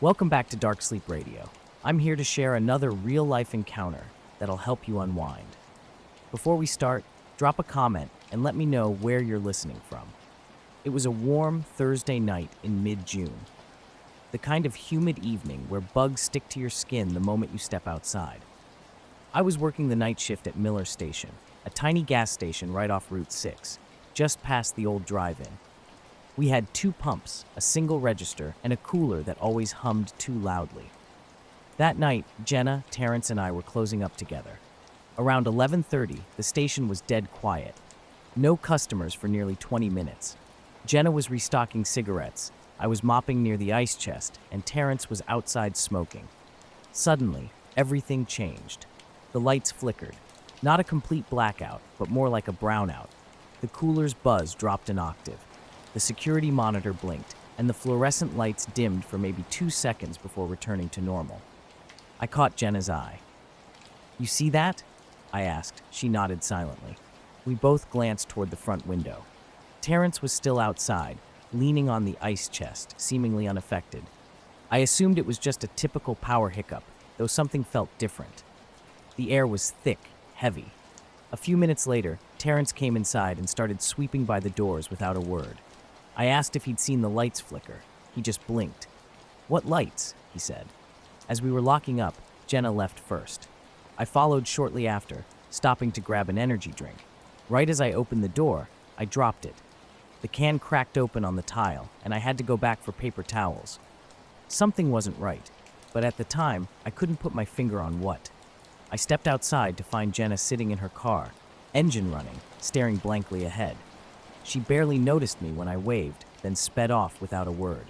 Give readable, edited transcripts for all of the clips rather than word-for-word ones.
Welcome back to Dark Sleep Radio. I'm here to share another real-life encounter that'll help you unwind. Before we start, drop a comment and let me know where you're listening from. It was a warm Thursday night in mid-June. The kind of humid evening where bugs stick to your skin the moment you step outside. I was working the night shift at Miller Station, a tiny gas station right off Route 6, just past the old drive-in. We had 2 pumps, a single register, and a cooler that always hummed too loudly. That night, Jenna, Terrence, and I were closing up together. Around 11:30, the station was dead quiet. No customers for nearly 20 minutes. Jenna was restocking cigarettes, I was mopping near the ice chest, and Terrence was outside smoking. Suddenly, everything changed. The lights flickered. Not a complete blackout, but more like a brownout. The cooler's buzz dropped an octave. The security monitor blinked, and the fluorescent lights dimmed for maybe 2 seconds before returning to normal. I caught Jenna's eye. "You see that?" I asked. She nodded silently. We both glanced toward the front window. Terrence was still outside, leaning on the ice chest, seemingly unaffected. I assumed it was just a typical power hiccup, though something felt different. The air was thick, heavy. A few minutes later, Terrence came inside and started sweeping by the doors without a word. I asked if he'd seen the lights flicker. He just blinked. "What lights?" he said. As we were locking up, Jenna left first. I followed shortly after, stopping to grab an energy drink. Right as I opened the door, I dropped it. The can cracked open on the tile, and I had to go back for paper towels. Something wasn't right, but at the time, I couldn't put my finger on what. I stepped outside to find Jenna sitting in her car, engine running, staring blankly ahead. She barely noticed me when I waved, then sped off without a word.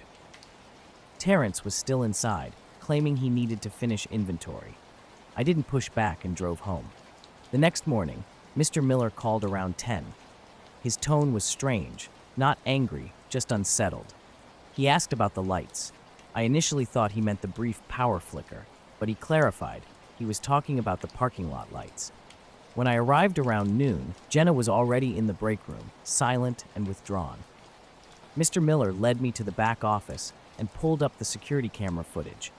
Terrence was still inside, claiming he needed to finish inventory. I didn't push back and drove home. The next morning, Mr. Miller called around 10. His tone was strange, not angry, just unsettled. He asked about the lights. I initially thought he meant the brief power flicker, but he clarified he was talking about the parking lot lights. When I arrived around noon, Jenna was already in the break room, silent and withdrawn. Mr. Miller led me to the back office and pulled up the security camera footage.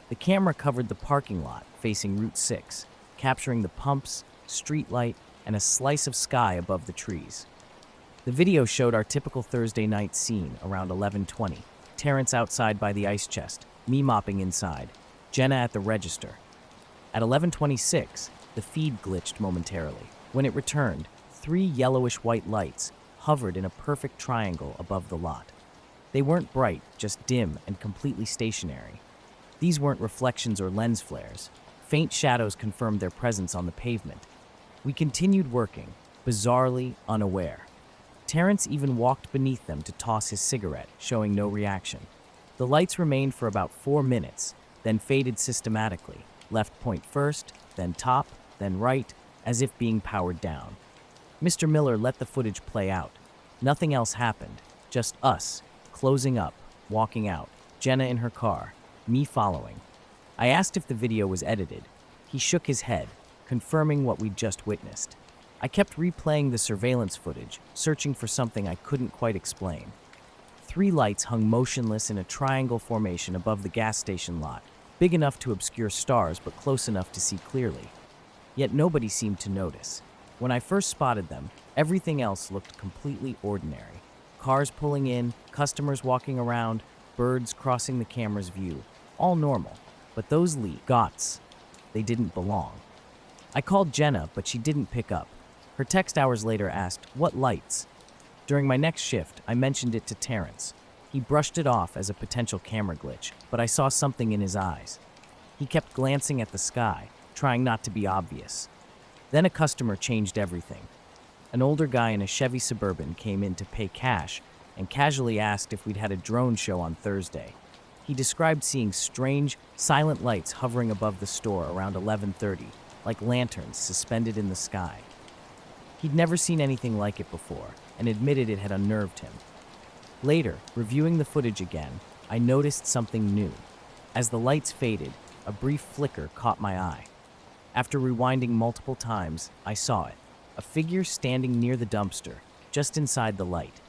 The camera covered the parking lot facing Route 6, capturing the pumps, street light, and a slice of sky above the trees. The video showed our typical Thursday night scene around 11:20. Terrence outside by the ice chest, me mopping inside, Jenna at the register. At 11:26, the feed glitched momentarily. When it returned, 3 yellowish-white lights hovered in a perfect triangle above the lot. They weren't bright, just dim and completely stationary. These weren't reflections or lens flares. Faint shadows confirmed their presence on the pavement. We continued working, bizarrely unaware. Terrence even walked beneath them to toss his cigarette, showing no reaction. The lights remained for about 4 minutes, then faded systematically, left point first, then top, then right, as if being powered down. Mr. Miller let the footage play out. Nothing else happened, just us, closing up, walking out, Jenna in her car, me following. I asked if the video was edited. He shook his head, confirming what we'd just witnessed. I kept replaying the surveillance footage, searching for something I couldn't quite explain. 3 lights hung motionless in a triangle formation above the gas station lot, big enough to obscure stars but close enough to see clearly. Yet nobody seemed to notice. When I first spotted them, everything else looked completely ordinary. Cars pulling in, customers walking around, birds crossing the camera's view. All normal. But those lights, they didn't belong. I called Jenna, but she didn't pick up. Her text hours later asked, "What lights?" During my next shift, I mentioned it to Terrence. He brushed it off as a potential camera glitch, but I saw something in his eyes. He kept glancing at the sky, trying not to be obvious. Then a customer changed everything. An older guy in a Chevy Suburban came in to pay cash and casually asked if we'd had a drone show on Thursday. He described seeing strange, silent lights hovering above the store around 11:30, like lanterns suspended in the sky. He'd never seen anything like it before and admitted it had unnerved him. Later, reviewing the footage again, I noticed something new. As the lights faded, a brief flicker caught my eye. After rewinding multiple times, I saw it. A figure standing near the dumpster, just inside the light.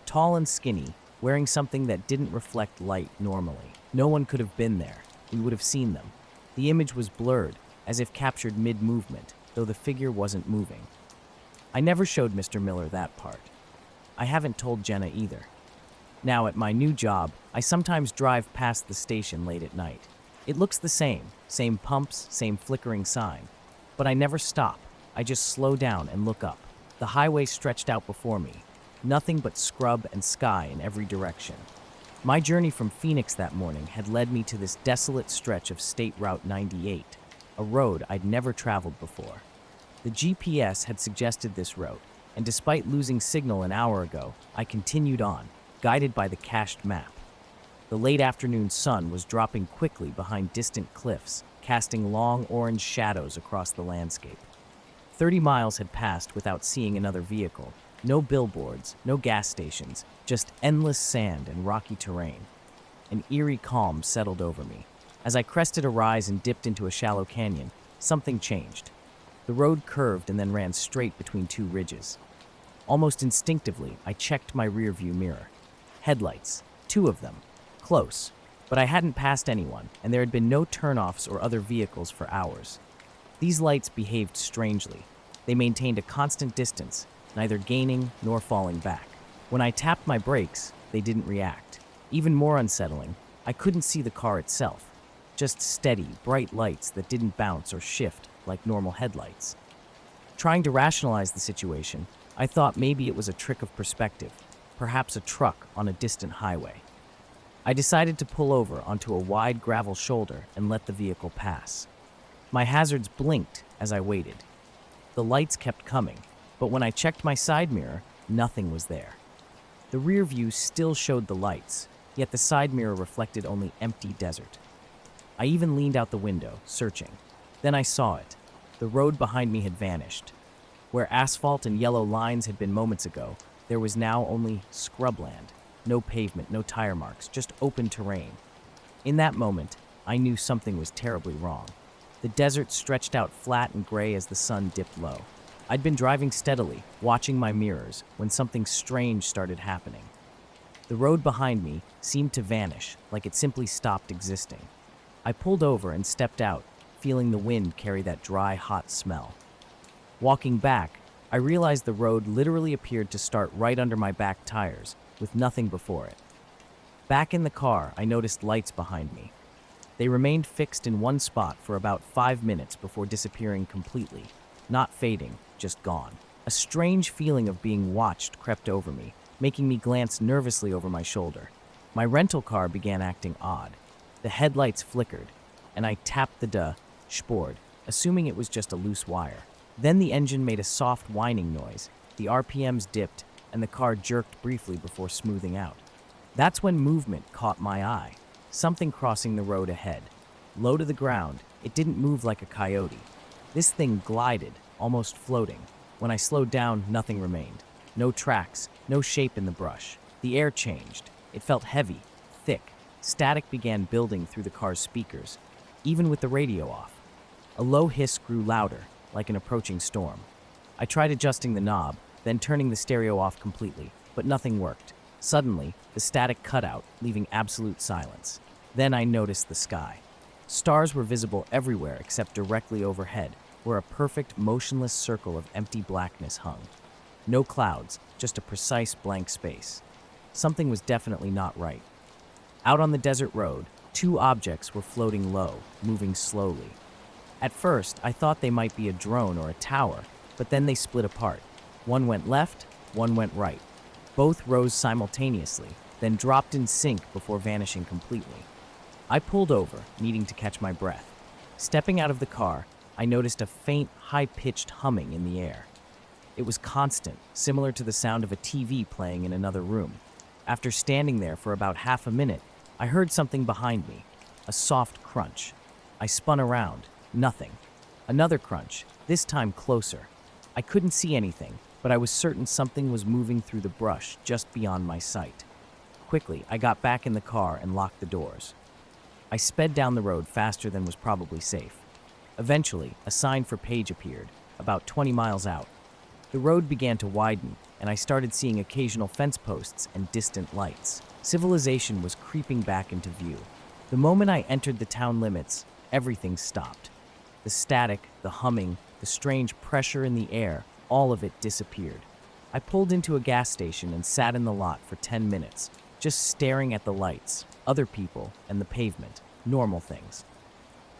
Tall and skinny, wearing something that didn't reflect light normally. No one could have been there. We would have seen them. The image was blurred, as if captured mid-movement, though the figure wasn't moving. I never showed Mr. Miller that part. I haven't told Jenna either. Now, at my new job, I sometimes drive past the station late at night. It looks the same pumps, same flickering sign. But I never stop. I just slow down and look up. The highway stretched out before me, nothing but scrub and sky in every direction. My journey from Phoenix that morning had led me to this desolate stretch of State Route 98, a road I'd never traveled before. The GPS had suggested this route, and despite losing signal an hour ago, I continued on, guided by the cached map. The late afternoon sun was dropping quickly behind distant cliffs, casting long orange shadows across the landscape. 30 miles had passed without seeing another vehicle. No billboards, no gas stations, just endless sand and rocky terrain. An eerie calm settled over me. As I crested a rise and dipped into a shallow canyon, something changed. The road curved and then ran straight between two ridges. Almost instinctively, I checked my rearview mirror. Headlights, 2 of them, close, but I hadn't passed anyone, and there had been no turnoffs or other vehicles for hours. These lights behaved strangely. They maintained a constant distance, neither gaining nor falling back. When I tapped my brakes, they didn't react. Even more unsettling, I couldn't see the car itself. Just steady, bright lights that didn't bounce or shift like normal headlights. Trying to rationalize the situation, I thought maybe it was a trick of perspective, perhaps a truck on a distant highway. I decided to pull over onto a wide gravel shoulder and let the vehicle pass. My hazards blinked as I waited. The lights kept coming, but when I checked my side mirror, nothing was there. The rear view still showed the lights, yet the side mirror reflected only empty desert. I even leaned out the window, searching. Then I saw it. The road behind me had vanished. Where asphalt and yellow lines had been moments ago, there was now only scrubland. No pavement, no tire marks, just open terrain. In that moment, I knew something was terribly wrong. The desert stretched out flat and gray as the sun dipped low. I'd been driving steadily, watching my mirrors, when something strange started happening. The road behind me seemed to vanish, like it simply stopped existing. I pulled over and stepped out, feeling the wind carry that dry, hot smell. Walking back, I realized the road literally appeared to start right under my back tires, with nothing before it. Back in the car, I noticed lights behind me. They remained fixed in one spot for about 5 minutes before disappearing completely, not fading, just gone. A strange feeling of being watched crept over me, making me glance nervously over my shoulder. My rental car began acting odd. The headlights flickered, and I tapped the dashboard, assuming it was just a loose wire. Then the engine made a soft whining noise, the RPMs dipped, and the car jerked briefly before smoothing out. That's when movement caught my eye. Something crossing the road ahead. Low to the ground, it didn't move like a coyote. This thing glided, almost floating. When I slowed down, nothing remained. No tracks, no shape in the brush. The air changed. It felt heavy, thick. Static began building through the car's speakers, even with the radio off. A low hiss grew louder, like an approaching storm. I tried adjusting the knob, then turning the stereo off completely, but nothing worked. Suddenly, the static cut out, leaving absolute silence. Then I noticed the sky. Stars were visible everywhere except directly overhead, where a perfect, motionless circle of empty blackness hung. No clouds, just a precise blank space. Something was definitely not right. Out on the desert road, 2 objects were floating low, moving slowly. At first, I thought they might be a drone or a tower, but then they split apart. One went left, one went right. Both rose simultaneously, then dropped in sync before vanishing completely. I pulled over, needing to catch my breath. Stepping out of the car, I noticed a faint, high-pitched humming in the air. It was constant, similar to the sound of a TV playing in another room. After standing there for about half a minute, I heard something behind me, a soft crunch. I spun around, nothing. Another crunch, this time closer. I couldn't see anything, but I was certain something was moving through the brush just beyond my sight. Quickly, I got back in the car and locked the doors. I sped down the road faster than was probably safe. Eventually, a sign for Page appeared, about 20 miles out. The road began to widen, and I started seeing occasional fence posts and distant lights. Civilization was creeping back into view. The moment I entered the town limits, everything stopped. The static, the humming, the strange pressure in the air, all of it disappeared. I pulled into a gas station and sat in the lot for 10 minutes, just staring at the lights, other people, and the pavement, normal things.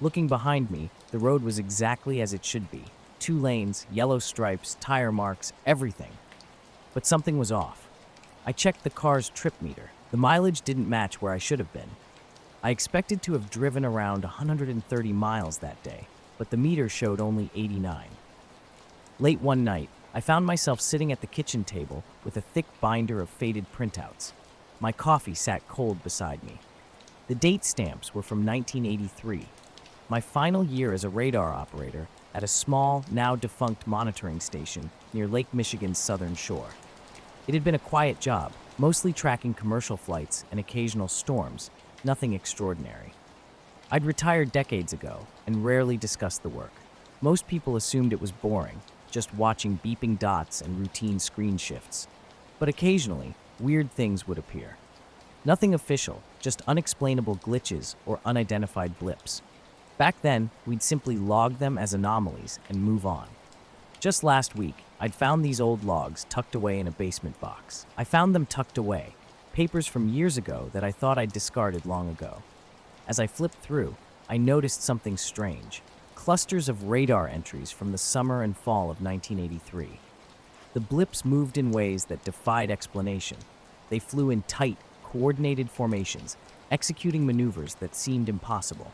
Looking behind me, the road was exactly as it should be. 2 lanes, yellow stripes, tire marks, everything. But something was off. I checked the car's trip meter. The mileage didn't match where I should have been. I expected to have driven around 130 miles that day, but the meter showed only 89. Late one night, I found myself sitting at the kitchen table with a thick binder of faded printouts. My coffee sat cold beside me. The date stamps were from 1983, my final year as a radar operator at a small, now defunct monitoring station near Lake Michigan's southern shore. It had been a quiet job, mostly tracking commercial flights and occasional storms, nothing extraordinary. I'd retired decades ago and rarely discussed the work. Most people assumed it was boring, just watching beeping dots and routine screen shifts. But occasionally, weird things would appear. Nothing official, just unexplainable glitches or unidentified blips. Back then, we'd simply log them as anomalies and move on. Just last week, I'd found these old logs tucked away in a basement box. I found them tucked away, papers from years ago that I thought I'd discarded long ago. As I flipped through, I noticed something strange. Clusters of radar entries from the summer and fall of 1983. The blips moved in ways that defied explanation. They flew in tight, coordinated formations, executing maneuvers that seemed impossible.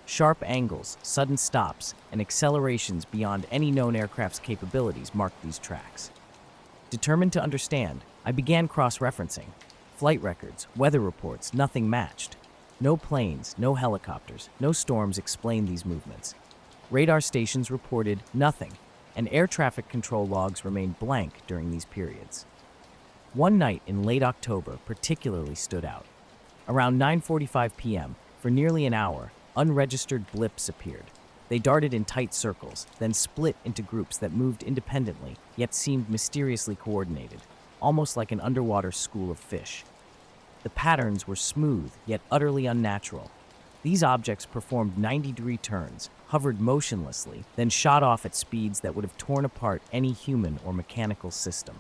Sharp angles, sudden stops, and accelerations beyond any known aircraft's capabilities marked these tracks. Determined to understand, I began cross-referencing. Flight records, weather reports, nothing matched. No planes, no helicopters, no storms explained these movements. Radar stations reported nothing, and air traffic control logs remained blank during these periods. One night in late October particularly stood out. Around 9:45 p.m., for nearly an hour, unregistered blips appeared. They darted in tight circles, then split into groups that moved independently, yet seemed mysteriously coordinated, almost like an underwater school of fish. The patterns were smooth, yet utterly unnatural. These objects performed 90-degree turns, hovered motionlessly, then shot off at speeds that would have torn apart any human or mechanical system.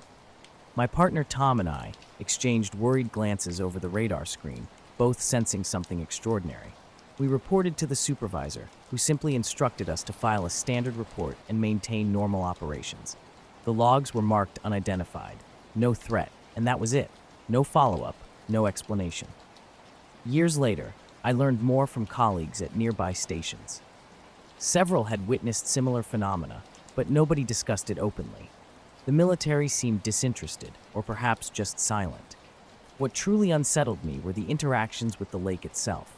My partner Tom and I exchanged worried glances over the radar screen, both sensing something extraordinary. We reported to the supervisor, who simply instructed us to file a standard report and maintain normal operations. The logs were marked unidentified, no threat, and that was it. No follow-up, no explanation. Years later, I learned more from colleagues at nearby stations. Several had witnessed similar phenomena, but nobody discussed it openly. The military seemed disinterested, or perhaps just silent. What truly unsettled me were the interactions with the lake itself.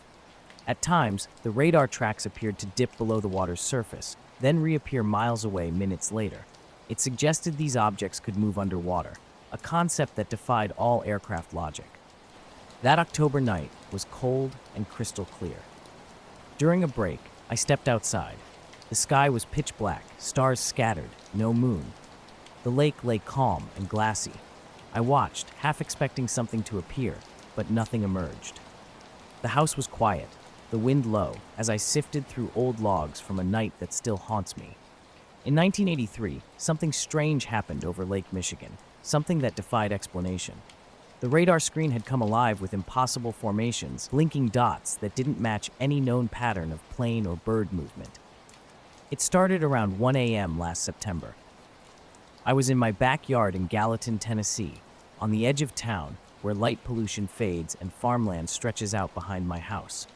At times, the radar tracks appeared to dip below the water's surface, then reappear miles away minutes later. It suggested these objects could move underwater, a concept that defied all aircraft logic. That October night was cold and crystal clear. During a break, I stepped outside. The sky was pitch black, stars scattered, no moon. The lake lay calm and glassy. I watched, half expecting something to appear, but nothing emerged. The house was quiet, the wind low, as I sifted through old logs from a night that still haunts me. In 1983, something strange happened over Lake Michigan, something that defied explanation. The radar screen had come alive with impossible formations, blinking dots that didn't match any known pattern of plane or bird movement. It started around 1 a.m. last September. I was in my backyard in Gallatin, Tennessee, on the edge of town where light pollution fades and farmland stretches out behind my house.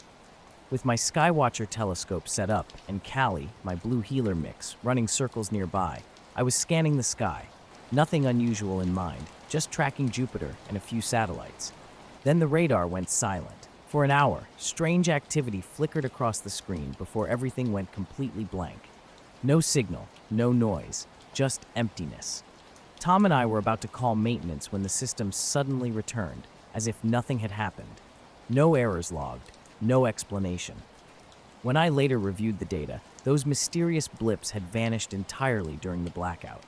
With my Skywatcher telescope set up and Callie, my blue healer mix, running circles nearby, I was scanning the sky. Nothing unusual in mind, just tracking Jupiter and a few satellites. Then the radar went silent. For an hour, strange activity flickered across the screen before everything went completely blank. No signal, no noise, just emptiness. Tom and I were about to call maintenance when the system suddenly returned, as if nothing had happened. No errors logged, no explanation. When I later reviewed the data, those mysterious blips had vanished entirely during the blackout.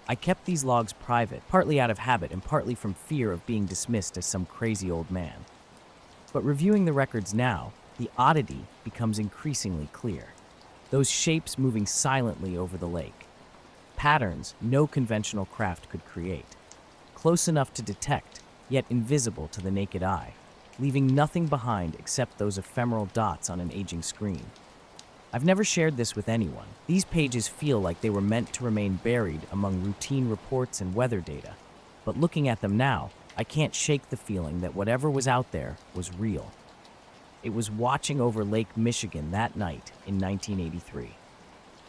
I kept these logs private, partly out of habit and partly from fear of being dismissed as some crazy old man. But reviewing the records now, the oddity becomes increasingly clear. Those shapes moving silently over the lake. Patterns no conventional craft could create. Close enough to detect, yet invisible to the naked eye, leaving nothing behind except those ephemeral dots on an aging screen. I've never shared this with anyone. These pages feel like they were meant to remain buried among routine reports and weather data. But looking at them now, I can't shake the feeling that whatever was out there was real. It was watching over Lake Michigan that night in 1983.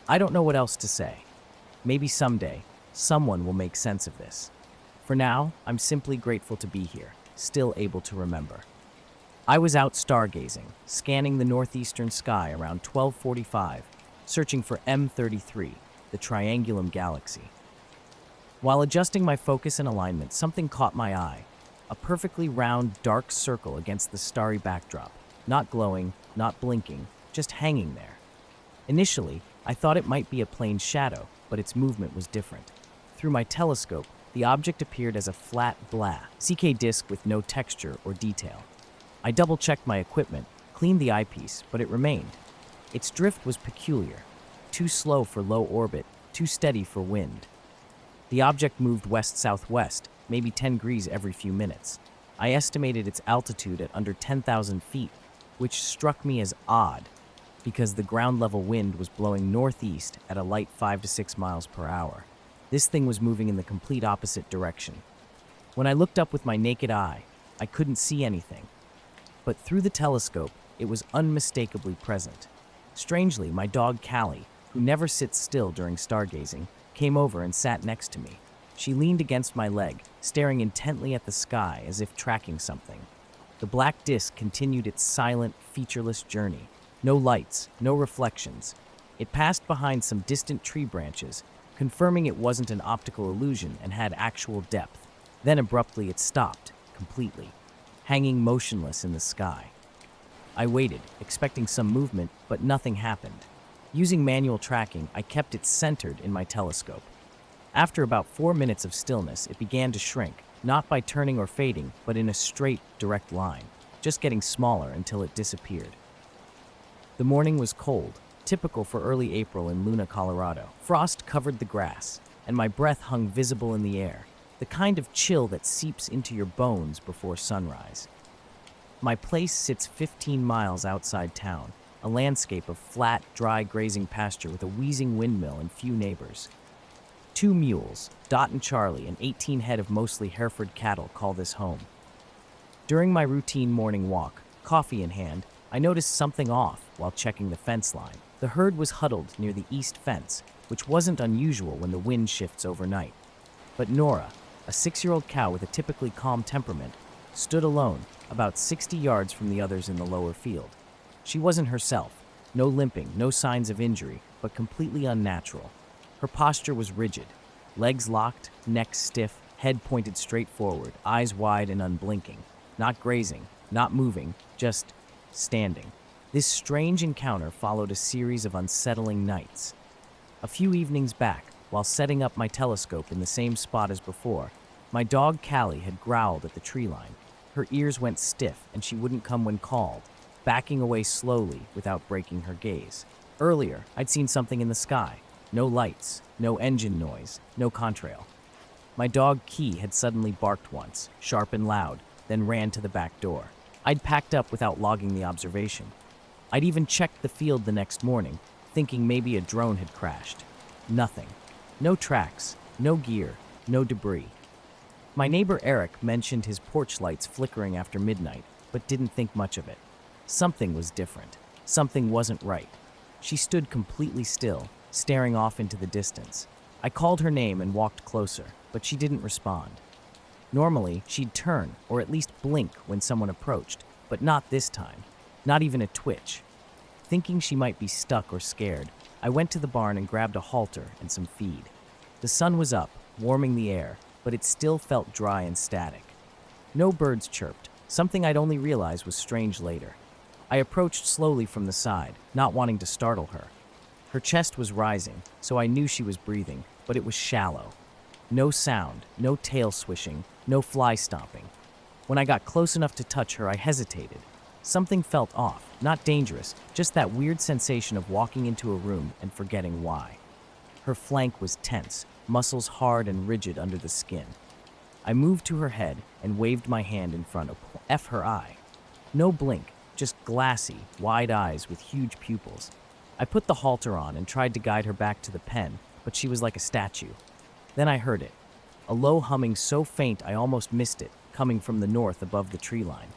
I don't know what else to say. Maybe someday, someone will make sense of this. For now, I'm simply grateful to be here, still able to remember. I was out stargazing, scanning the northeastern sky around 12:45, searching for M33, the Triangulum Galaxy. While adjusting my focus and alignment, something caught my eye. A perfectly round, dark circle against the starry backdrop. Not glowing, not blinking, just hanging there. Initially, I thought it might be a plain shadow, but its movement was different. Through my telescope, the object appeared as a flat, CK disc with no texture or detail. I double-checked my equipment, cleaned the eyepiece, but it remained. Its drift was peculiar. Too slow for low orbit, too steady for wind. The object moved west-southwest, maybe 10 degrees every few minutes. I estimated its altitude at under 10,000 feet, which struck me as odd, because the ground-level wind was blowing northeast at a light 5 to 6 miles per hour. This thing was moving in the complete opposite direction. When I looked up with my naked eye, I couldn't see anything. But through the telescope, it was unmistakably present. Strangely, my dog Callie, who never sits still during stargazing, came over and sat next to me. She leaned against my leg, staring intently at the sky as if tracking something. The black disk continued its silent, featureless journey. No lights, no reflections. It passed behind some distant tree branches, confirming it wasn't an optical illusion and had actual depth. Then abruptly it stopped, completely, hanging motionless in the sky. I waited, expecting some movement, but nothing happened. Using manual tracking, I kept it centered in my telescope. After about 4 minutes of stillness, it began to shrink, not by turning or fading, but in a straight, direct line, just getting smaller until it disappeared. The morning was cold, typical for early April in Luna, Colorado. Frost covered the grass, and my breath hung visible in the air, the kind of chill that seeps into your bones before sunrise. My place sits 15 miles outside town, a landscape of flat, dry grazing pasture with a wheezing windmill and few neighbors. 2 mules, Dot and Charlie, and 18 head of mostly Hereford cattle call this home. During my routine morning walk, coffee in hand, I noticed something off while checking the fence line. The herd was huddled near the east fence, which wasn't unusual when the wind shifts overnight. But Nora, a 6-year-old cow with a typically calm temperament, stood alone, about 60 yards from the others in the lower field. She wasn't herself, no limping, no signs of injury, but completely unnatural. Her posture was rigid, legs locked, neck stiff, head pointed straight forward, eyes wide and unblinking. Not grazing, not moving, just standing. This strange encounter followed a series of unsettling nights. A few evenings back, while setting up my telescope in the same spot as before, my dog Callie had growled at the tree line. Her ears went stiff and she wouldn't come when called, backing away slowly without breaking her gaze. Earlier, I'd seen something in the sky. No lights, no engine noise, no contrail. My dog Key had suddenly barked once, sharp and loud, then ran to the back door. I'd packed up without logging the observation. I'd even checked the field the next morning, thinking maybe a drone had crashed. Nothing. No tracks, no gear, no debris. My neighbor Eric mentioned his porch lights flickering after midnight, but didn't think much of it. Something was different. Something wasn't right. She stood completely still, staring off into the distance. I called her name and walked closer, but she didn't respond. Normally, she'd turn, or at least blink when someone approached, but not this time. Not even a twitch. Thinking she might be stuck or scared, I went to the barn and grabbed a halter and some feed. The sun was up, warming the air, but it still felt dry and static. No birds chirped, something I'd only realized was strange later. I approached slowly from the side, not wanting to startle her. Her chest was rising, so I knew she was breathing, but it was shallow. No sound, no tail swishing, no fly stomping. When I got close enough to touch her, I hesitated. Something felt off, not dangerous, just that weird sensation of walking into a room and forgetting why. Her flank was tense, muscles hard and rigid under the skin. I moved to her head and waved my hand in front of her eye. No blink, just glassy, wide eyes with huge pupils. I put the halter on and tried to guide her back to the pen, but she was like a statue. Then I heard it, a low humming so faint I almost missed it, coming from the north above the tree line.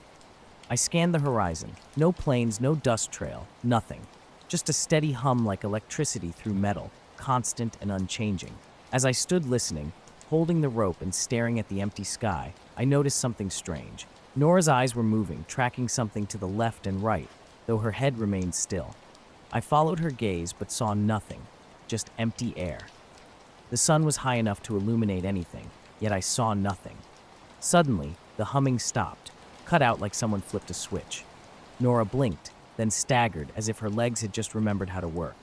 I scanned the horizon. No planes, no dust trail, nothing. Just a steady hum like electricity through metal, constant and unchanging. As I stood listening, holding the rope and staring at the empty sky, I noticed something strange. Nora's eyes were moving, tracking something to the left and right, though her head remained still. I followed her gaze but saw nothing, just empty air. The sun was high enough to illuminate anything, yet I saw nothing. Suddenly, the humming stopped, cut out like someone flipped a switch. Nora blinked, then staggered as if her legs had just remembered how to work.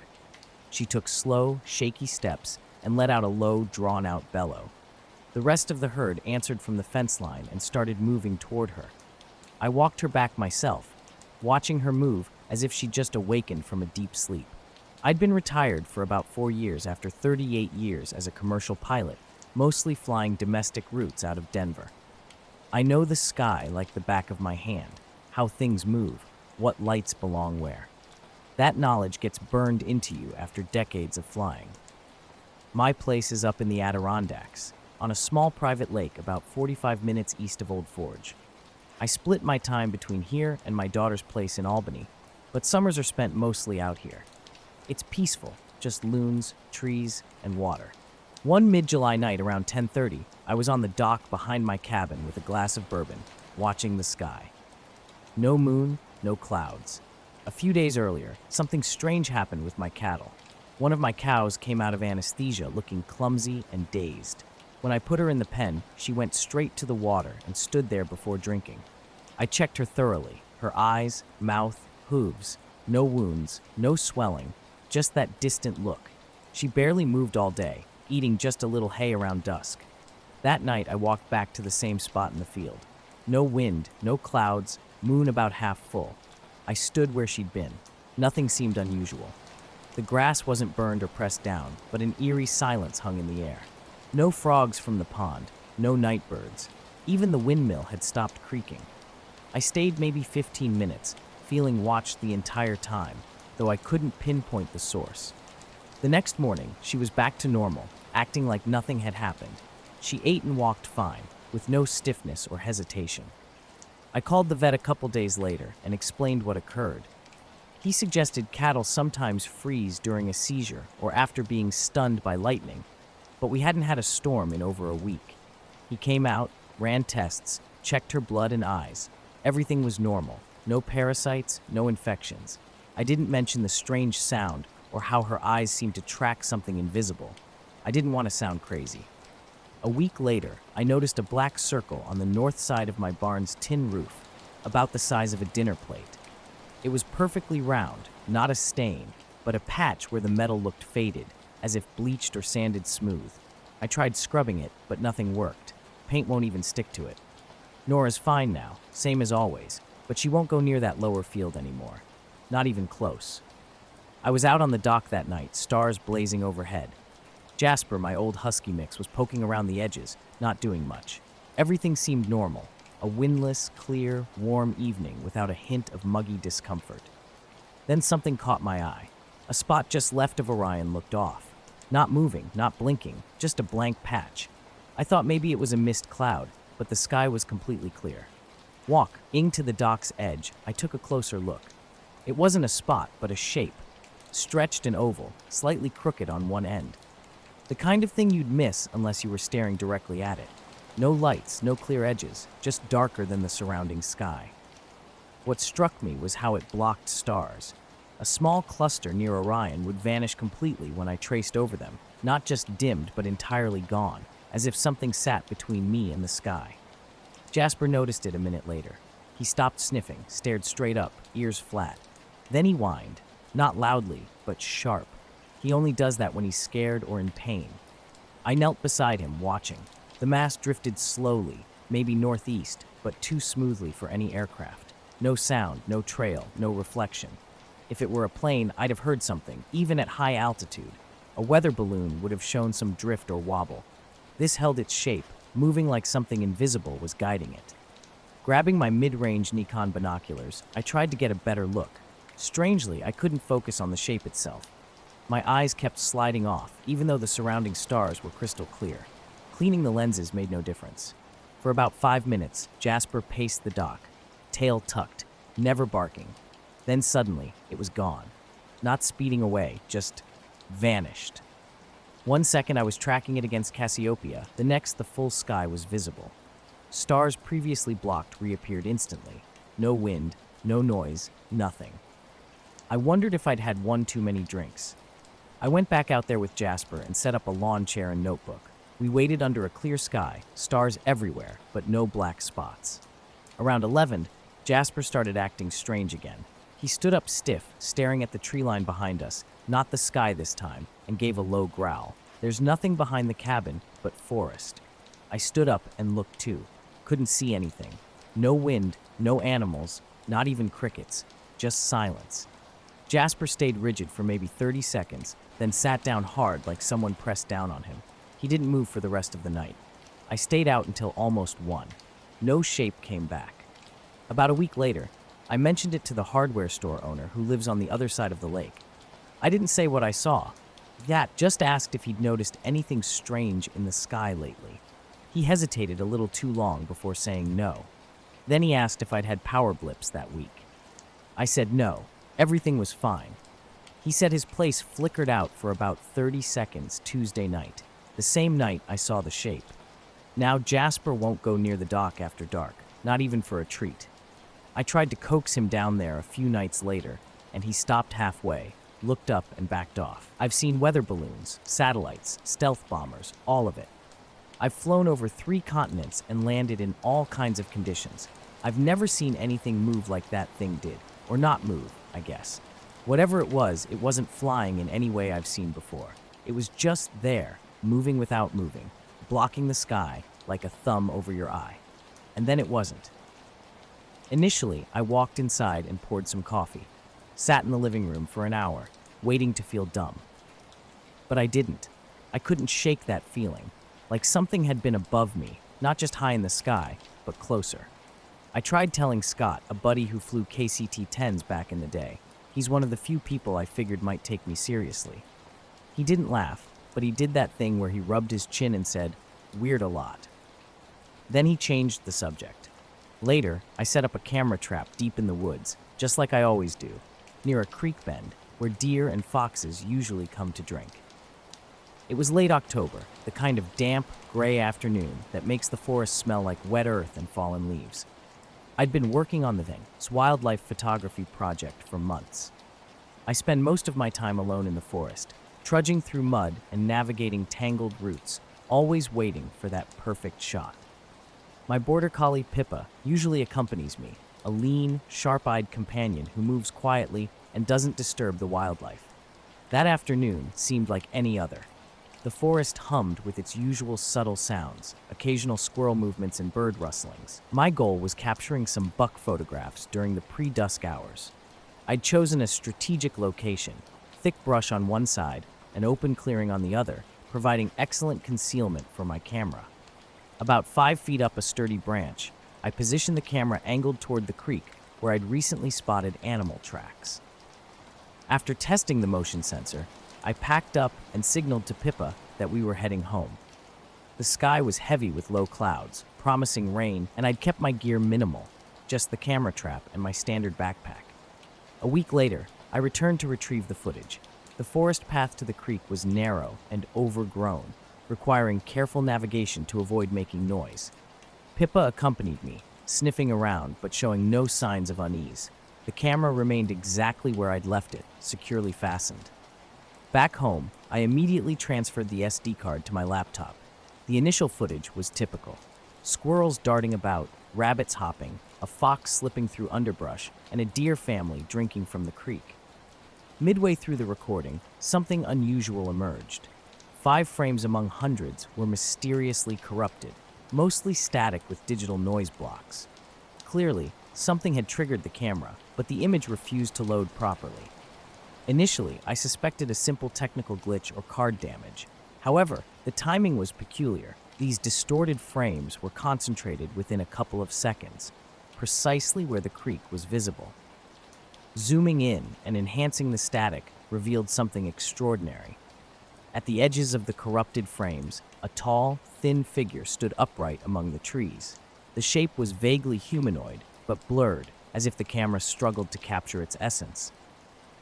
She took slow, shaky steps and let out a low, drawn-out bellow. The rest of the herd answered from the fence line and started moving toward her. I walked her back myself, watching her move as if she'd just awakened from a deep sleep. I'd been retired for about 4 years after 38 years as a commercial pilot, mostly flying domestic routes out of Denver. I know the sky like the back of my hand, how things move, what lights belong where. That knowledge gets burned into you after decades of flying. My place is up in the Adirondacks, on a small private lake about 45 minutes east of Old Forge. I split my time between here and my daughter's place in Albany, but summers are spent mostly out here. It's peaceful, just loons, trees, and water. One mid-July night around 10:30, I was on the dock behind my cabin with a glass of bourbon, watching the sky. No moon, no clouds. A few days earlier, something strange happened with my cattle. One of my cows came out of anesthesia looking clumsy and dazed. When I put her in the pen, she went straight to the water and stood there before drinking. I checked her thoroughly, her eyes, mouth, hooves, no wounds, no swelling, just that distant look. She barely moved all day, eating just a little hay around dusk. That night, I walked back to the same spot in the field. No wind, no clouds, moon about half full. I stood where she'd been. Nothing seemed unusual. The grass wasn't burned or pressed down, but an eerie silence hung in the air. No frogs from the pond, no night birds. Even the windmill had stopped creaking. I stayed maybe 15 minutes, feeling watched the entire time, though I couldn't pinpoint the source. The next morning, she was back to normal, acting like nothing had happened. She ate and walked fine, with no stiffness or hesitation. I called the vet a couple days later and explained what occurred. He suggested cattle sometimes freeze during a seizure or after being stunned by lightning, but we hadn't had a storm in over a week. He came out, ran tests, checked her blood and eyes. Everything was normal. No parasites, no infections. I didn't mention the strange sound or how her eyes seemed to track something invisible. I didn't want to sound crazy. A week later, I noticed a black circle on the north side of my barn's tin roof, about the size of a dinner plate. It was perfectly round, not a stain, but a patch where the metal looked faded, as if bleached or sanded smooth. I tried scrubbing it, but nothing worked. Paint won't even stick to it. Nora's fine now, same as always, but she won't go near that lower field anymore. Not even close. I was out on the dock that night, stars blazing overhead. Jasper, my old husky mix, was poking around the edges, not doing much. Everything seemed normal, a windless, clear, warm evening without a hint of muggy discomfort. Then something caught my eye. A spot just left of Orion looked off. Not moving, not blinking, just a blank patch. I thought maybe it was a mist cloud, but the sky was completely clear. Walking to the dock's edge, I took a closer look. It wasn't a spot, but a shape. Stretched and oval, slightly crooked on one end. The kind of thing you'd miss unless you were staring directly at it. No lights, no clear edges, just darker than the surrounding sky. What struck me was how it blocked stars. A small cluster near Orion would vanish completely when I traced over them, not just dimmed but entirely gone, as if something sat between me and the sky. Jasper noticed it a minute later. He stopped sniffing, stared straight up, ears flat. Then he whined, not loudly, but sharp. He only does that when he's scared or in pain. I knelt beside him, watching. The mass drifted slowly, maybe northeast, but too smoothly for any aircraft. No sound, no trail, no reflection. If it were a plane, I'd have heard something, even at high altitude. A weather balloon would have shown some drift or wobble. This held its shape, moving like something invisible was guiding it. Grabbing my mid-range Nikon binoculars, I tried to get a better look. Strangely, I couldn't focus on the shape itself. My eyes kept sliding off, even though the surrounding stars were crystal clear. Cleaning the lenses made no difference. For about 5 minutes, Jasper paced the dock, tail tucked, never barking. Then suddenly, it was gone. Not speeding away, just vanished. 1 second I was tracking it against Cassiopeia, the next the full sky was visible. Stars previously blocked reappeared instantly. No wind, no noise, nothing. I wondered if I'd had one too many drinks. I went back out there with Jasper and set up a lawn chair and notebook. We waited under a clear sky, stars everywhere, but no black spots. Around 11, Jasper started acting strange again. He stood up stiff, staring at the tree line behind us, not the sky this time, and gave a low growl. There's nothing behind the cabin but forest. I stood up and looked too. Couldn't see anything. No wind, no animals, not even crickets, just silence. Jasper stayed rigid for maybe 30 seconds, then sat down hard like someone pressed down on him. He didn't move for the rest of the night. I stayed out until almost 1. No shape came back. About a week later, I mentioned it to the hardware store owner who lives on the other side of the lake. I didn't say what I saw. Just asked if he'd noticed anything strange in the sky lately. He hesitated a little too long before saying no. Then he asked if I'd had power blips that week. I said no, everything was fine. He said his place flickered out for about 30 seconds Tuesday night, the same night I saw the shape. Now Jasper won't go near the dock after dark, not even for a treat. I tried to coax him down there a few nights later, and he stopped halfway, looked up and backed off. I've seen weather balloons, satellites, stealth bombers, all of it. I've flown over 3 continents and landed in all kinds of conditions. I've never seen anything move like that thing did. Or not move, I guess. Whatever it wasn't flying in any way I've seen before. It was just there, moving without moving, blocking the sky like a thumb over your eye. And then it wasn't. Initially, I walked inside and poured some coffee. Sat in the living room for an hour, waiting to feel dumb. But I didn't. I couldn't shake that feeling, like something had been above me, not just high in the sky, but closer. I tried telling Scott, a buddy who flew KCT-10s back in the day. He's one of the few people I figured might take me seriously. He didn't laugh, but he did that thing where he rubbed his chin and said, "Weird a lot." Then he changed the subject. Later, I set up a camera trap deep in the woods, just like I always do, near a creek bend where deer and foxes usually come to drink. It was late October, the kind of damp, gray afternoon that makes the forest smell like wet earth and fallen leaves. I'd been working on the thing's wildlife photography project for months. I spend most of my time alone in the forest, trudging through mud and navigating tangled roots, always waiting for that perfect shot. My border collie Pippa usually accompanies me, a lean, sharp-eyed companion who moves quietly and doesn't disturb the wildlife. That afternoon seemed like any other. The forest hummed with its usual subtle sounds, occasional squirrel movements and bird rustlings. My goal was capturing some buck photographs during the pre-dusk hours. I'd chosen a strategic location, thick brush on one side, an open clearing on the other, providing excellent concealment for my camera. About 5 feet up a sturdy branch, I positioned the camera angled toward the creek where I'd recently spotted animal tracks. After testing the motion sensor, I packed up and signaled to Pippa that we were heading home. The sky was heavy with low clouds, promising rain, and I'd kept my gear minimal, just the camera trap and my standard backpack. A week later, I returned to retrieve the footage. The forest path to the creek was narrow and overgrown, requiring careful navigation to avoid making noise. Pippa accompanied me, sniffing around but showing no signs of unease. The camera remained exactly where I'd left it, securely fastened. Back home, I immediately transferred the SD card to my laptop. The initial footage was typical. Squirrels darting about, rabbits hopping, a fox slipping through underbrush, and a deer family drinking from the creek. Midway through the recording, something unusual emerged. 5 frames among hundreds were mysteriously corrupted, mostly static with digital noise blocks. Clearly, something had triggered the camera, but the image refused to load properly. Initially, I suspected a simple technical glitch or card damage. However, the timing was peculiar. These distorted frames were concentrated within a couple of seconds, precisely where the creek was visible. Zooming in and enhancing the static revealed something extraordinary. At the edges of the corrupted frames, a tall, thin figure stood upright among the trees. The shape was vaguely humanoid, but blurred, as if the camera struggled to capture its essence.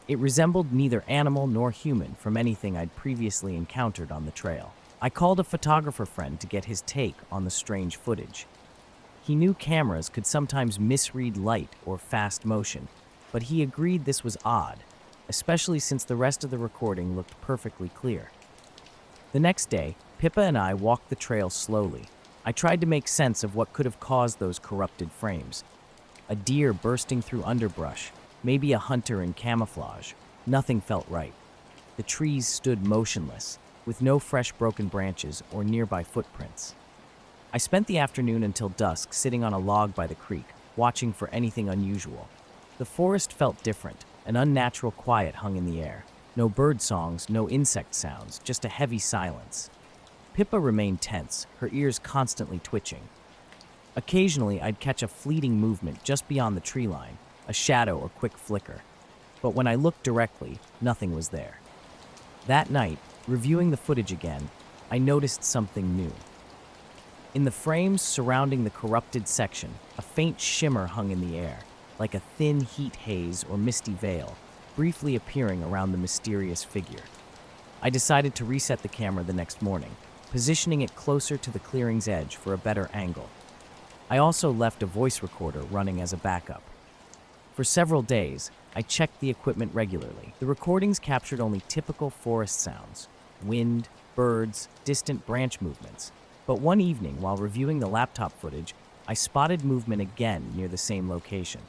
It resembled neither animal nor human from anything I'd previously encountered on the trail. I called a photographer friend to get his take on the strange footage. He knew cameras could sometimes misread light or fast motion, but he agreed this was odd, especially since the rest of the recording looked perfectly clear. The next day, Pippa and I walked the trail slowly. I tried to make sense of what could have caused those corrupted frames. A deer bursting through underbrush, maybe a hunter in camouflage. Nothing felt right. The trees stood motionless, with no fresh broken branches or nearby footprints. I spent the afternoon until dusk sitting on a log by the creek, watching for anything unusual. The forest felt different. An unnatural quiet hung in the air. No bird songs, no insect sounds, just a heavy silence. Pippa remained tense, her ears constantly twitching. Occasionally, I'd catch a fleeting movement just beyond the tree line, a shadow or quick flicker. But when I looked directly, nothing was there. That night, reviewing the footage again, I noticed something new. In the frames surrounding the corrupted section, a faint shimmer hung in the air, like a thin heat haze or misty veil, briefly appearing around the mysterious figure. I decided to reset the camera the next morning, positioning it closer to the clearing's edge for a better angle. I also left a voice recorder running as a backup. For several days, I checked the equipment regularly. The recordings captured only typical forest sounds: wind, birds, distant branch movements. But one evening, while reviewing the laptop footage, I spotted movement again near the same location.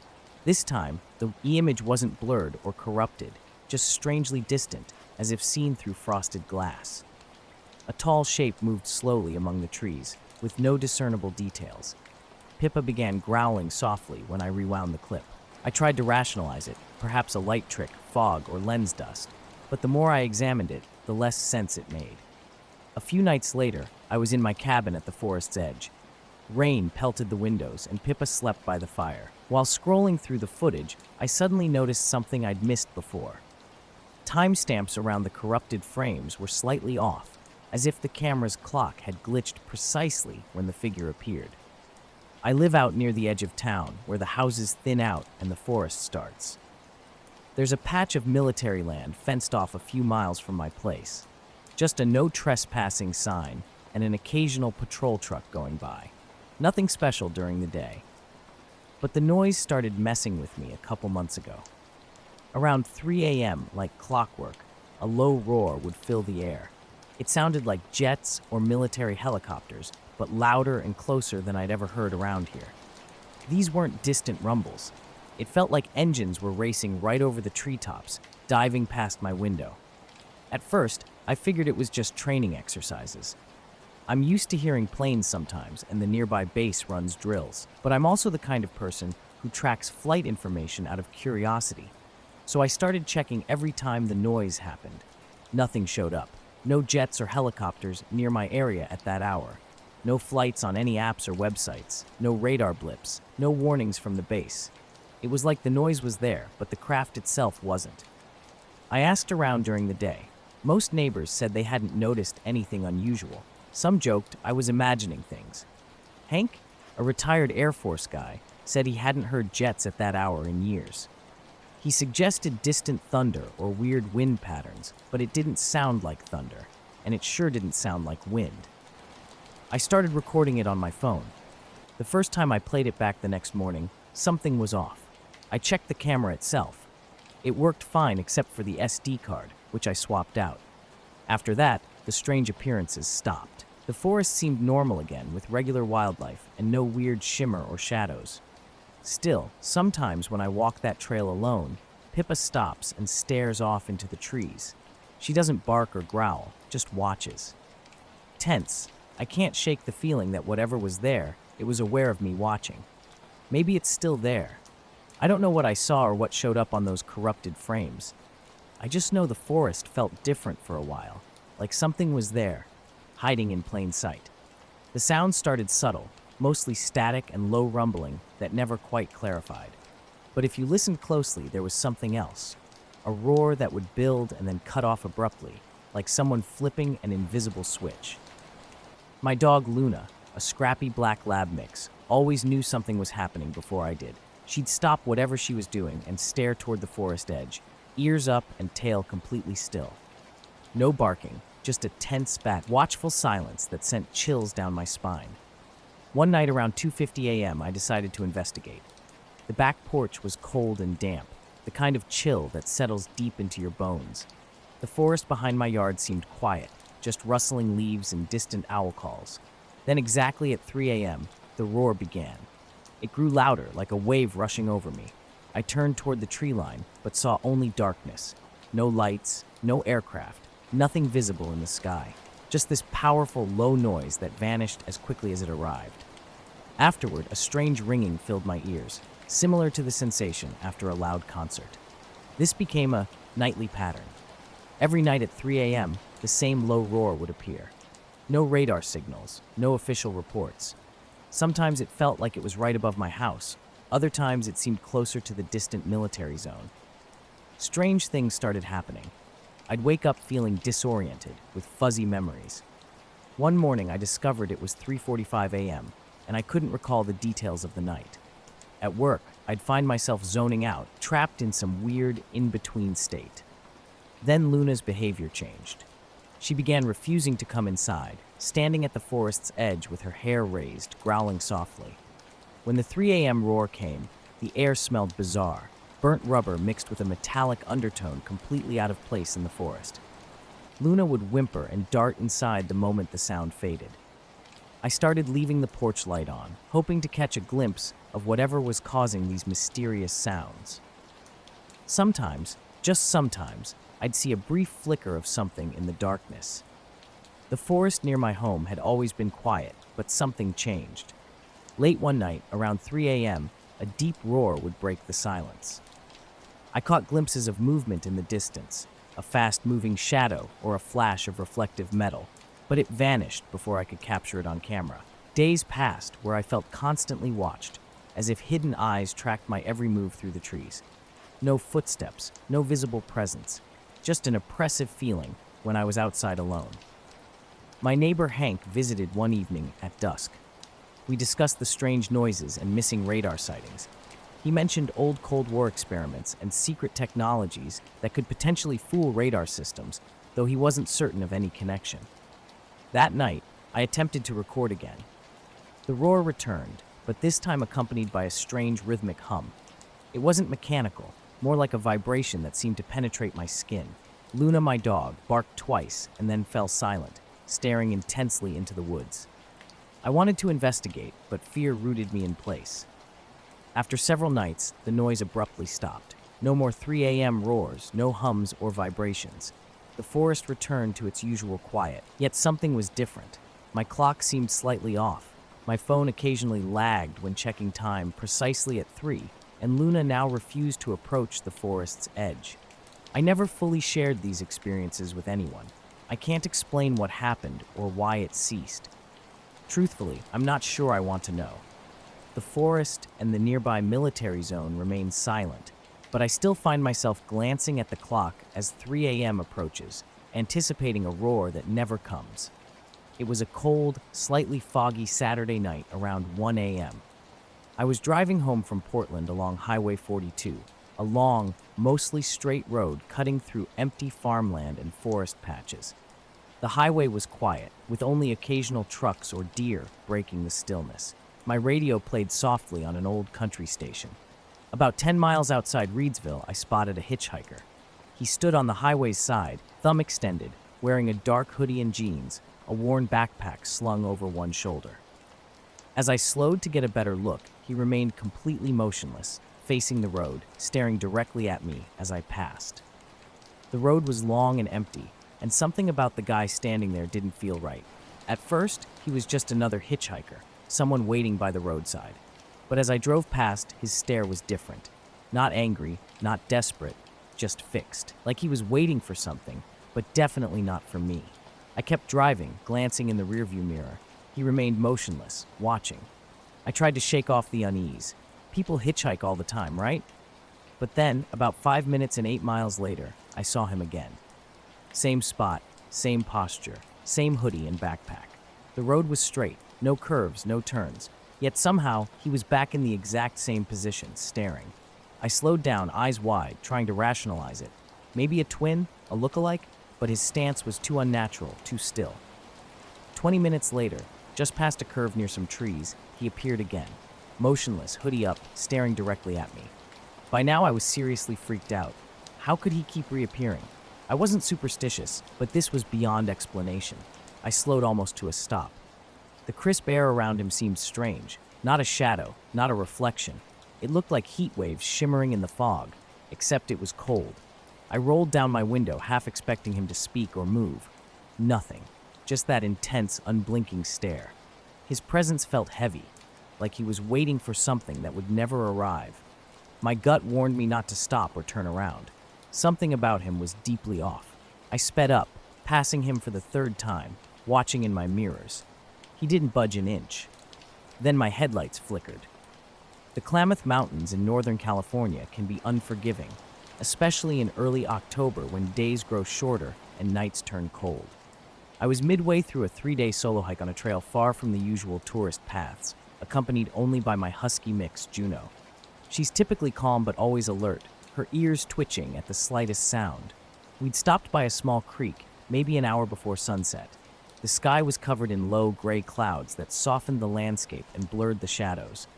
This time, the image wasn't blurred or corrupted, just strangely distant, as if seen through frosted glass. A tall shape moved slowly among the trees, with no discernible details. Pippa began growling softly when I rewound the clip. I tried to rationalize it, perhaps a light trick, fog, or lens dust, but the more I examined it, the less sense it made. A few nights later, I was in my cabin at the forest's edge. Rain pelted the windows, and Pippa slept by the fire. While scrolling through the footage, I suddenly noticed something I'd missed before. Timestamps around the corrupted frames were slightly off, as if the camera's clock had glitched precisely when the figure appeared. I live out near the edge of town, where the houses thin out and the forest starts. There's a patch of military land fenced off a few miles from my place. Just a no trespassing sign and an occasional patrol truck going by. Nothing special during the day. But the noise started messing with me a couple months ago. Around 3 a.m., like clockwork, a low roar would fill the air. It sounded like jets or military helicopters, but louder and closer than I'd ever heard around here. These weren't distant rumbles. It felt like engines were racing right over the treetops, diving past my window. At first, I figured it was just training exercises. I'm used to hearing planes sometimes, and the nearby base runs drills, but I'm also the kind of person who tracks flight information out of curiosity. So I started checking every time the noise happened. Nothing showed up. No jets or helicopters near my area at that hour. No flights on any apps or websites. No radar blips. No warnings from the base. It was like the noise was there, but the craft itself wasn't. I asked around during the day. Most neighbors said they hadn't noticed anything unusual. Some joked I was imagining things. Hank, a retired Air Force guy, said he hadn't heard jets at that hour in years. He suggested distant thunder or weird wind patterns, but it didn't sound like thunder, and it sure didn't sound like wind. I started recording it on my phone. The first time I played it back the next morning, something was off. I checked the camera itself. It worked fine except for the SD card, which I swapped out. After that, the strange appearances stopped. The forest seemed normal again, with regular wildlife and no weird shimmer or shadows. Still, sometimes when I walk that trail alone, Pippa stops and stares off into the trees. She doesn't bark or growl, just watches. Tense, I can't shake the feeling that whatever was there, it was aware of me watching. Maybe it's still there, I don't know what I saw or what showed up on those corrupted frames. I just know the forest felt different for a while, like something was there, hiding in plain sight. The sounds started subtle, mostly static and low rumbling that never quite clarified. But if you listened closely, there was something else. A roar that would build and then cut off abruptly, like someone flipping an invisible switch. My dog Luna, a scrappy black lab mix, always knew something was happening before I did. She'd stop whatever she was doing and stare toward the forest edge, ears up and tail completely still. No barking, just a tense, watchful silence that sent chills down my spine. One night around 2:50 a.m., I decided to investigate. The back porch was cold and damp, the kind of chill that settles deep into your bones. The forest behind my yard seemed quiet, just rustling leaves and distant owl calls. Then exactly at 3 a.m., the roar began. It grew louder, like a wave rushing over me. I turned toward the tree line, but saw only darkness. No lights, no aircraft, nothing visible in the sky. Just this powerful, low noise that vanished as quickly as it arrived. Afterward, a strange ringing filled my ears, similar to the sensation after a loud concert. This became a nightly pattern. Every night at 3 a.m., the same low roar would appear. No radar signals, no official reports. Sometimes it felt like it was right above my house. Other times it seemed closer to the distant military zone. Strange things started happening. I'd wake up feeling disoriented, with fuzzy memories. One morning I discovered it was 3:45 a.m., and I couldn't recall the details of the night. At work, I'd find myself zoning out, trapped in some weird in-between state. Then Luna's behavior changed. She began refusing to come inside, standing at the forest's edge with her hair raised, growling softly. When the 3 a.m. roar came, the air smelled bizarre, burnt rubber mixed with a metallic undertone completely out of place in the forest. Luna would whimper and dart inside the moment the sound faded. I started leaving the porch light on, hoping to catch a glimpse of whatever was causing these mysterious sounds. Sometimes, just sometimes, I'd see a brief flicker of something in the darkness. The forest near my home had always been quiet, but something changed. Late one night, around 3 a.m., a deep roar would break the silence. I caught glimpses of movement in the distance, a fast-moving shadow or a flash of reflective metal, but it vanished before I could capture it on camera. Days passed where I felt constantly watched, as if hidden eyes tracked my every move through the trees. No footsteps, no visible presence, just an oppressive feeling when I was outside alone. My neighbor Hank visited one evening at dusk. We discussed the strange noises and missing radar sightings. He mentioned old Cold War experiments and secret technologies that could potentially fool radar systems, though he wasn't certain of any connection. That night, I attempted to record again. The roar returned, but this time accompanied by a strange rhythmic hum. It wasn't mechanical, more like a vibration that seemed to penetrate my skin. Luna, my dog, barked twice and then fell silent, staring intensely into the woods. I wanted to investigate, but fear rooted me in place. After several nights, the noise abruptly stopped. No more 3 a.m. roars, no hums or vibrations. The forest returned to its usual quiet, yet something was different. My clock seemed slightly off. My phone occasionally lagged when checking time precisely at 3, and Luna now refused to approach the forest's edge. I never fully shared these experiences with anyone. I can't explain what happened or why it ceased. Truthfully, I'm not sure I want to know. The forest and the nearby military zone remain silent, but I still find myself glancing at the clock as 3 a.m. approaches, anticipating a roar that never comes. It was a cold, slightly foggy Saturday night around 1 a.m. I was driving home from Portland along Highway 42, a long, mostly straight road cutting through empty farmland and forest patches. The highway was quiet, with only occasional trucks or deer breaking the stillness. My radio played softly on an old country station. About 10 miles outside Reedsville, I spotted a hitchhiker. He stood on the highway's side, thumb extended, wearing a dark hoodie and jeans, a worn backpack slung over one shoulder. As I slowed to get a better look, he remained completely motionless, facing the road, staring directly at me as I passed. The road was long and empty, and something about the guy standing there didn't feel right. At first, he was just another hitchhiker, someone waiting by the roadside. But as I drove past, his stare was different. Not angry, not desperate, just fixed. Like he was waiting for something, but definitely not for me. I kept driving, glancing in the rearview mirror. He remained motionless, watching. I tried to shake off the unease. People hitchhike all the time, right? But then, about 5 minutes and 8 miles later, I saw him again. Same spot, same posture, same hoodie and backpack. The road was straight, no curves, no turns. Yet somehow, he was back in the exact same position, staring. I slowed down, eyes wide, trying to rationalize it. Maybe a twin, a look-alike, but his stance was too unnatural, too still. 20 minutes later, just past a curve near some trees, he appeared again. Motionless, hoodie up, staring directly at me. By now I was seriously freaked out. How could he keep reappearing? I wasn't superstitious, but this was beyond explanation. I slowed almost to a stop. The crisp air around him seemed strange. Not a shadow, not a reflection. It looked like heat waves shimmering in the fog, except it was cold. I rolled down my window, half expecting him to speak or move. Nothing. Just that intense, unblinking stare. His presence felt heavy, like he was waiting for something that would never arrive. My gut warned me not to stop or turn around. Something about him was deeply off. I sped up, passing him for the third time, watching in my mirrors. He didn't budge an inch. Then my headlights flickered. The Klamath Mountains in Northern California can be unforgiving, especially in early October when days grow shorter and nights turn cold. I was midway through a 3-day solo hike on a trail far from the usual tourist paths, accompanied only by my husky mix, Juno. She's typically calm but always alert, her ears twitching at the slightest sound. We'd stopped by a small creek, maybe an hour before sunset. The sky was covered in low, gray clouds that softened the landscape and blurred the shadows.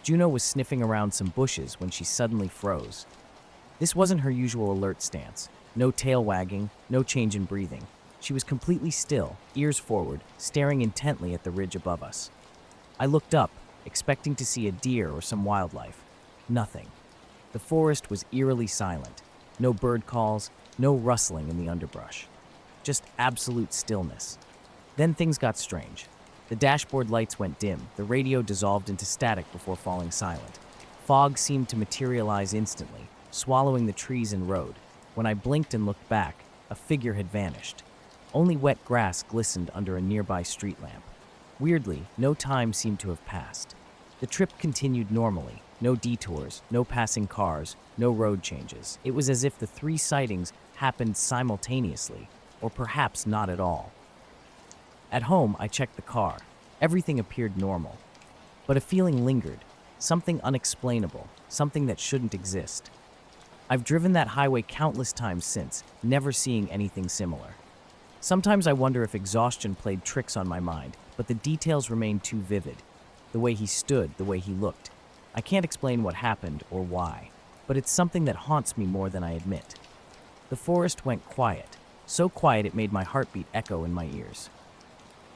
Juno was sniffing around some bushes when she suddenly froze. This wasn't her usual alert stance. No tail wagging, no change in breathing. She was completely still, ears forward, staring intently at the ridge above us. I looked up, expecting to see a deer or some wildlife. Nothing. The forest was eerily silent. No bird calls, no rustling in the underbrush. Just absolute stillness. Then things got strange. The dashboard lights went dim, the radio dissolved into static before falling silent. Fog seemed to materialize instantly, swallowing the trees and road. When I blinked and looked back, a figure had vanished. Only wet grass glistened under a nearby street lamp. Weirdly, no time seemed to have passed. The trip continued normally. No detours, no passing cars, no road changes. It was as if the 3 sightings happened simultaneously, or perhaps not at all. At home, I checked the car. Everything appeared normal. But a feeling lingered, something unexplainable, something that shouldn't exist. I've driven that highway countless times since, never seeing anything similar. Sometimes I wonder if exhaustion played tricks on my mind, but the details remained too vivid. The way he stood, the way he looked. I can't explain what happened or why, but it's something that haunts me more than I admit. The forest went quiet, so quiet it made my heartbeat echo in my ears.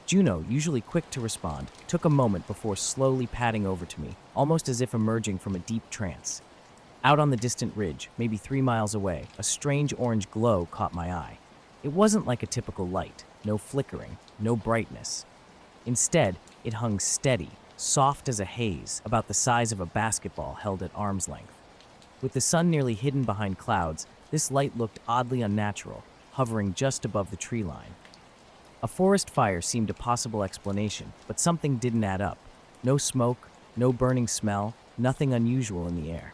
Juno, usually quick to respond, took a moment before slowly padding over to me, almost as if emerging from a deep trance. Out on the distant ridge, maybe 3 miles away, a strange orange glow caught my eye. It wasn't like a typical light, no flickering, no brightness. Instead, it hung steady, soft as a haze, about the size of a basketball held at arm's length. With the sun nearly hidden behind clouds, this light looked oddly unnatural, hovering just above the tree line. A forest fire seemed a possible explanation, but something didn't add up. No smoke, no burning smell, nothing unusual in the air.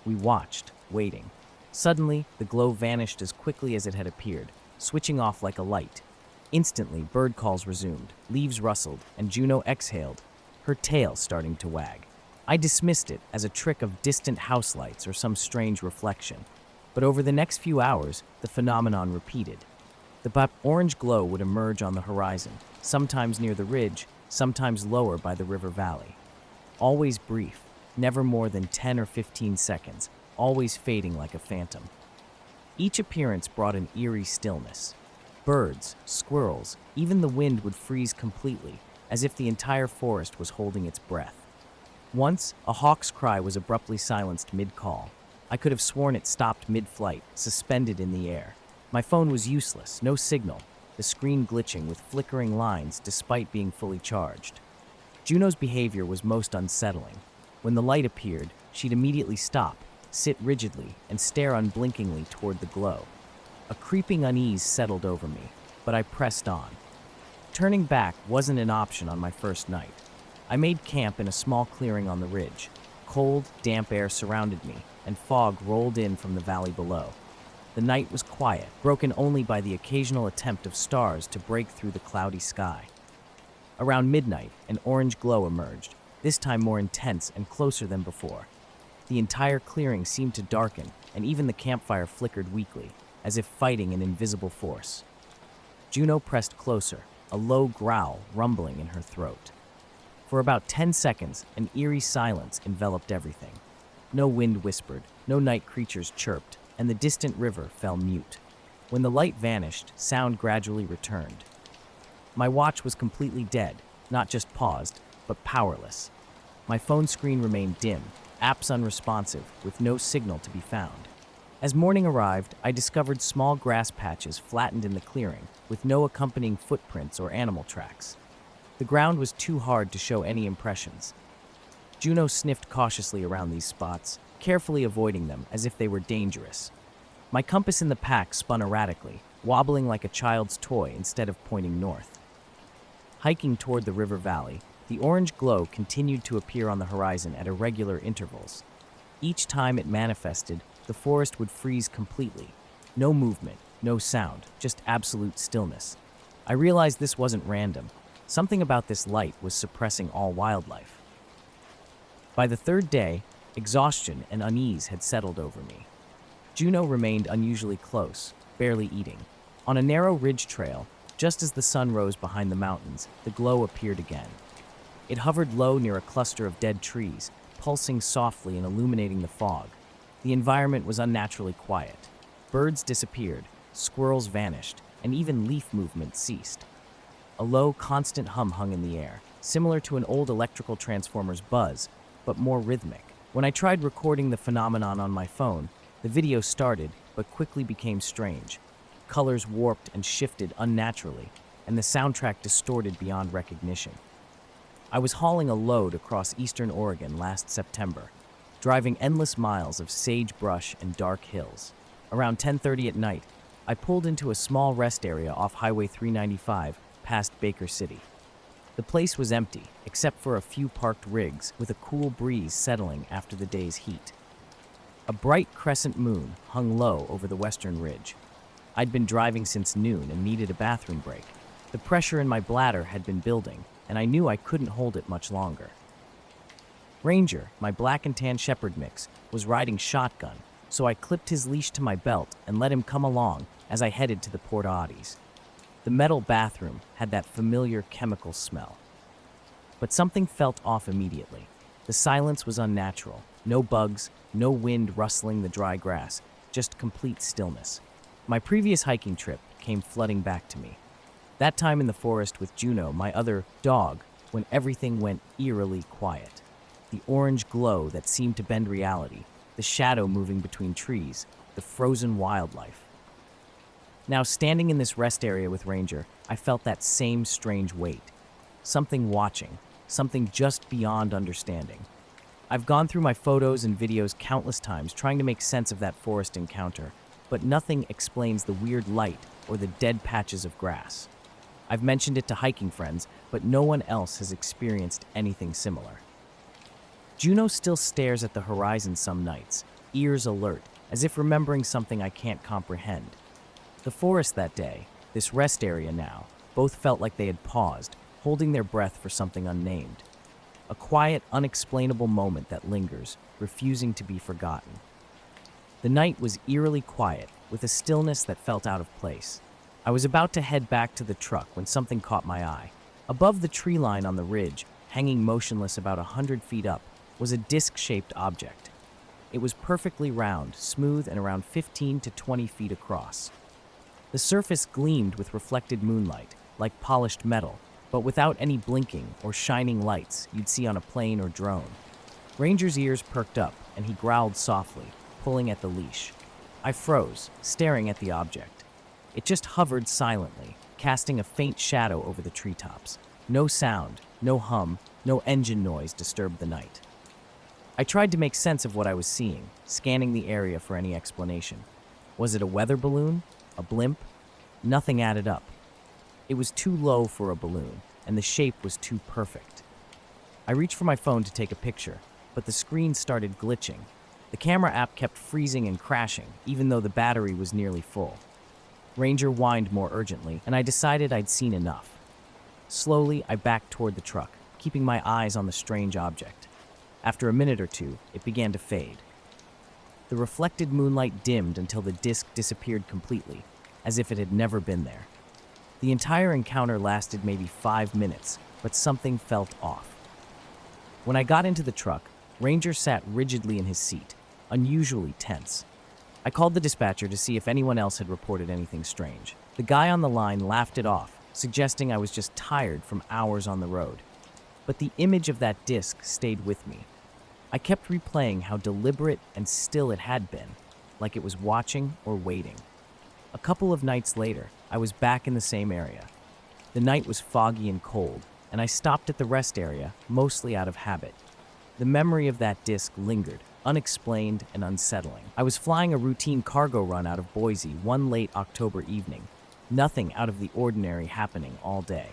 We watched, waiting. Suddenly, the glow vanished as quickly as it had appeared, switching off like a light. Instantly, bird calls resumed, leaves rustled, and Juno exhaled, her tail starting to wag. I dismissed it as a trick of distant house lights or some strange reflection. But over the next few hours, the phenomenon repeated. The orange glow would emerge on the horizon, sometimes near the ridge, sometimes lower by the river valley. Always brief, never more than 10 or 15 seconds, always fading like a phantom. Each appearance brought an eerie stillness. Birds, squirrels, even the wind would freeze completely, as if the entire forest was holding its breath. Once, a hawk's cry was abruptly silenced mid-call. I could have sworn it stopped mid-flight, suspended in the air. My phone was useless, no signal, the screen glitching with flickering lines despite being fully charged. Juno's behavior was most unsettling. When the light appeared, she'd immediately stop, sit rigidly, and stare unblinkingly toward the glow. A creeping unease settled over me, but I pressed on. Turning back wasn't an option on my first night. I made camp in a small clearing on the ridge. Cold, damp air surrounded me, and fog rolled in from the valley below. The night was quiet, broken only by the occasional attempt of stars to break through the cloudy sky. Around midnight, an orange glow emerged, this time more intense and closer than before. The entire clearing seemed to darken, and even the campfire flickered weakly, as if fighting an invisible force. Juno pressed closer, a low growl rumbling in her throat. For about 10 seconds, an eerie silence enveloped everything. No wind whispered, no night creatures chirped, and the distant river fell mute. When the light vanished, sound gradually returned. My watch was completely dead, not just paused, but powerless. My phone screen remained dim, apps unresponsive, with no signal to be found. As morning arrived, I discovered small grass patches flattened in the clearing, with no accompanying footprints or animal tracks. The ground was too hard to show any impressions. Juno sniffed cautiously around these spots, carefully avoiding them as if they were dangerous. My compass in the pack spun erratically, wobbling like a child's toy instead of pointing north. Hiking toward the river valley, the orange glow continued to appear on the horizon at irregular intervals. Each time it manifested, the forest would freeze completely. No movement, no sound, just absolute stillness. I realized this wasn't random. Something about this light was suppressing all wildlife. By the third day, exhaustion and unease had settled over me. Juno remained unusually close, barely eating. On a narrow ridge trail, just as the sun rose behind the mountains, the glow appeared again. It hovered low near a cluster of dead trees, pulsing softly and illuminating the fog. The environment was unnaturally quiet. Birds disappeared, squirrels vanished, and even leaf movement ceased. A low, constant hum hung in the air, similar to an old electrical transformer's buzz, but more rhythmic. When I tried recording the phenomenon on my phone, the video started, but quickly became strange. Colors warped and shifted unnaturally, and the soundtrack distorted beyond recognition. I was hauling a load across eastern Oregon last September, driving endless miles of sagebrush and dark hills. Around 10:30 at night, I pulled into a small rest area off Highway 395 past Baker City. The place was empty, except for a few parked rigs with a cool breeze settling after the day's heat. A bright crescent moon hung low over the western ridge. I'd been driving since noon and needed a bathroom break. The pressure in my bladder had been building, and I knew I couldn't hold it much longer. Ranger, my black and tan shepherd mix, was riding shotgun, so I clipped his leash to my belt and let him come along as I headed to the porta potties. The metal bathroom had that familiar chemical smell. But something felt off immediately. The silence was unnatural. No bugs, no wind rustling the dry grass, just complete stillness. My previous hiking trip came flooding back to me. That time in the forest with Juno, my other dog, when everything went eerily quiet. The orange glow that seemed to bend reality, the shadow moving between trees, the frozen wildlife. Now, standing in this rest area with Ranger, I felt that same strange weight. Something watching, something just beyond understanding. I've gone through my photos and videos countless times trying to make sense of that forest encounter, but nothing explains the weird light or the dead patches of grass. I've mentioned it to hiking friends, but no one else has experienced anything similar. Juno still stares at the horizon some nights, ears alert, as if remembering something I can't comprehend. The forest that day, this rest area now, both felt like they had paused, holding their breath for something unnamed. A quiet, unexplainable moment that lingers, refusing to be forgotten. The night was eerily quiet, with a stillness that felt out of place. I was about to head back to the truck when something caught my eye. Above the tree line on the ridge, hanging motionless about 100 feet up, was a disc-shaped object. It was perfectly round, smooth, and around 15 to 20 feet across. The surface gleamed with reflected moonlight, like polished metal, but without any blinking or shining lights you'd see on a plane or drone. Ranger's ears perked up, and he growled softly, pulling at the leash. I froze, staring at the object. It just hovered silently, casting a faint shadow over the treetops. No sound, no hum, no engine noise disturbed the night. I tried to make sense of what I was seeing, scanning the area for any explanation. Was it a weather balloon? A blimp? Nothing added up. It was too low for a balloon, and the shape was too perfect. I reached for my phone to take a picture, but the screen started glitching. The camera app kept freezing and crashing, even though the battery was nearly full. Ranger whined more urgently, and I decided I'd seen enough. Slowly, I backed toward the truck, keeping my eyes on the strange object. After a minute or two, it began to fade. The reflected moonlight dimmed until the disc disappeared completely, as if it had never been there. The entire encounter lasted maybe 5 minutes, but something felt off. When I got into the truck, Ranger sat rigidly in his seat, unusually tense. I called the dispatcher to see if anyone else had reported anything strange. The guy on the line laughed it off, suggesting I was just tired from hours on the road. But the image of that disc stayed with me. I kept replaying how deliberate and still it had been, like it was watching or waiting. A couple of nights later, I was back in the same area. The night was foggy and cold, and I stopped at the rest area, mostly out of habit. The memory of that disc lingered, unexplained and unsettling. I was flying a routine cargo run out of Boise one late October evening. Nothing out of the ordinary happening all day.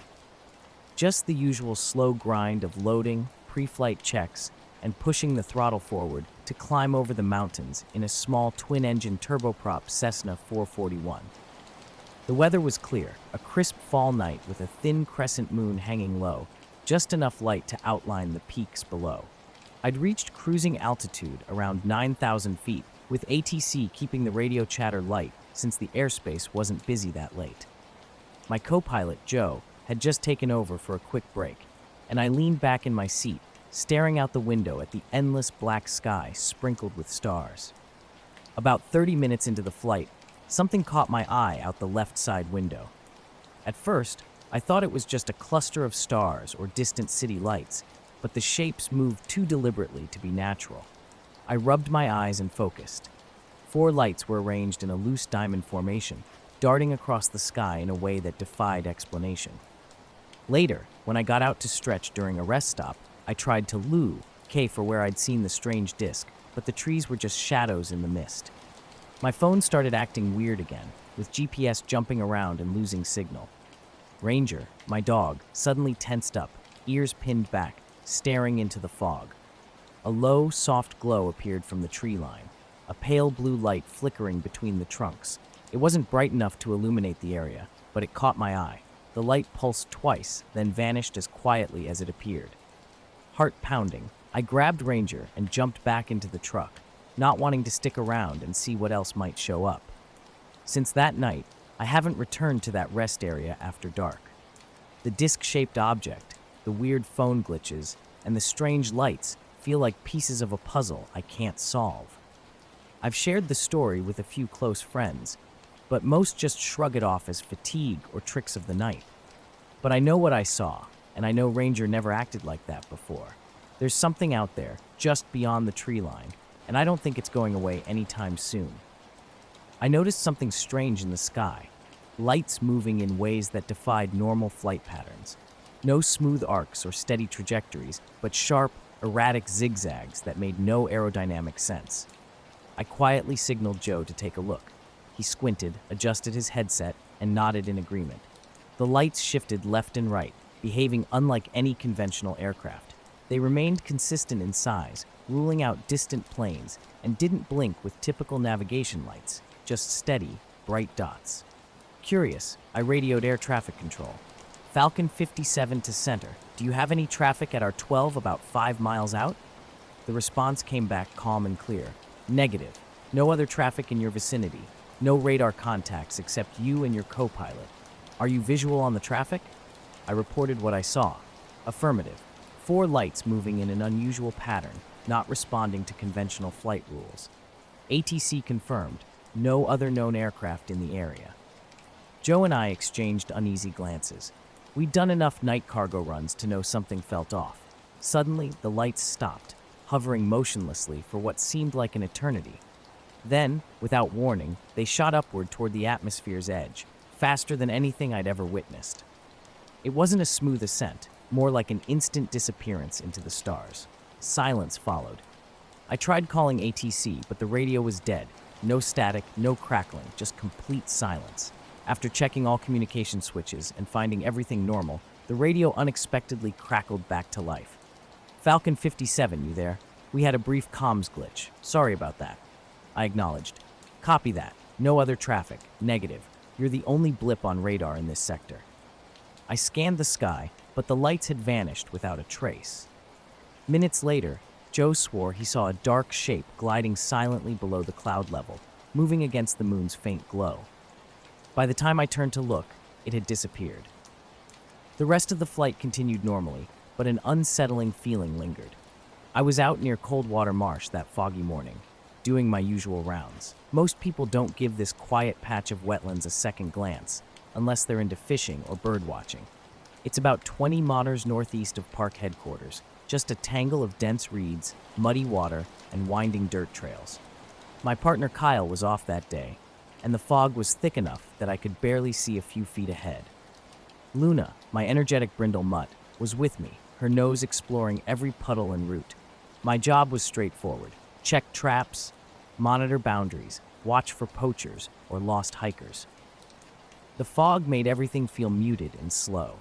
Just the usual slow grind of loading, pre-flight checks, and pushing the throttle forward to climb over the mountains in a small twin-engine turboprop Cessna 441. The weather was clear, a crisp fall night with a thin crescent moon hanging low, just enough light to outline the peaks below. I'd reached cruising altitude around 9,000 feet, with ATC keeping the radio chatter light since the airspace wasn't busy that late. My co-pilot, Joe, had just taken over for a quick break, and I leaned back in my seat, staring out the window at the endless black sky sprinkled with stars. About 30 minutes into the flight, something caught my eye out the left side window. At first, I thought it was just a cluster of stars or distant city lights, but the shapes moved too deliberately to be natural. I rubbed my eyes and focused. 4 lights were arranged in a loose diamond formation, darting across the sky in a way that defied explanation. Later, when I got out to stretch during a rest stop, I tried to loo, K for where I'd seen the strange disc, but the trees were just shadows in the mist. My phone started acting weird again, with GPS jumping around and losing signal. Ranger, my dog, suddenly tensed up, ears pinned back, staring into the fog. A low, soft glow appeared from the tree line, a pale blue light flickering between the trunks. It wasn't bright enough to illuminate the area, but it caught my eye. The light pulsed twice, then vanished as quietly as it appeared. Heart pounding, I grabbed Ranger and jumped back into the truck, not wanting to stick around and see what else might show up. Since that night, I haven't returned to that rest area after dark. The disc-shaped object, the weird phone glitches, and the strange lights feel like pieces of a puzzle I can't solve. I've shared the story with a few close friends, but most just shrug it off as fatigue or tricks of the night. But I know what I saw, and I know Ranger never acted like that before. There's something out there, just beyond the tree line, and I don't think it's going away anytime soon. I noticed something strange in the sky, lights moving in ways that defied normal flight patterns. No smooth arcs or steady trajectories, but sharp, erratic zigzags that made no aerodynamic sense. I quietly signaled Joe to take a look. He squinted, adjusted his headset, and nodded in agreement. The lights shifted left and right, behaving unlike any conventional aircraft. They remained consistent in size, ruling out distant planes, and didn't blink with typical navigation lights, just steady, bright dots. Curious, I radioed air traffic control. Falcon 57 to center. Do you have any traffic at our 12 about 5 miles out? The response came back calm and clear. Negative. No other traffic in your vicinity. No radar contacts except you and your co-pilot. Are you visual on the traffic? I reported what I saw. Affirmative. 4 lights moving in an unusual pattern, not responding to conventional flight rules. ATC confirmed. No other known aircraft in the area. Joe and I exchanged uneasy glances. We'd done enough night cargo runs to know something felt off. Suddenly, the lights stopped, hovering motionlessly for what seemed like an eternity. Then, without warning, they shot upward toward the atmosphere's edge, faster than anything I'd ever witnessed. It wasn't a smooth ascent, more like an instant disappearance into the stars. Silence followed. I tried calling ATC, but the radio was dead. No static, no crackling, just complete silence. After checking all communication switches and finding everything normal, the radio unexpectedly crackled back to life. Falcon 57, you there? We had a brief comms glitch. Sorry about that. I acknowledged. Copy that. No other traffic. Negative. You're the only blip on radar in this sector. I scanned the sky, but the lights had vanished without a trace. Minutes later, Joe swore he saw a dark shape gliding silently below the cloud level, moving against the moon's faint glow. By the time I turned to look, it had disappeared. The rest of the flight continued normally, but an unsettling feeling lingered. I was out near Coldwater Marsh that foggy morning, doing my usual rounds. Most people don't give this quiet patch of wetlands a second glance, unless they're into fishing or bird watching. It's about 20 miles northeast of park headquarters, just a tangle of dense reeds, muddy water, and winding dirt trails. My partner Kyle was off that day, and the fog was thick enough that I could barely see a few feet ahead. Luna, my energetic brindle mutt, was with me, her nose exploring every puddle and root. My job was straightforward: check traps, monitor boundaries, watch for poachers or lost hikers. The fog made everything feel muted and slow.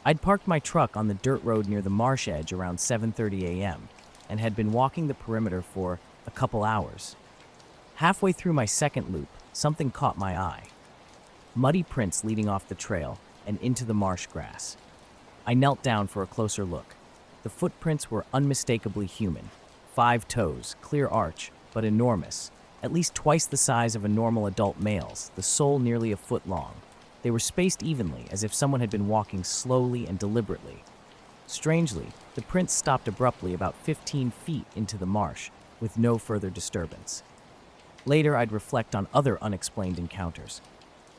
I'd parked my truck on the dirt road near the marsh edge around 7:30 a.m. and had been walking the perimeter for a couple hours. Halfway through my second loop, something caught my eye. Muddy prints leading off the trail and into the marsh grass. I knelt down for a closer look. The footprints were unmistakably human. 5 toes, clear arch, but enormous, at least twice the size of a normal adult male's, the sole nearly a foot long. They were spaced evenly, as if someone had been walking slowly and deliberately. Strangely, the prints stopped abruptly about 15 feet into the marsh, with no further disturbance. Later, I'd reflect on other unexplained encounters.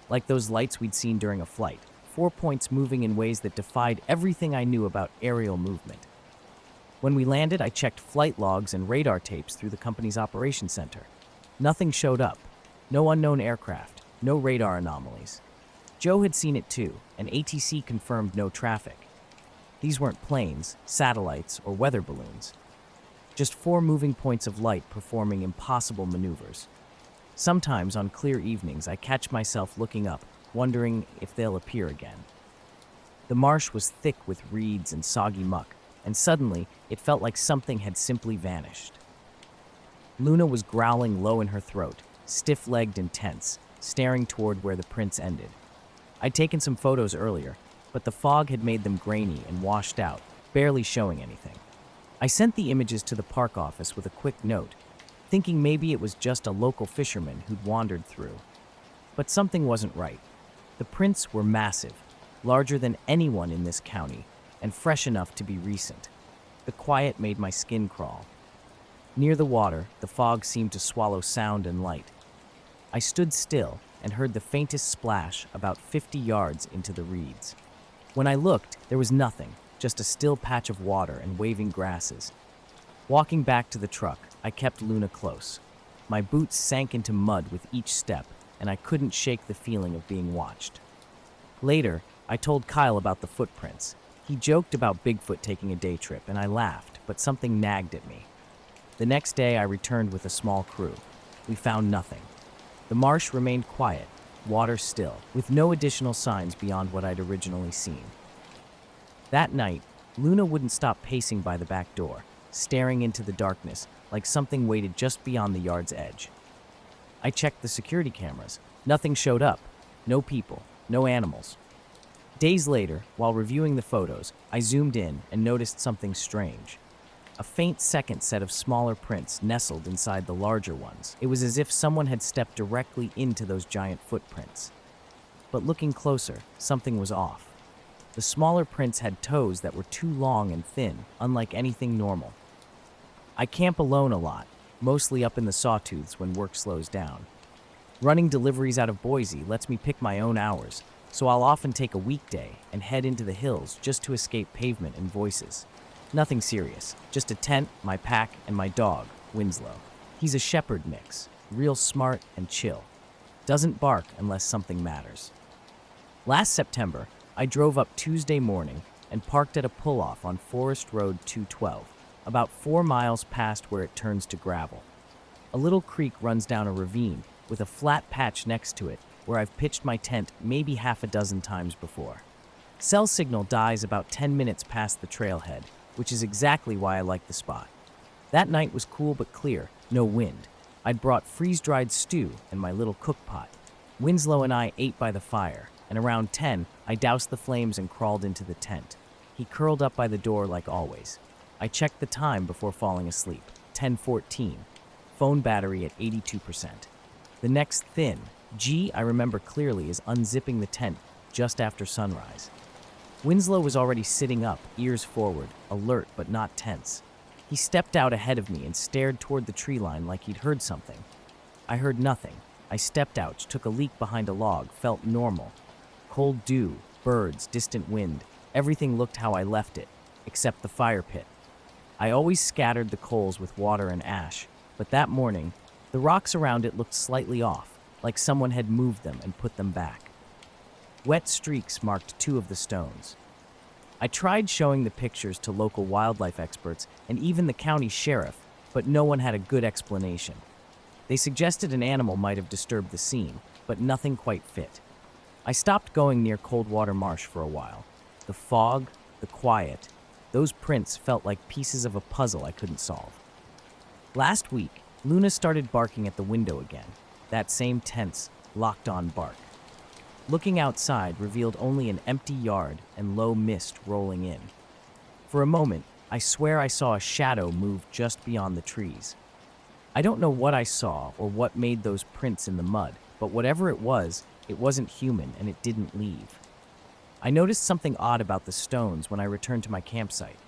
Like those lights we'd seen during a flight, 4 points moving in ways that defied everything I knew about aerial movement. When we landed, I checked flight logs and radar tapes through the company's operations center. Nothing showed up. No unknown aircraft, no radar anomalies. Joe had seen it too, and ATC confirmed no traffic. These weren't planes, satellites, or weather balloons. Just 4 moving points of light performing impossible maneuvers. Sometimes on clear evenings, I catch myself looking up, wondering if they'll appear again. The marsh was thick with reeds and soggy muck, and suddenly it felt like something had simply vanished. Luna was growling low in her throat, stiff-legged and tense, staring toward where the prints ended. I'd taken some photos earlier, but the fog had made them grainy and washed out, barely showing anything. I sent the images to the park office with a quick note, thinking maybe it was just a local fisherman who'd wandered through. But something wasn't right. The prints were massive, larger than anyone in this county, and fresh enough to be recent. The quiet made my skin crawl. Near the water, the fog seemed to swallow sound and light. I stood still and heard the faintest splash about 50 yards into the reeds. When I looked, there was nothing, just a still patch of water and waving grasses. Walking back to the truck, I kept Luna close. My boots sank into mud with each step, and I couldn't shake the feeling of being watched. Later, I told Kyle about the footprints. He joked about Bigfoot taking a day trip, and I laughed, but something nagged at me. The next day, I returned with a small crew. We found nothing. The marsh remained quiet, water still, with no additional signs beyond what I'd originally seen. That night, Luna wouldn't stop pacing by the back door, staring into the darkness like something waited just beyond the yard's edge. I checked the security cameras. Nothing showed up. No people, no animals. Days later, while reviewing the photos, I zoomed in and noticed something strange. A faint second set of smaller prints nestled inside the larger ones. It was as if someone had stepped directly into those giant footprints. But looking closer, something was off. The smaller prints had toes that were too long and thin, unlike anything normal. I camp alone a lot, mostly up in the sawtooths when work slows down. Running deliveries out of Boise lets me pick my own hours, so I'll often take a weekday and head into the hills just to escape pavement and voices. Nothing serious, just a tent, my pack, and my dog, Winslow. He's a shepherd mix, real smart and chill. Doesn't bark unless something matters. Last September, I drove up Tuesday morning and parked at a pull-off on Forest Road 212. about 4 miles past where it turns to gravel. A little creek runs down a ravine with a flat patch next to it where I've pitched my tent maybe half a dozen times before. Cell signal dies about 10 minutes past the trailhead, which is exactly why I like the spot. That night was cool but clear, no wind. I'd brought freeze-dried stew and my little cook pot. Winslow and I ate by the fire, and around 10, I doused the flames and crawled into the tent. He curled up by the door like always. I checked the time before falling asleep, 10:14. Phone battery at 82%. The next thin, I remember clearly, is unzipping the tent just after sunrise. Winslow was already sitting up, ears forward, alert but not tense. He stepped out ahead of me and stared toward the tree line like he'd heard something. I heard nothing. I stepped out, took a leak behind a log, felt normal. Cold dew, birds, distant wind, everything looked how I left it, except the fire pit. I always scattered the coals with water and ash, but that morning, the rocks around it looked slightly off, like someone had moved them and put them back. Wet streaks marked 2 of the stones. I tried showing the pictures to local wildlife experts and even the county sheriff, but no one had a good explanation. They suggested an animal might have disturbed the scene, but nothing quite fit. I stopped going near Coldwater Marsh for a while. The fog, the quiet, those prints felt like pieces of a puzzle I couldn't solve. Last week, Luna started barking at the window again, that same tense, locked-on bark. Looking outside revealed only an empty yard and low mist rolling in. For a moment, I swear I saw a shadow move just beyond the trees. I don't know what I saw or what made those prints in the mud, but whatever it wasn't human and it didn't leave. I noticed something odd about the stones when I returned to my campsite.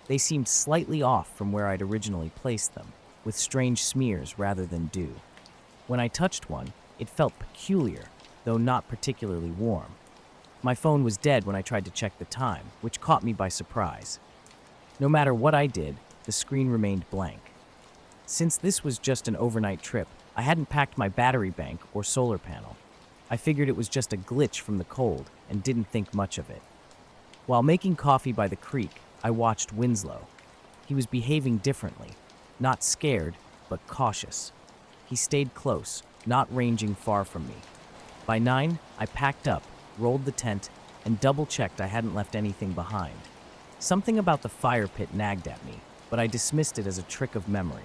They seemed slightly off from where I'd originally placed them, with strange smears rather than dew. When I touched one, it felt peculiar, though not particularly warm. My phone was dead when I tried to check the time, which caught me by surprise. No matter what I did, the screen remained blank. Since this was just an overnight trip, I hadn't packed my battery bank or solar panel. I figured it was just a glitch from the cold and didn't think much of it. While making coffee by the creek, I watched Winslow. He was behaving differently, not scared, but cautious. He stayed close, not ranging far from me. By 9, I packed up, rolled the tent, and double-checked I hadn't left anything behind. Something about the fire pit nagged at me, but I dismissed it as a trick of memory.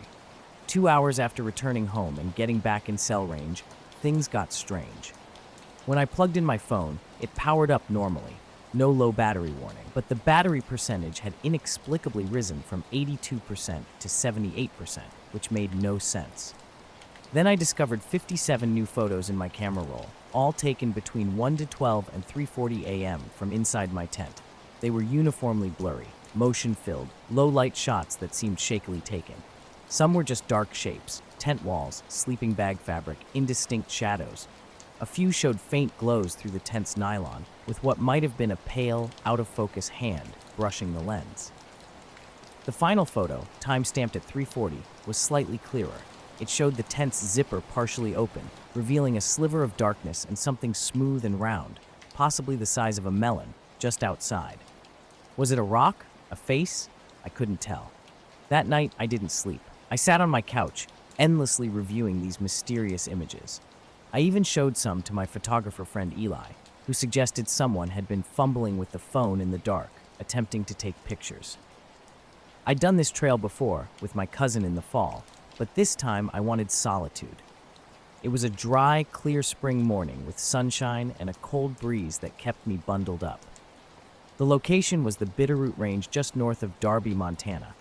2 hours after returning home and getting back in cell range, things got strange. When I plugged in my phone, it powered up normally, no low battery warning, but the battery percentage had inexplicably risen from 82% to 78%, which made no sense. Then I discovered 57 new photos in my camera roll, all taken between 1 to 12 and 3:40 a.m. from inside my tent. They were uniformly blurry, motion-filled, low-light shots that seemed shakily taken. Some were just dark shapes, tent walls, sleeping bag fabric, indistinct shadows. A few showed faint glows through the tent's nylon, with what might have been a pale, out-of-focus hand brushing the lens. The final photo, time-stamped at 3:40, was slightly clearer. It showed the tent's zipper partially open, revealing a sliver of darkness and something smooth and round, possibly the size of a melon, just outside. Was it a rock? A face? I couldn't tell. That night, I didn't sleep. I sat on my couch, endlessly reviewing these mysterious images. I even showed some to my photographer friend Eli, who suggested someone had been fumbling with the phone in the dark, attempting to take pictures. I'd done this trail before, with my cousin in the fall, but this time I wanted solitude. It was a dry, clear spring morning with sunshine and a cold breeze that kept me bundled up. The location was the Bitterroot Range just north of Darby, Montana.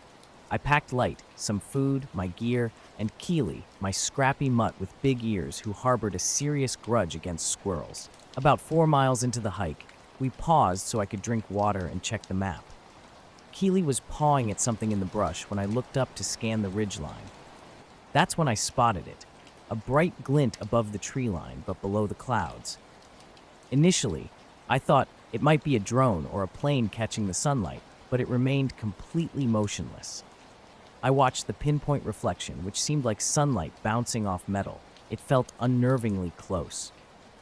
I packed light, some food, my gear, and Keely, my scrappy mutt with big ears who harbored a serious grudge against squirrels. About 4 miles into the hike, we paused so I could drink water and check the map. Keely was pawing at something in the brush when I looked up to scan the ridgeline. That's when I spotted it, a bright glint above the tree line but below the clouds. Initially, I thought it might be a drone or a plane catching the sunlight, but it remained completely motionless. I watched the pinpoint reflection, which seemed like sunlight bouncing off metal. It felt unnervingly close.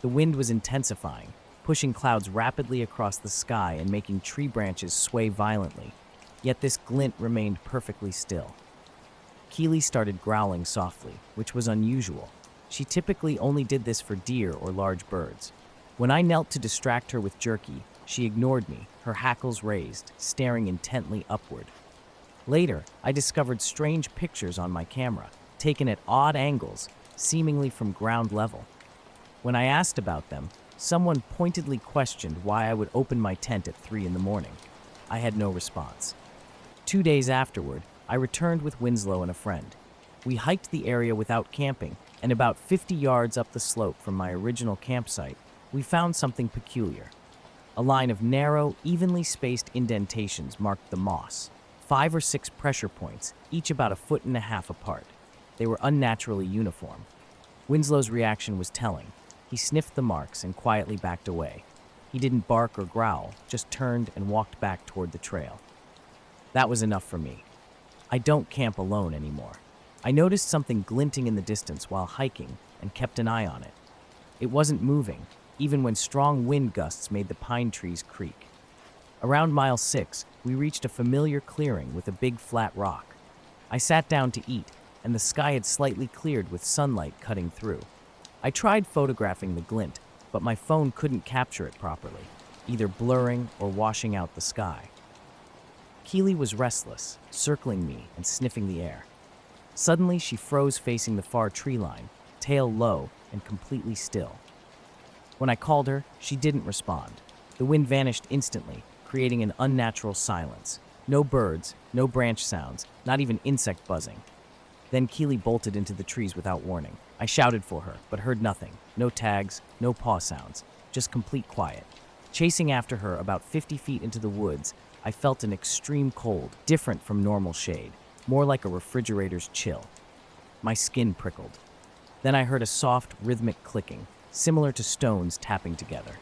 The wind was intensifying, pushing clouds rapidly across the sky and making tree branches sway violently. yet this glint remained perfectly still. Keely started growling softly, which was unusual. She typically only did this for deer or large birds. When I knelt to distract her with jerky, she ignored me, her hackles raised, staring intently upward. Later, I discovered strange pictures on my camera, taken at odd angles, seemingly from ground level. When I asked about them, someone pointedly questioned why I would open my tent at 3 in the morning. I had no response. 2 days afterward, I returned with Winslow and a friend. We hiked the area without camping, and about 50 yards up the slope from my original campsite, we found something peculiar. A line of narrow, evenly spaced indentations marked the moss. 5 or 6 pressure points, each about 1.5 feet apart. They were unnaturally uniform. Winslow's reaction was telling. He sniffed the marks and quietly backed away. He didn't bark or growl, just turned and walked back toward the trail. That was enough for me. I don't camp alone anymore. I noticed something glinting in the distance while hiking and kept an eye on it. It wasn't moving, even when strong wind gusts made the pine trees creak. Around mile 6, we reached a familiar clearing with a big flat rock. I sat down to eat, and the sky had slightly cleared with sunlight cutting through. I tried photographing the glint, but my phone couldn't capture it properly, either blurring or washing out the sky. Keely was restless, circling me and sniffing the air. Suddenly, she froze facing the far tree line, tail low and completely still. When I called her, she didn't respond. The wind vanished instantly, creating an unnatural silence. No birds, no branch sounds, not even insect buzzing. Then Keely bolted into the trees without warning. I shouted for her, but heard nothing. No tags, no paw sounds, just complete quiet. Chasing after her about 50 feet into the woods, I felt an extreme cold, different from normal shade, more like a refrigerator's chill. My skin prickled. Then I heard a soft, rhythmic clicking, similar to stones tapping together.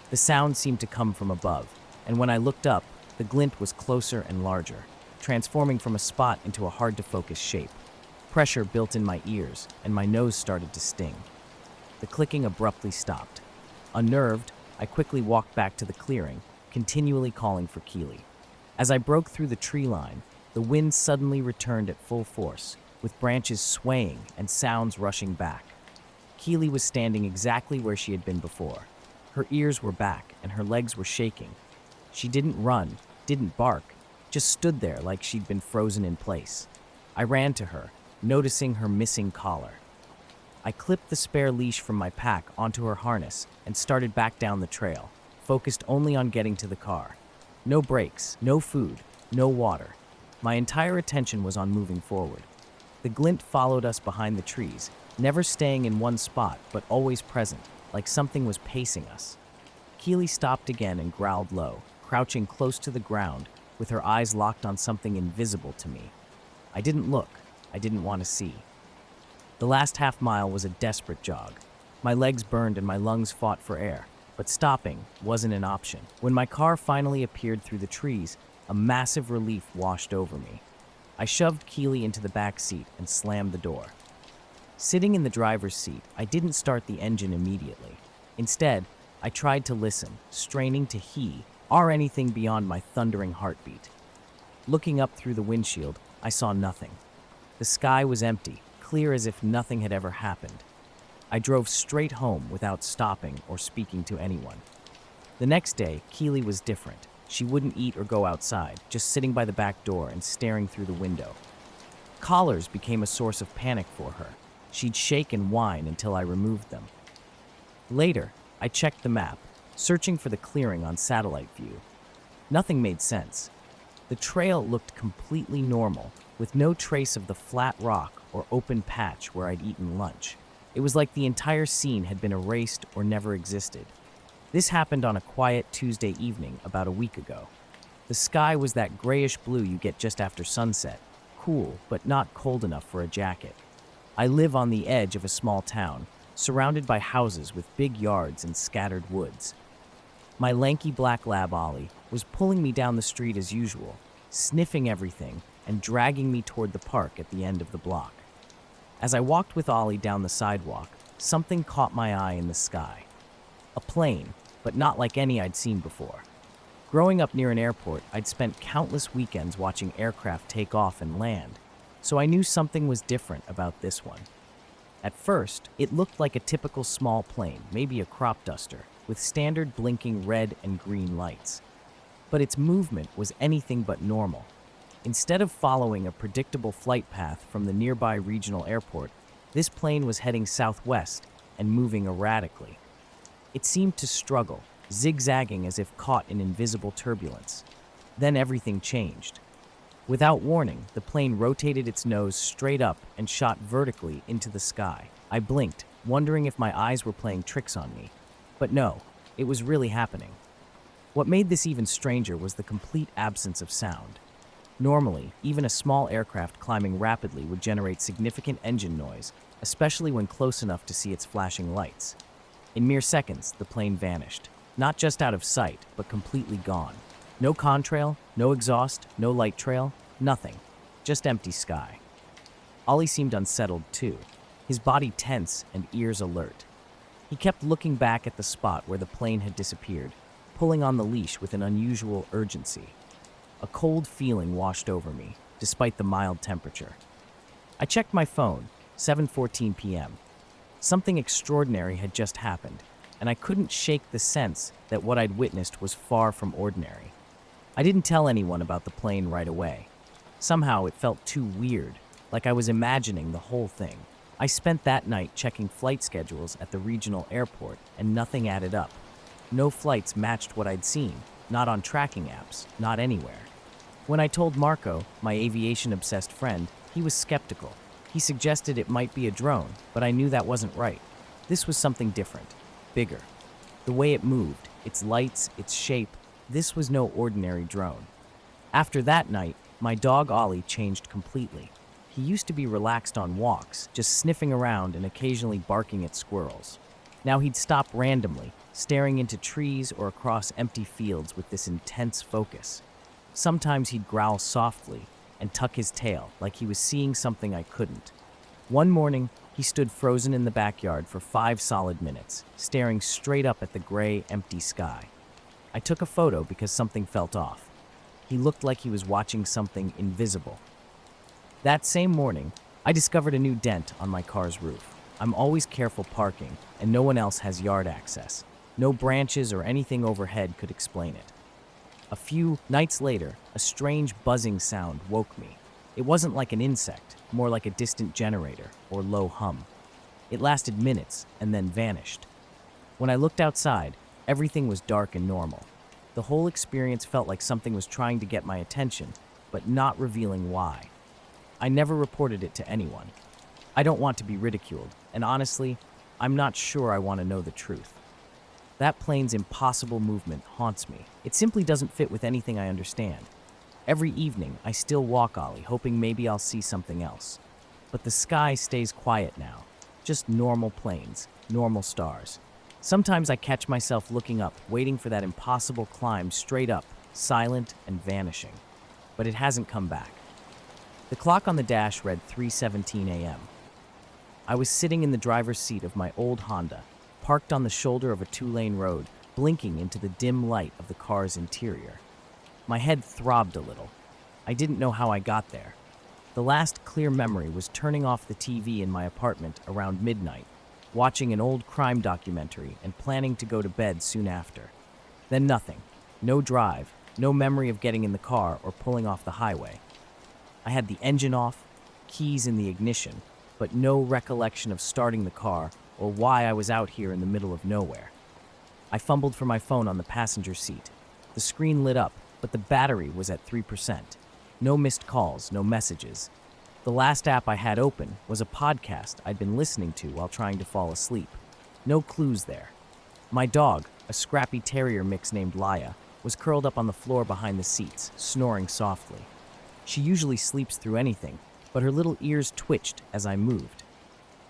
The sound seemed to come from above, and when I looked up, the glint was closer and larger, transforming from a spot into a hard-to-focus shape. Pressure built in my ears, and my nose started to sting. The clicking abruptly stopped. Unnerved, I quickly walked back to the clearing, continually calling for Keely. As I broke through the tree line, the wind suddenly returned at full force, with branches swaying and sounds rushing back. Keely was standing exactly where she had been before. Her ears were back, and her legs were shaking. She didn't run, didn't bark, just stood there like she'd been frozen in place. I ran to her, noticing her missing collar. I clipped the spare leash from my pack onto her harness and started back down the trail, focused only on getting to the car. No brakes, no food, no water. My entire attention was on moving forward. The glint followed us behind the trees, never staying in one spot, but always present, like something was pacing us. Keely stopped again and growled low, crouching close to the ground, with her eyes locked on something invisible to me. I didn't look. I didn't want to see. The last half mile was a desperate jog. My legs burned and my lungs fought for air, but stopping wasn't an option. When my car finally appeared through the trees, a massive relief washed over me. I shoved Keely into the back seat and slammed the door. Sitting in the driver's seat, I didn't start the engine immediately. Instead, I tried to listen, straining to hear anything beyond my thundering heartbeat. Looking up through the windshield, I saw nothing. The sky was empty, clear as if nothing had ever happened. I drove straight home without stopping or speaking to anyone. The next day, Keely was different. She wouldn't eat or go outside, just sitting by the back door and staring through the window. Collars became a source of panic for her. She'd shake and whine until I removed them. Later, I checked the map, searching for the clearing on satellite view. Nothing made sense. The trail looked completely normal, with no trace of the flat rock or open patch where I'd eaten lunch. It was like the entire scene had been erased or never existed. This happened on a quiet Tuesday evening about a week ago. The sky was that grayish blue you get just after sunset, cool but not cold enough for a jacket. I live on the edge of a small town, surrounded by houses with big yards and scattered woods. My lanky black lab Ollie was pulling me down the street as usual, sniffing everything and dragging me toward the park at the end of the block. As I walked with Ollie down the sidewalk, something caught my eye in the sky. A plane, but not like any I'd seen before. Growing up near an airport, I'd spent countless weekends watching aircraft take off and land, so I knew something was different about this one. At first, it looked like a typical small plane, maybe a crop duster, with standard blinking red and green lights. But its movement was anything but normal. Instead of following a predictable flight path from the nearby regional airport, this plane was heading southwest and moving erratically. It seemed to struggle, zigzagging as if caught in invisible turbulence. Then everything changed. Without warning, the plane rotated its nose straight up and shot vertically into the sky. I blinked, wondering if my eyes were playing tricks on me. But no, it was really happening. What made this even stranger was the complete absence of sound. Normally, even a small aircraft climbing rapidly would generate significant engine noise, especially when close enough to see its flashing lights. In mere seconds, the plane vanished. Not just out of sight, but completely gone. No contrail, no exhaust, no light trail, nothing. Just empty sky. Ollie seemed unsettled too, his body tense and ears alert. He kept looking back at the spot where the plane had disappeared, pulling on the leash with an unusual urgency. A cold feeling washed over me, despite the mild temperature. I checked my phone, 7:14 p.m. Something extraordinary had just happened, and I couldn't shake the sense that what I'd witnessed was far from ordinary. I didn't tell anyone about the plane right away. Somehow it felt too weird, like I was imagining the whole thing. I spent that night checking flight schedules at the regional airport, and nothing added up. No flights matched what I'd seen, not on tracking apps, not anywhere. When I told Marco, my aviation-obsessed friend, he was skeptical. He suggested it might be a drone, but I knew that wasn't right. This was something different, bigger. The way it moved, its lights, its shape, this was no ordinary drone. After that night, my dog Ollie changed completely. He used to be relaxed on walks, just sniffing around and occasionally barking at squirrels. Now he'd stop randomly, staring into trees or across empty fields with this intense focus. Sometimes he'd growl softly and tuck his tail like he was seeing something I couldn't. One morning, he stood frozen in the backyard for 5 solid minutes, staring straight up at the gray, empty sky. I took a photo because something felt off. He looked like he was watching something invisible. That same morning, I discovered a new dent on my car's roof. I'm always careful parking, and no one else has yard access. No branches or anything overhead could explain it. A few nights later, a strange buzzing sound woke me. It wasn't like an insect, more like a distant generator or low hum. It lasted minutes and then vanished. When I looked outside, everything was dark and normal. The whole experience felt like something was trying to get my attention, but not revealing why. I never reported it to anyone. I don't want to be ridiculed, and honestly, I'm not sure I want to know the truth. That plane's impossible movement haunts me. It simply doesn't fit with anything I understand. Every evening, I still walk Ollie, hoping maybe I'll see something else. But the sky stays quiet now. Just normal planes, normal stars. Sometimes I catch myself looking up, waiting for that impossible climb straight up, silent and vanishing. But it hasn't come back. The clock on the dash read 3:17 a.m. I was sitting in the driver's seat of my old Honda, parked on the shoulder of a 2-lane road, blinking into the dim light of the car's interior. My head throbbed a little. I didn't know how I got there. The last clear memory was turning off the TV in my apartment around midnight, watching an old crime documentary and planning to go to bed soon after. Then nothing. No drive, no memory of getting in the car or pulling off the highway. I had the engine off, keys in the ignition, but no recollection of starting the car or why I was out here in the middle of nowhere. I fumbled for my phone on the passenger seat. The screen lit up, but the battery was at 3%. No missed calls, no messages. The last app I had open was a podcast I'd been listening to while trying to fall asleep. No clues there. My dog, a scrappy terrier mix named Laya, was curled up on the floor behind the seats, snoring softly. She usually sleeps through anything, but her little ears twitched as I moved.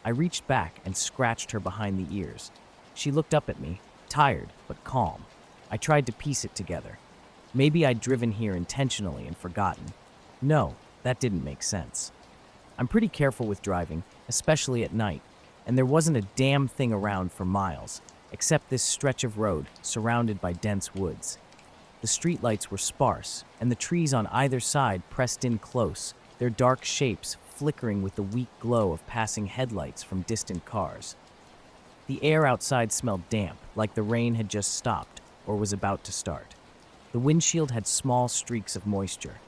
I reached back and scratched her behind the ears. She looked up at me, tired but calm. I tried to piece it together. Maybe I'd driven here intentionally and forgotten. No, that didn't make sense. I'm pretty careful with driving, especially at night, and there wasn't a damn thing around for miles, except this stretch of road surrounded by dense woods. The streetlights were sparse, and the trees on either side pressed in close, their dark shapes flickering with the weak glow of passing headlights from distant cars. The air outside smelled damp, like the rain had just stopped or was about to start. The windshield had small streaks of moisture.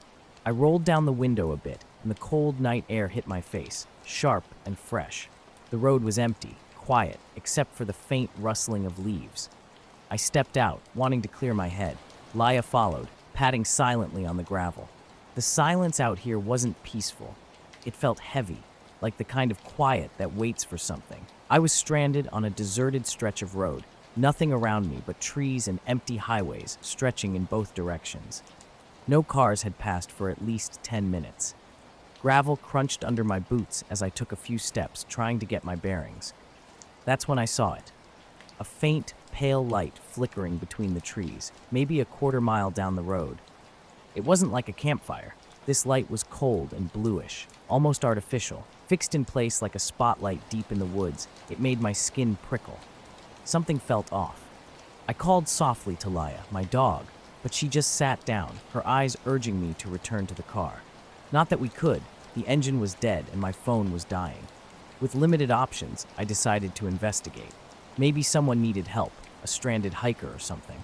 I rolled down the window a bit, and the cold night air hit my face, sharp and fresh. The road was empty, quiet, except for the faint rustling of leaves. I stepped out, wanting to clear my head. Laya followed, patting silently on the gravel. The silence out here wasn't peaceful. It felt heavy, like the kind of quiet that waits for something. I was stranded on a deserted stretch of road, nothing around me but trees and empty highways stretching in both directions. No cars had passed for at least 10 minutes. Gravel crunched under my boots as I took a few steps, trying to get my bearings. That's when I saw it. A faint, pale light flickering between the trees, maybe a quarter-mile down the road. It wasn't like a campfire. This light was cold and bluish, almost artificial. Fixed in place like a spotlight deep in the woods, it made my skin prickle. Something felt off. I called softly to Laya, my dog, but she just sat down, her eyes urging me to return to the car. Not that we could. The engine was dead and my phone was dying. With limited options, I decided to investigate. Maybe someone needed help, a stranded hiker or something.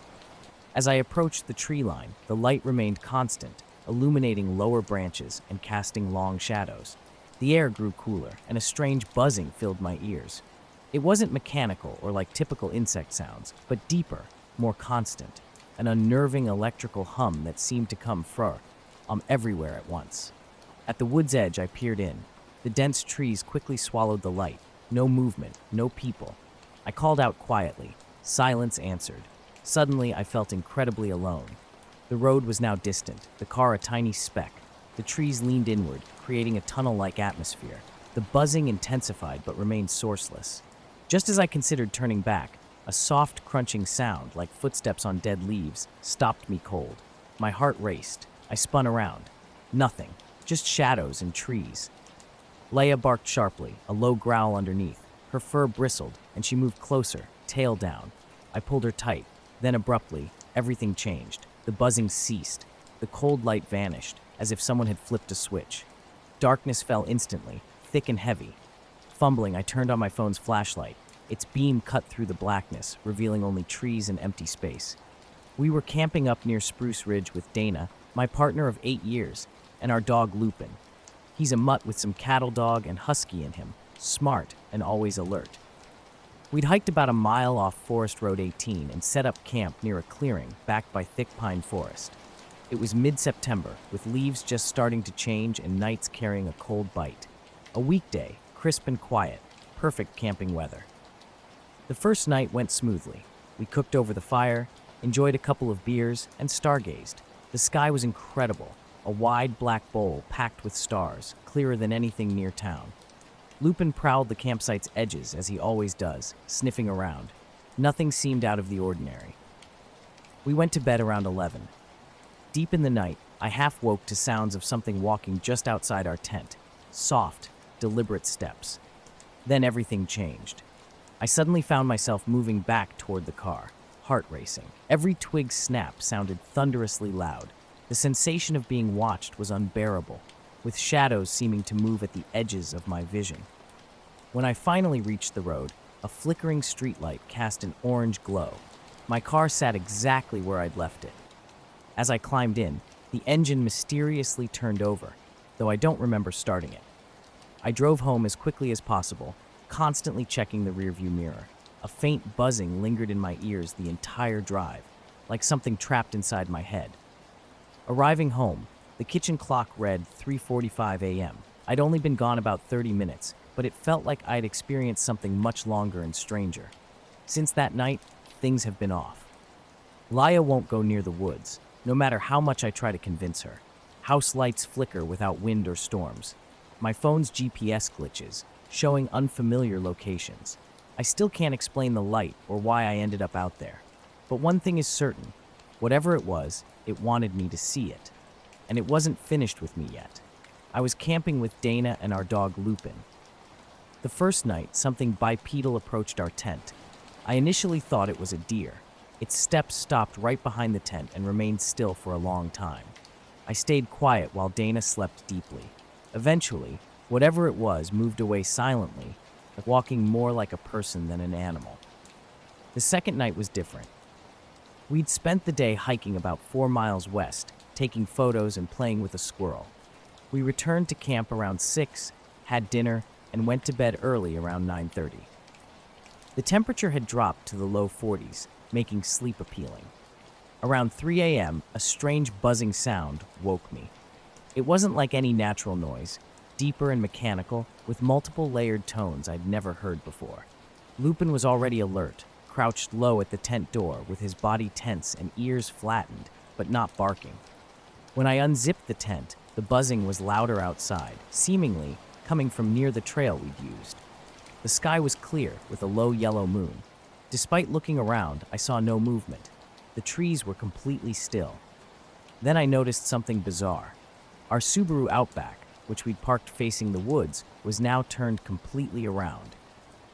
As I approached the tree line, the light remained constant, illuminating lower branches and casting long shadows. The air grew cooler, and a strange buzzing filled my ears. It wasn't mechanical or like typical insect sounds, but deeper, more constant, an unnerving electrical hum that seemed to come from everywhere at once. At the wood's edge, I peered in. The dense trees quickly swallowed the light. No movement, no people. I called out quietly. Silence answered. Suddenly, I felt incredibly alone. The road was now distant, the car a tiny speck. The trees leaned inward, creating a tunnel-like atmosphere. The buzzing intensified but remained sourceless. Just as I considered turning back, a soft, crunching sound, like footsteps on dead leaves, stopped me cold. My heart raced. I spun around. Nothing. Just shadows and trees. Leia barked sharply, a low growl underneath. Her fur bristled, and she moved closer, tail down. I pulled her tight. Then abruptly, everything changed. The buzzing ceased. The cold light vanished, as if someone had flipped a switch. Darkness fell instantly, thick and heavy. Fumbling, I turned on my phone's flashlight. Its beam cut through the blackness, revealing only trees and empty space. We were camping up near Spruce Ridge with Dana, my partner of 8 years, and our dog Lupin. He's a mutt with some cattle dog and husky in him, smart and always alert. We'd hiked about a mile off Forest Road 18 and set up camp near a clearing backed by thick pine forest. It was mid-September, with leaves just starting to change and nights carrying a cold bite. A weekday, crisp and quiet, perfect camping weather. The first night went smoothly. We cooked over the fire, enjoyed a couple of beers, and stargazed. The sky was incredible, a wide black bowl packed with stars, clearer than anything near town. Lupin prowled the campsite's edges, as he always does, sniffing around. Nothing seemed out of the ordinary. We went to bed around 11. Deep in the night, I half woke to sounds of something walking just outside our tent. Soft, deliberate steps. Then everything changed. I suddenly found myself moving back toward the car, heart racing. Every twig snap sounded thunderously loud. The sensation of being watched was unbearable, with shadows seeming to move at the edges of my vision. When I finally reached the road, a flickering streetlight cast an orange glow. My car sat exactly where I'd left it. As I climbed in, the engine mysteriously turned over, though I don't remember starting it. I drove home as quickly as possible, constantly checking the rearview mirror. A faint buzzing lingered in my ears the entire drive, like something trapped inside my head. Arriving home, the kitchen clock read 3:45 a.m. I'd only been gone about 30 minutes, but it felt like I'd experienced something much longer and stranger. Since that night, things have been off. Laya won't go near the woods, no matter how much I try to convince her. House lights flicker without wind or storms. My phone's GPS glitches, showing unfamiliar locations. I still can't explain the light or why I ended up out there. But one thing is certain. Whatever it was, it wanted me to see it. And it wasn't finished with me yet. I was camping with Dana and our dog Lupin. The first night, something bipedal approached our tent. I initially thought it was a deer. Its steps stopped right behind the tent and remained still for a long time. I stayed quiet while Dana slept deeply. Eventually, whatever it was moved away silently, walking more like a person than an animal. The second night was different. We'd spent the day hiking about 4 miles west, taking photos and playing with a squirrel. We returned to camp around 6, had dinner, and went to bed early around 9:30. The temperature had dropped to the low 40s, making sleep appealing. Around 3 a.m., a strange buzzing sound woke me. It wasn't like any natural noise, deeper and mechanical, with multiple layered tones I'd never heard before. Lupin was already alert, crouched low at the tent door with his body tense and ears flattened, but not barking. When I unzipped the tent, the buzzing was louder outside, seemingly coming from near the trail we'd used. The sky was clear, with a low yellow moon. Despite looking around, I saw no movement. The trees were completely still. Then I noticed something bizarre. Our Subaru Outback, which we'd parked facing the woods, was now turned completely around.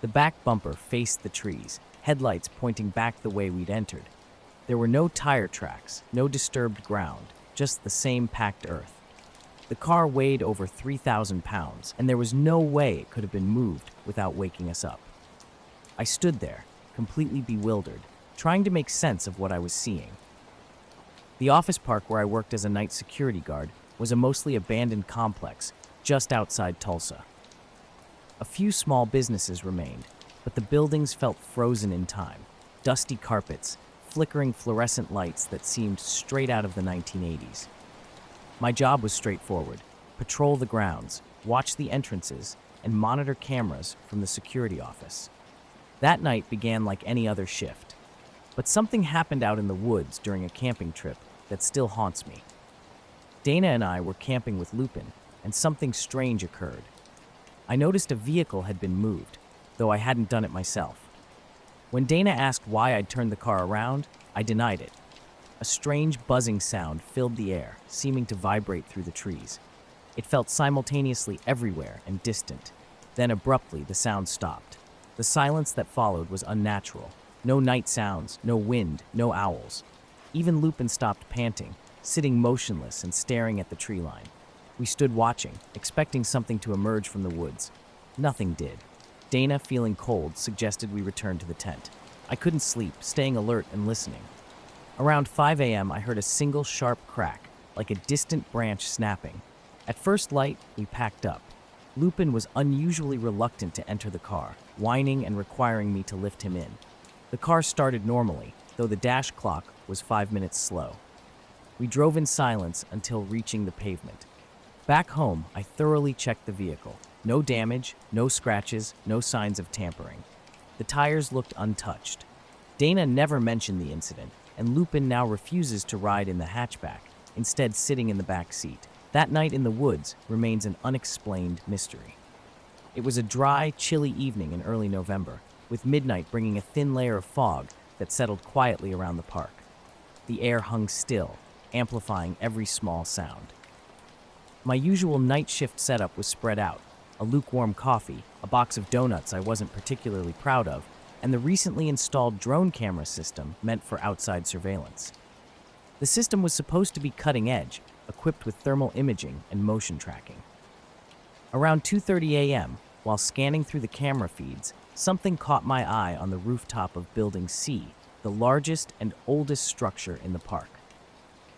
The back bumper faced the trees, headlights pointing back the way we'd entered. There were no tire tracks, no disturbed ground, just the same packed earth. The car weighed over 3,000 pounds, and there was no way it could have been moved without waking us up. I stood there, completely bewildered, trying to make sense of what I was seeing. The office park where I worked as a night security guard was a mostly abandoned complex just outside Tulsa. A few small businesses remained, but the buildings felt frozen in time. Dusty carpets, flickering fluorescent lights that seemed straight out of the 1980s. My job was straightforward: patrol the grounds, watch the entrances, and monitor cameras from the security office. That night began like any other shift. But something happened out in the woods during a camping trip that still haunts me. Dana and I were camping with Lupin, and something strange occurred. I noticed a vehicle had been moved, though I hadn't done it myself. When Dana asked why I'd turned the car around, I denied it. A strange buzzing sound filled the air, seeming to vibrate through the trees. It felt simultaneously everywhere and distant. Then abruptly, the sound stopped. The silence that followed was unnatural. No night sounds, no wind, no owls. Even Lupin stopped panting, sitting motionless and staring at the tree line. We stood watching, expecting something to emerge from the woods. Nothing did. Dana, feeling cold, suggested we return to the tent. I couldn't sleep, staying alert and listening. Around 5 a.m., I heard a single sharp crack, like a distant branch snapping. At first light, we packed up. Lupin was unusually reluctant to enter the car, whining and requiring me to lift him in. The car started normally, though the dash clock was 5 minutes slow. We drove in silence until reaching the pavement. Back home, I thoroughly checked the vehicle. No damage, no scratches, no signs of tampering. The tires looked untouched. Dana never mentioned the incident, and Lupin now refuses to ride in the hatchback, instead sitting in the back seat. That night in the woods remains an unexplained mystery. It was a dry, chilly evening in early November, with midnight bringing a thin layer of fog that settled quietly around the park. The air hung still, amplifying every small sound. My usual night shift setup was spread out: a lukewarm coffee, a box of donuts I wasn't particularly proud of, and the recently installed drone camera system meant for outside surveillance. The system was supposed to be cutting edge, equipped with thermal imaging and motion tracking. Around 2:30 a.m., while scanning through the camera feeds, something caught my eye on the rooftop of Building C, the largest and oldest structure in the park.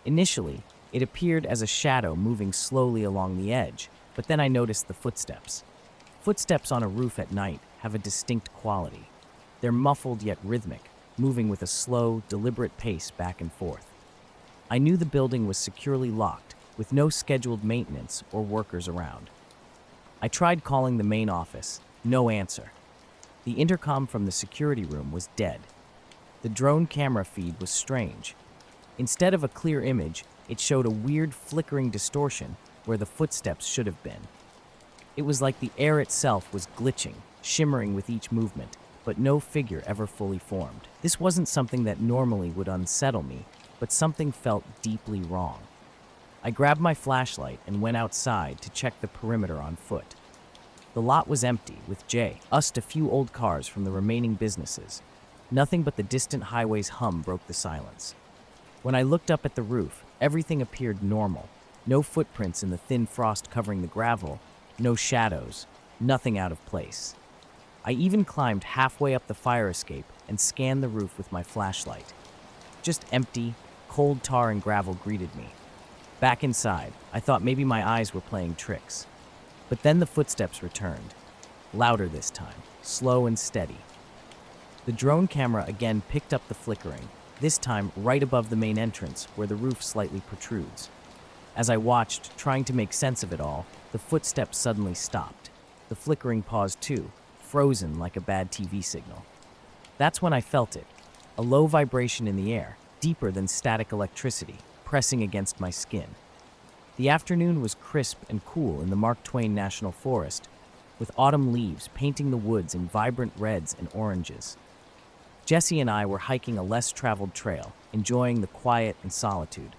Initially, it appeared as a shadow moving slowly along the edge, but then I noticed the footsteps. Footsteps on a roof at night have a distinct quality. They're muffled yet rhythmic, moving with a slow, deliberate pace back and forth. I knew the building was securely locked, with no scheduled maintenance or workers around. I tried calling the main office. No answer. The intercom from the security room was dead. The drone camera feed was strange. Instead of a clear image, it showed a weird flickering distortion where the footsteps should have been. It was like the air itself was glitching, shimmering with each movement, but no figure ever fully formed. This wasn't something that normally would unsettle me, but something felt deeply wrong. I grabbed my flashlight and went outside to check the perimeter on foot. The lot was empty, with just a few old cars from the remaining businesses. Nothing but the distant highway's hum broke the silence. When I looked up at the roof, everything appeared normal. No footprints in the thin frost covering the gravel, no shadows, nothing out of place. I even climbed halfway up the fire escape and scanned the roof with my flashlight. Just empty, cold tar and gravel greeted me. Back inside, I thought maybe my eyes were playing tricks. But then the footsteps returned. Louder this time, slow and steady. The drone camera again picked up the flickering, this time right above the main entrance where the roof slightly protrudes. As I watched, trying to make sense of it all, the footsteps suddenly stopped. The flickering paused too, frozen like a bad TV signal. That's when I felt it, a low vibration in the air, deeper than static electricity, pressing against my skin. The afternoon was crisp and cool in the Mark Twain National Forest, with autumn leaves painting the woods in vibrant reds and oranges. Jesse and I were hiking a less traveled trail, enjoying the quiet and solitude.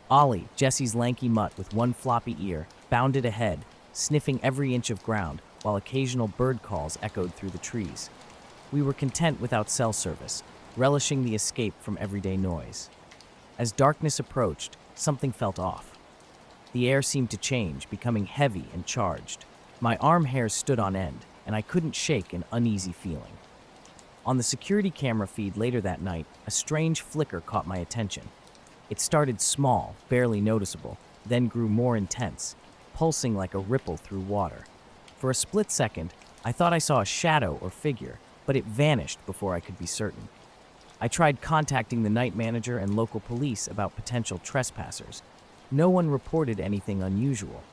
Ollie, Jesse's lanky mutt with one floppy ear, bounded ahead, sniffing every inch of ground, while occasional bird calls echoed through the trees. We were content without cell service, relishing the escape from everyday noise. As darkness approached, something felt off. The air seemed to change, becoming heavy and charged. My arm hairs stood on end, and I couldn't shake an uneasy feeling. On the security camera feed later that night, a strange flicker caught my attention. It started small, barely noticeable, then grew more intense, pulsing like a ripple through water. For a split second, I thought I saw a shadow or figure, but it vanished before I could be certain. I tried contacting the night manager and local police about potential trespassers. No one reported anything unusual.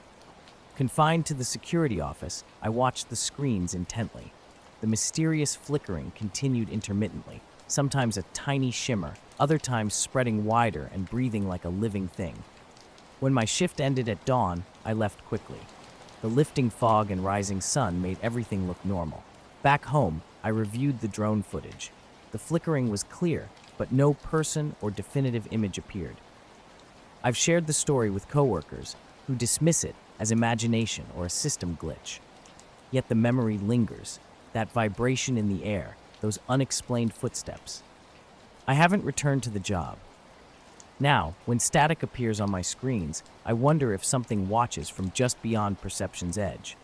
Confined to the security office, I watched the screens intently. The mysterious flickering continued intermittently, sometimes a tiny shimmer, other times spreading wider and breathing like a living thing. When my shift ended at dawn, I left quickly. The lifting fog and rising sun made everything look normal. Back home, I reviewed the drone footage. The flickering was clear, but no person or definitive image appeared. I've shared the story with coworkers who dismiss it as imagination or a system glitch. Yet the memory lingers, that vibration in the air, those unexplained footsteps. I haven't returned to the job. Now, when static appears on my screens, I wonder if something watches from just beyond perception's edge.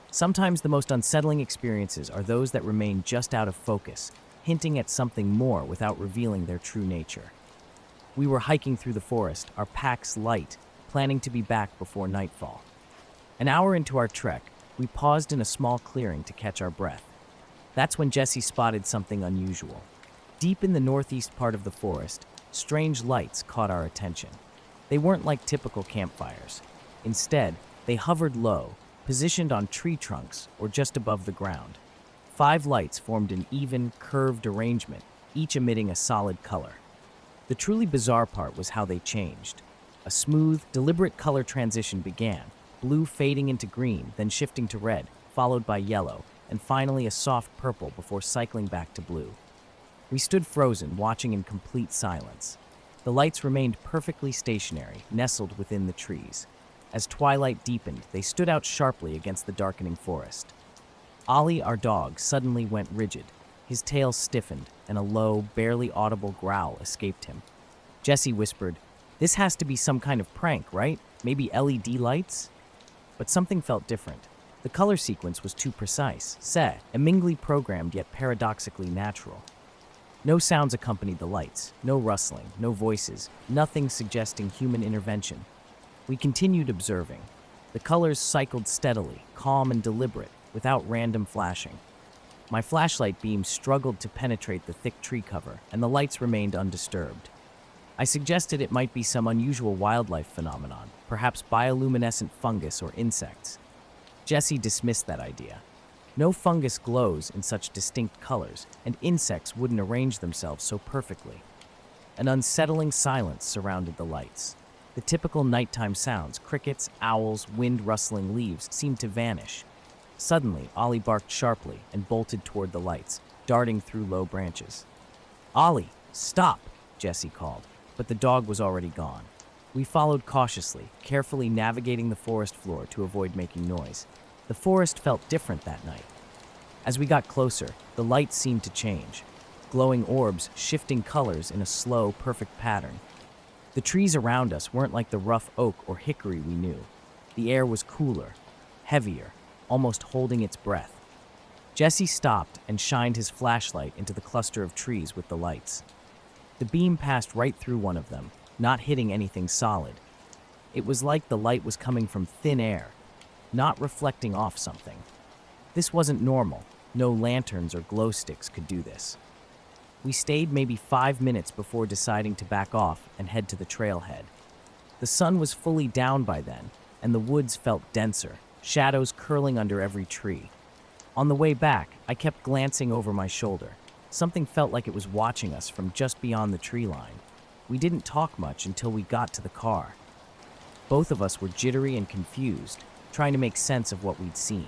Sometimes the most unsettling experiences are those that remain just out of focus, hinting at something more without revealing their true nature. We were hiking through the forest, our packs light, planning to be back before nightfall. An hour into our trek, we paused in a small clearing to catch our breath. That's when Jesse spotted something unusual. Deep in the northeast part of the forest, strange lights caught our attention. They weren't like typical campfires. Instead, they hovered low, positioned on tree trunks or just above the ground. 5 lights formed an even, curved arrangement, each emitting a solid color. The truly bizarre part was how they changed. A smooth, deliberate color transition began, blue fading into green, then shifting to red, followed by yellow, and finally a soft purple before cycling back to blue. We stood frozen, watching in complete silence. The lights remained perfectly stationary, nestled within the trees. As twilight deepened, they stood out sharply against the darkening forest. Ollie, our dog, suddenly went rigid. His tail stiffened, and a low, barely audible growl escaped him. Jesse whispered, "This has to be some kind of prank, right? Maybe LED lights?" But something felt different. The color sequence was too precise, seemingly programmed yet paradoxically natural. No sounds accompanied the lights, no rustling, no voices, nothing suggesting human intervention. We continued observing. The colors cycled steadily, calm and deliberate, without random flashing. My flashlight beam struggled to penetrate the thick tree cover, and the lights remained undisturbed. I suggested it might be some unusual wildlife phenomenon, perhaps bioluminescent fungus or insects. Jesse dismissed that idea. No fungus glows in such distinct colors, and insects wouldn't arrange themselves so perfectly. An unsettling silence surrounded the lights. The typical nighttime sounds, crickets, owls, wind rustling leaves, seemed to vanish. Suddenly, Ollie barked sharply and bolted toward the lights, darting through low branches. "Ollie, stop!" Jesse called, but the dog was already gone. We followed cautiously, carefully navigating the forest floor to avoid making noise. The forest felt different that night. As we got closer, the lights seemed to change. glowing orbs shifting colors in a slow, perfect pattern. The trees around us weren't like the rough oak or hickory we knew. The air was cooler, heavier, almost holding its breath. Jesse stopped and shined his flashlight into the cluster of trees with the lights. The beam passed right through one of them, not hitting anything solid. It was like the light was coming from thin air, not reflecting off something. This wasn't normal. No lanterns or glow sticks could do this. We stayed maybe 5 minutes before deciding to back off and head to the trailhead. The sun was fully down by then, and the woods felt denser, shadows curling under every tree. On the way back, I kept glancing over my shoulder. Something felt like it was watching us from just beyond the tree line. We didn't talk much until we got to the car. Both of us were jittery and confused, trying to make sense of what we'd seen.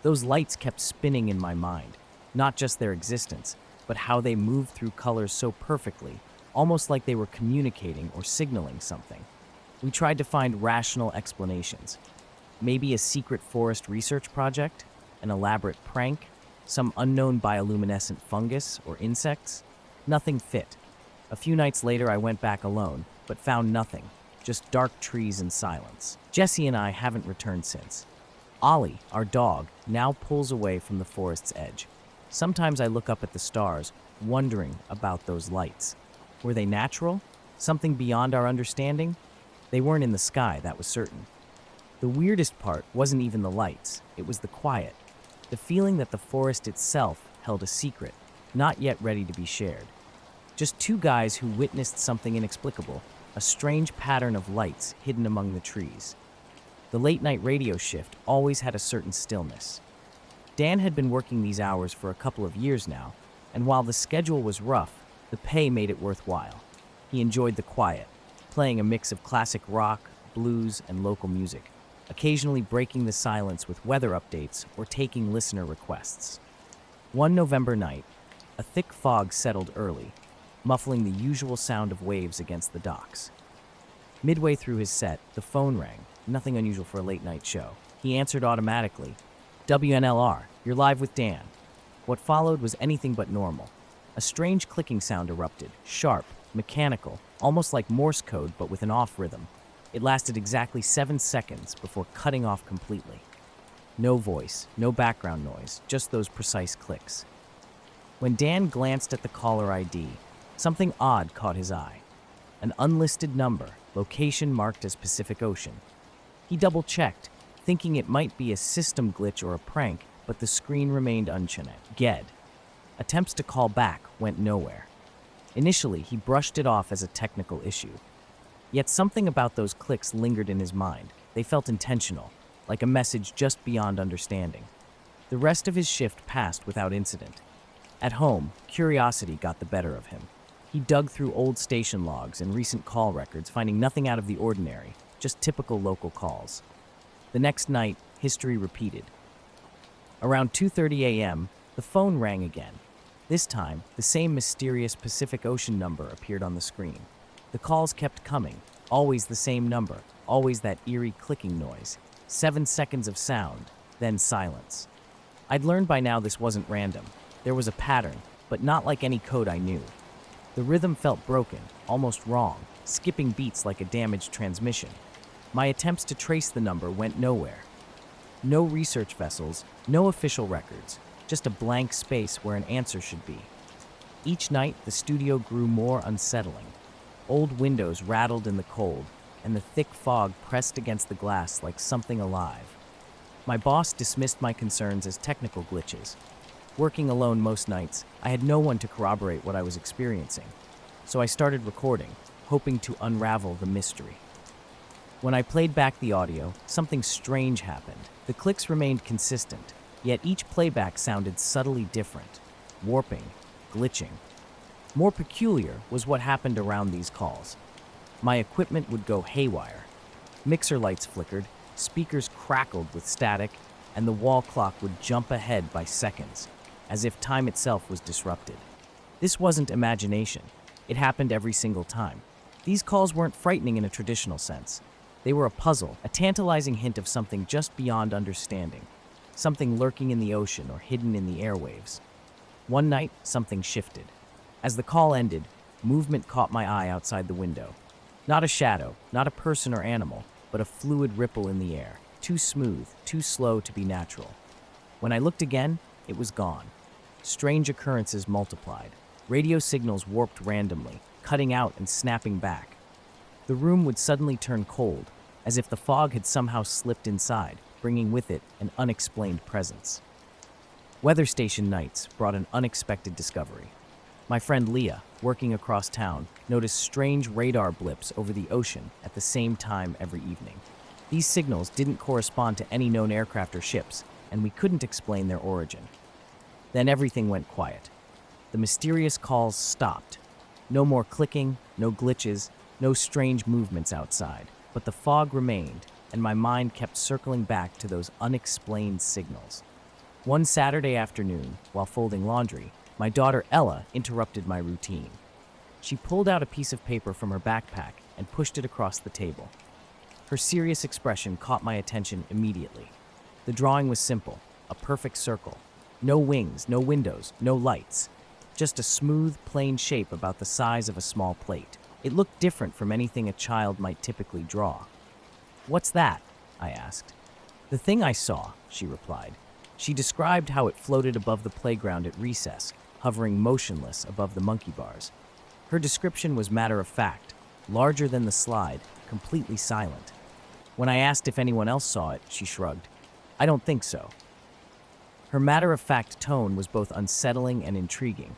Those lights kept spinning in my mind, not just their existence, but how they moved through colors so perfectly, almost like they were communicating or signaling something. We tried to find rational explanations. Maybe a secret forest research project? An elaborate prank? Some unknown bioluminescent fungus or insects? Nothing fit. A few nights later, I went back alone, but found nothing, just dark trees and silence. Jesse and I haven't returned since. Ollie, our dog, now pulls away from the forest's edge. Sometimes I look up at the stars, wondering about those lights. Were they natural? Something beyond our understanding? They weren't in the sky, that was certain. The weirdest part wasn't even the lights, it was the quiet. The feeling that the forest itself held a secret, not yet ready to be shared. Just two guys who witnessed something inexplicable, a strange pattern of lights hidden among the trees. The late-night radio shift always had a certain stillness. Dan had been working these hours for a couple of years now, and while the schedule was rough, the pay made it worthwhile. He enjoyed the quiet, playing a mix of classic rock, blues, and local music, occasionally breaking the silence with weather updates or taking listener requests. One November night, a thick fog settled early, muffling the usual sound of waves against the docks. Midway through his set, the phone rang, nothing unusual for a late-night show. He answered automatically. WNLR, you're live with Dan. What followed was anything but normal. A strange clicking sound erupted, sharp, mechanical, almost like Morse code but with an off rhythm. It lasted exactly 7 seconds before cutting off completely. No voice, no background noise, just those precise clicks. When Dan glanced at the caller ID, something odd caught his eye. An unlisted number, location marked as Pacific Ocean. He double-checked, thinking it might be a system glitch or a prank, but the screen remained unchanged. Ged. Attempts to call back went nowhere. Initially, he brushed it off as a technical issue. Yet something about those clicks lingered in his mind. They felt intentional, like a message just beyond understanding. The rest of his shift passed without incident. At home, curiosity got the better of him. He dug through old station logs and recent call records, finding nothing out of the ordinary, just typical local calls. The next night, history repeated. Around 2:30 a.m., the phone rang again. This time, the same mysterious Pacific Ocean number appeared on the screen. The calls kept coming, always the same number, always that eerie clicking noise. 7 seconds of sound, then silence. I'd learned by now this wasn't random. There was a pattern, but not like any code I knew. The rhythm felt broken, almost wrong, skipping beats like a damaged transmission. My attempts to trace the number went nowhere. No research vessels, no official records, just a blank space where an answer should be. Each night, the studio grew more unsettling. Old windows rattled in the cold, and the thick fog pressed against the glass like something alive. My boss dismissed my concerns as technical glitches. Working alone most nights, I had no one to corroborate what I was experiencing, so I started recording, hoping to unravel the mystery. When I played back the audio, something strange happened. The clicks remained consistent, yet each playback sounded subtly different, warping, glitching. More peculiar was what happened around these calls. My equipment would go haywire. Mixer lights flickered, speakers crackled with static, and the wall clock would jump ahead by seconds, as if time itself was disrupted. This wasn't imagination. It happened every single time. These calls weren't frightening in a traditional sense. They were a puzzle, a tantalizing hint of something just beyond understanding, something lurking in the ocean or hidden in the airwaves. One night, something shifted. As the call ended, movement caught my eye outside the window. Not a shadow, not a person or animal, but a fluid ripple in the air, too smooth, too slow to be natural. When I looked again, it was gone. Strange occurrences multiplied. Radio signals warped randomly, cutting out and snapping back. The room would suddenly turn cold, as if the fog had somehow slipped inside, bringing with it an unexplained presence. Weather station nights brought an unexpected discovery. My friend Leah, working across town, noticed strange radar blips over the ocean at the same time every evening. These signals didn't correspond to any known aircraft or ships, and we couldn't explain their origin. Then everything went quiet. The mysterious calls stopped. No more clicking, no glitches, no strange movements outside. But the fog remained, and my mind kept circling back to those unexplained signals. One Saturday afternoon, while folding laundry, my daughter Ella interrupted my routine. She pulled out a piece of paper from her backpack and pushed it across the table. Her serious expression caught my attention immediately. The drawing was simple, a perfect circle. No wings, no windows, no lights. Just a smooth, plain shape about the size of a small plate. It looked different from anything a child might typically draw. "What's that?" I asked. "The thing I saw," she replied. She described how it floated above the playground at recess, hovering motionless above the monkey bars. Her description was matter-of-fact, larger than the slide, completely silent. When I asked if anyone else saw it, she shrugged. "I don't think so." Her matter-of-fact tone was both unsettling and intriguing.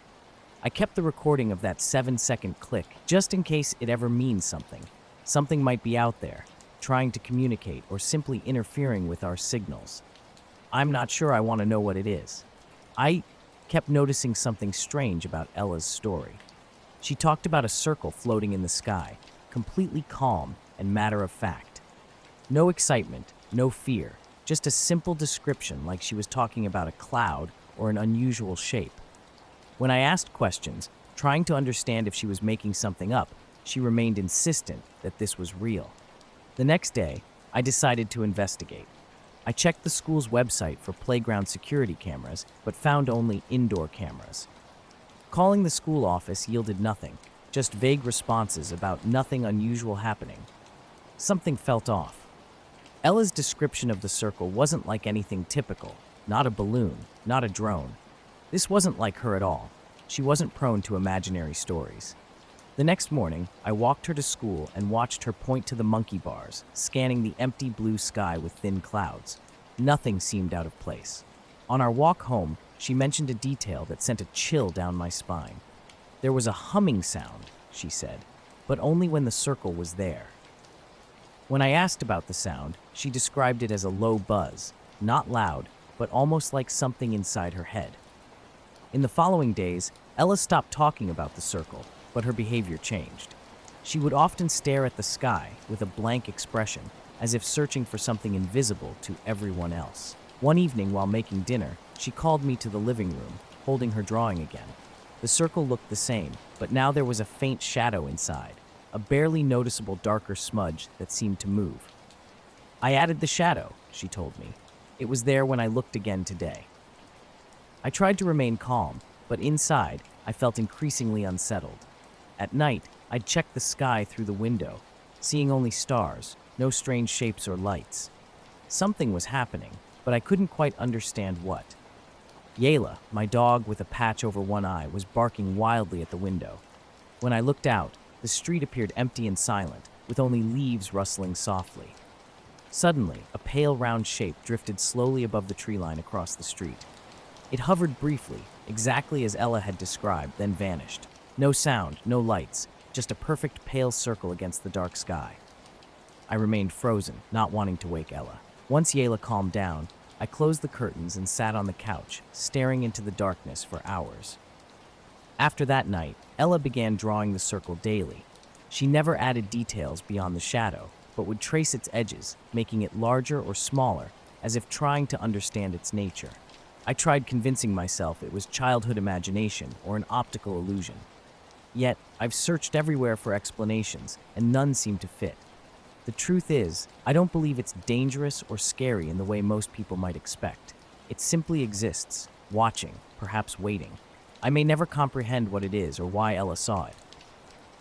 I kept the recording of that 7-second click, just in case it ever means something. Something might be out there, trying to communicate or simply interfering with our signals. I'm not sure I want to know what it is. I kept noticing something strange about Ella's story. She talked about a circle floating in the sky, completely calm and matter-of-fact. No excitement, no fear, just a simple description like she was talking about a cloud or an unusual shape. When I asked questions, trying to understand if she was making something up, she remained insistent that this was real. The next day, I decided to investigate. I checked the school's website for playground security cameras, but found only indoor cameras. Calling the school office yielded nothing, just vague responses about nothing unusual happening. Something felt off. Ella's description of the circle wasn't like anything typical, not a balloon, not a drone. This wasn't like her at all. She wasn't prone to imaginary stories. The next morning, I walked her to school and watched her point to the monkey bars, scanning the empty blue sky with thin clouds. Nothing seemed out of place. On our walk home, she mentioned a detail that sent a chill down my spine. There was a humming sound, she said, but only when the circle was there. When I asked about the sound, she described it as a low buzz, not loud, but almost like something inside her head. In the following days, Ella stopped talking about the circle, but her behavior changed. She would often stare at the sky with a blank expression, as if searching for something invisible to everyone else. One evening while making dinner, she called me to the living room, holding her drawing again. The circle looked the same, but now there was a faint shadow inside, a barely noticeable darker smudge that seemed to move. "I added the shadow," she told me. "It was there when I looked again today." I tried to remain calm, but inside, I felt increasingly unsettled. At night, I'd check the sky through the window, seeing only stars, no strange shapes or lights. Something was happening, but I couldn't quite understand what. Yayla, my dog with a patch over one eye, was barking wildly at the window. When I looked out, the street appeared empty and silent, with only leaves rustling softly. Suddenly, a pale round shape drifted slowly above the tree line across the street. It hovered briefly, exactly as Ella had described, then vanished. No sound, no lights, just a perfect pale circle against the dark sky. I remained frozen, not wanting to wake Ella. Once Yayla calmed down, I closed the curtains and sat on the couch, staring into the darkness for hours. After that night, Ella began drawing the circle daily. She never added details beyond the shadow, but would trace its edges, making it larger or smaller, as if trying to understand its nature. I tried convincing myself it was childhood imagination or an optical illusion. Yet, I've searched everywhere for explanations, and none seem to fit. The truth is, I don't believe it's dangerous or scary in the way most people might expect. It simply exists, watching, perhaps waiting. I may never comprehend what it is or why Ella saw it.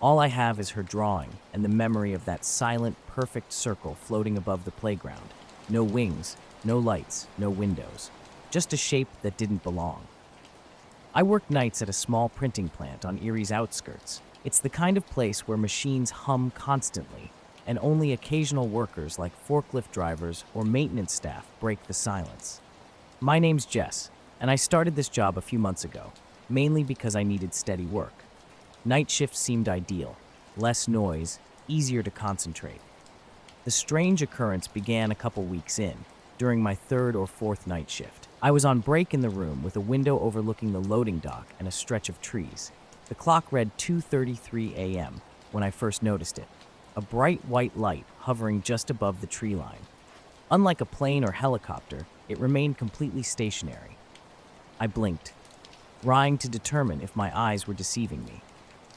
All I have is her drawing and the memory of that silent, perfect circle floating above the playground. No wings, no lights, no windows. Just a shape that didn't belong. I work nights at a small printing plant on Erie's outskirts. It's the kind of place where machines hum constantly, and only occasional workers like forklift drivers or maintenance staff break the silence. My name's Jess, and I started this job a few months ago, mainly because I needed steady work. Night shifts seemed ideal, less noise, easier to concentrate. The strange occurrence began a couple weeks in, during my third or fourth night shift. I was on break in the room with a window overlooking the loading dock and a stretch of trees. The clock read 2:33 a.m. when I first noticed it, a bright white light hovering just above the tree line. Unlike a plane or helicopter, it remained completely stationary. I blinked, trying to determine if my eyes were deceiving me.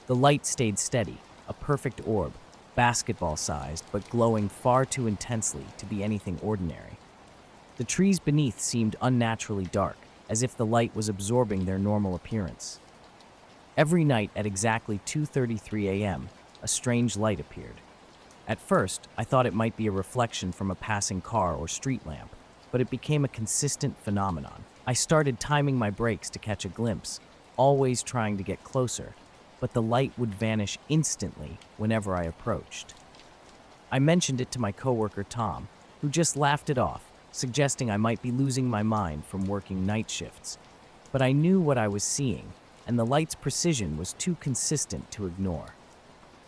The light stayed steady, a perfect orb, basketball-sized but glowing far too intensely to be anything ordinary. The trees beneath seemed unnaturally dark, as if the light was absorbing their normal appearance. Every night at exactly 2:33 a.m., a strange light appeared. At first, I thought it might be a reflection from a passing car or street lamp, but it became a consistent phenomenon. I started timing my brakes to catch a glimpse, always trying to get closer, but the light would vanish instantly whenever I approached. I mentioned it to my coworker Tom, who just laughed it off, suggesting I might be losing my mind from working night shifts. But I knew what I was seeing, and the light's precision was too consistent to ignore.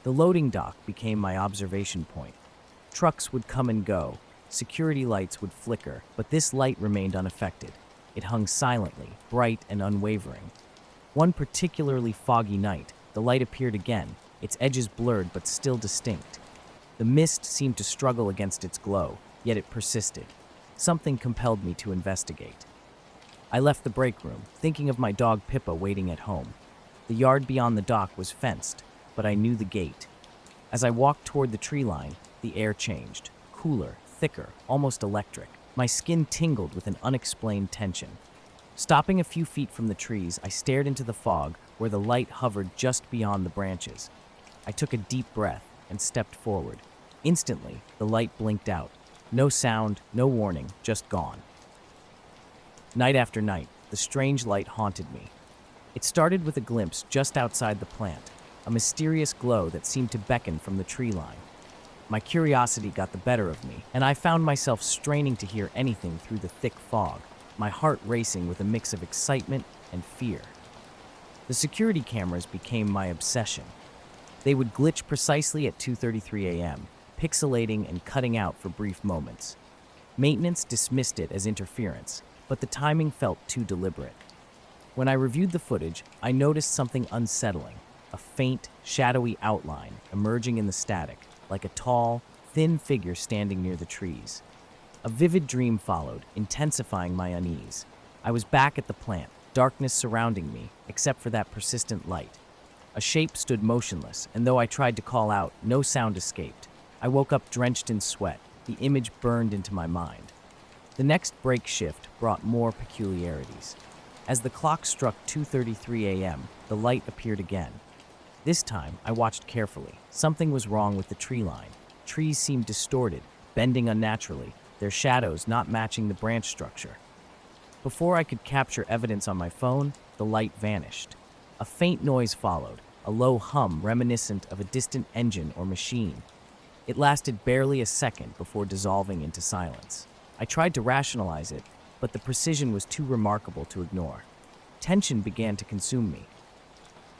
The loading dock became my observation point. Trucks would come and go, security lights would flicker, but this light remained unaffected. It hung silently, bright and unwavering. One particularly foggy night, the light appeared again, its edges blurred but still distinct. The mist seemed to struggle against its glow, yet it persisted. Something compelled me to investigate. I left the break room, thinking of my dog Pippa waiting at home. The yard beyond the dock was fenced, but I knew the gate. As I walked toward the tree line, the air changed, cooler, thicker, almost electric. My skin tingled with an unexplained tension. Stopping a few feet from the trees, I stared into the fog where the light hovered just beyond the branches. I took a deep breath and stepped forward. Instantly, the light blinked out. No sound, no warning, just gone. Night after night, the strange light haunted me. It started with a glimpse just outside the plant, a mysterious glow that seemed to beckon from the tree line. My curiosity got the better of me, and I found myself straining to hear anything through the thick fog, my heart racing with a mix of excitement and fear. The security cameras became my obsession. They would glitch precisely at 2:33 a.m., pixelating and cutting out for brief moments. Maintenance dismissed it as interference, but the timing felt too deliberate. When I reviewed the footage, I noticed something unsettling, a faint, shadowy outline emerging in the static, like a tall, thin figure standing near the trees. A vivid dream followed, intensifying my unease. I was back at the plant, darkness surrounding me, except for that persistent light. A shape stood motionless, and though I tried to call out, no sound escaped. I woke up drenched in sweat, the image burned into my mind. The next break shift brought more peculiarities. As the clock struck 2:33 a.m., the light appeared again. This time, I watched carefully. Something was wrong with the tree line. Trees seemed distorted, bending unnaturally, their shadows not matching the branch structure. Before I could capture evidence on my phone, the light vanished. A faint noise followed, a low hum reminiscent of a distant engine or machine. It lasted barely a second before dissolving into silence. I tried to rationalize it, but the precision was too remarkable to ignore. Tension began to consume me.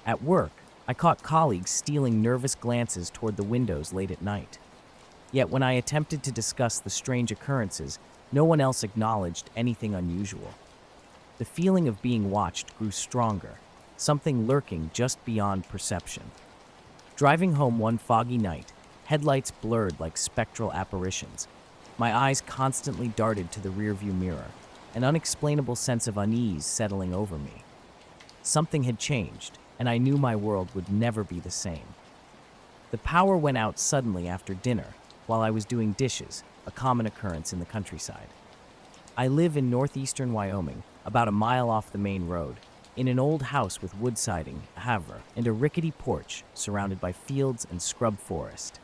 At work, I caught colleagues stealing nervous glances toward the windows late at night. Yet when I attempted to discuss the strange occurrences, no one else acknowledged anything unusual. The feeling of being watched grew stronger, something lurking just beyond perception. Driving home one foggy night, headlights blurred like spectral apparitions. My eyes constantly darted to the rearview mirror, an unexplainable sense of unease settling over me. Something had changed, and I knew my world would never be the same. The power went out suddenly after dinner, while I was doing dishes, a common occurrence in the countryside. I live in northeastern Wyoming, about a mile off the main road. in an old house with wood siding, a Havre, and a rickety porch surrounded by fields and scrub forest.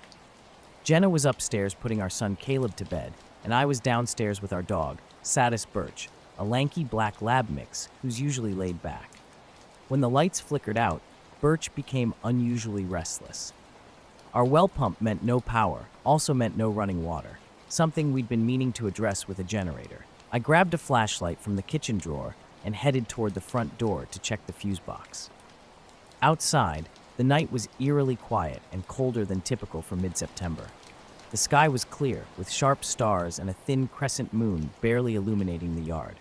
Jenna was upstairs putting our son Caleb to bed, and I was downstairs with our dog, Satis Birch, a lanky black lab mix who's usually laid back. When the lights flickered out, Birch became unusually restless. Our well pump meant no power, also meant no running water, something we'd been meaning to address with a generator. I grabbed a flashlight from the kitchen drawer and headed toward the front door to check the fuse box. Outside, the night was eerily quiet and colder than typical for mid-September. The sky was clear, with sharp stars and a thin crescent moon barely illuminating the yard.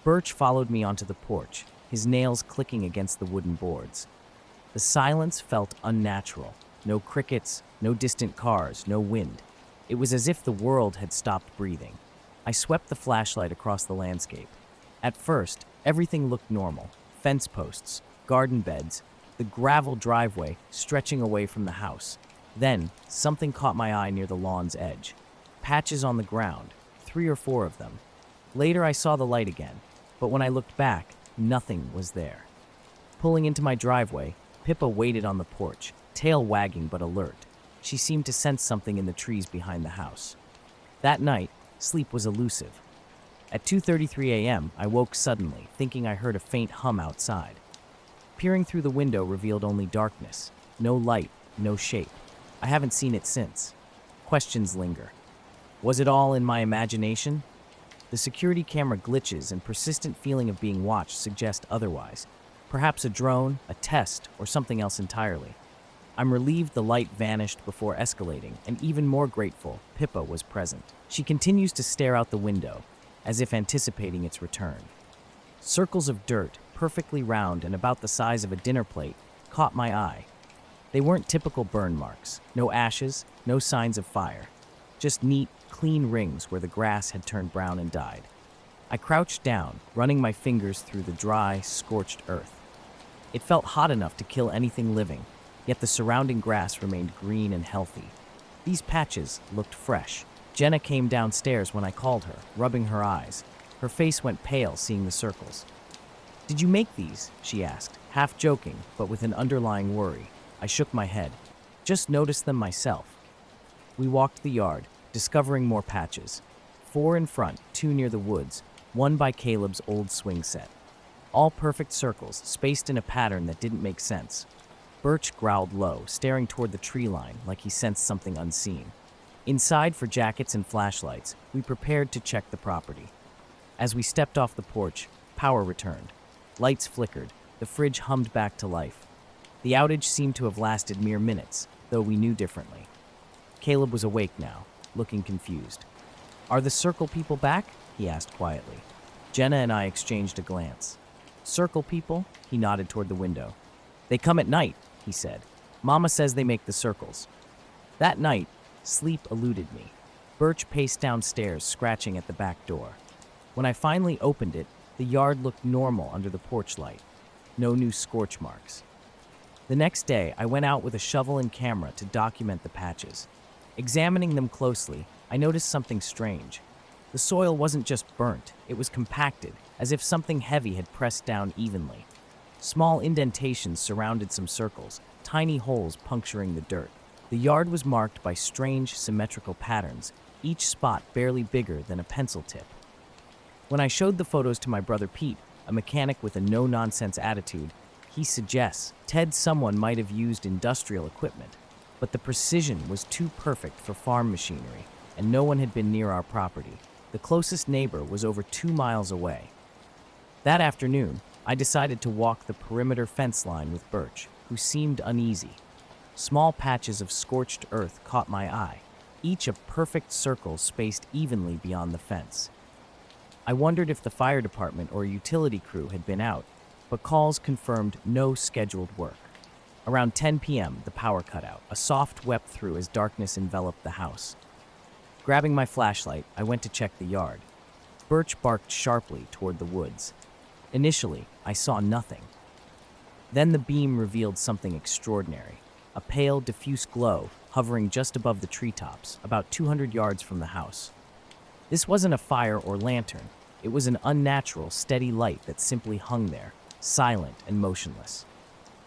Birch followed me onto the porch, his nails clicking against the wooden boards. The silence felt unnatural. No crickets, no distant cars, no wind. It was as if the world had stopped breathing. I swept the flashlight across the landscape. At first, everything looked normal. Fence posts, garden beds, the gravel driveway stretching away from the house. Then, something caught my eye near the lawn's edge. Patches on the ground, 3 or 4 of them. Later I saw the light again, but when I looked back, nothing was there. Pulling into my driveway, Pippa waited on the porch, tail wagging but alert. She seemed to sense something in the trees behind the house. That night, sleep was elusive. At 2:33 a.m., I woke suddenly, thinking I heard a faint hum outside. Peering through the window revealed only darkness. No light, no shape. I haven't seen it since. Questions linger. Was it all in my imagination? The security camera glitches and persistent feeling of being watched suggest otherwise. Perhaps a drone, a test, or something else entirely. I'm relieved the light vanished before escalating, and even more grateful Pippa was present. She continues to stare out the window, as if anticipating its return. Circles of dirt, perfectly round and about the size of a dinner plate, caught my eye. They weren't typical burn marks, no ashes, no signs of fire. Just neat, clean rings where the grass had turned brown and died. I crouched down, running my fingers through the dry, scorched earth. It felt hot enough to kill anything living, yet the surrounding grass remained green and healthy. These patches looked fresh. Jenna came downstairs when I called her, rubbing her eyes. Her face went pale seeing the circles. "Did you make these?" she asked, half joking, but with an underlying worry. I shook my head. "Just noticed them myself." We walked the yard, discovering more patches. 4 in front, 2 near the woods, 1 by Caleb's old swing set. All perfect circles, spaced in a pattern that didn't make sense. Birch growled low, staring toward the tree line like he sensed something unseen. Inside for jackets and flashlights, we prepared to check the property. As we stepped off the porch, power returned. Lights flickered, the fridge hummed back to life. The outage seemed to have lasted mere minutes, though we knew differently. Caleb was awake now, looking confused. "Are the Circle people back?" he asked quietly. Jenna and I exchanged a glance. "Circle people?" He nodded toward the window. "They come at night," he said. "Mama says they make the circles." That night, sleep eluded me. Birch paced downstairs, scratching at the back door. When I finally opened it, the yard looked normal under the porch light. No new scorch marks. The next day, I went out with a shovel and camera to document the patches. Examining them closely, I noticed something strange. The soil wasn't just burnt, it was compacted, as if something heavy had pressed down evenly. Small indentations surrounded some circles, tiny holes puncturing the dirt. The yard was marked by strange, symmetrical patterns, each spot barely bigger than a pencil tip. When I showed the photos to my brother Pete, a mechanic with a no-nonsense attitude, he suggests someone might have used industrial equipment, but the precision was too perfect for farm machinery, and no one had been near our property. The closest neighbor was over 2 miles away. That afternoon, I decided to walk the perimeter fence line with Birch, who seemed uneasy. Small patches of scorched earth caught my eye, each a perfect circle spaced evenly beyond the fence. I wondered if the fire department or a utility crew had been out, but calls confirmed no scheduled work. Around 10 p.m., the power cut out. A soft wept through as darkness enveloped the house. Grabbing my flashlight, I went to check the yard. Birch barked sharply toward the woods. Initially, I saw nothing. Then the beam revealed something extraordinary. A pale, diffuse glow hovering just above the treetops, about 200 yards from the house. This wasn't a fire or lantern. It was an unnatural, steady light that simply hung there, silent and motionless.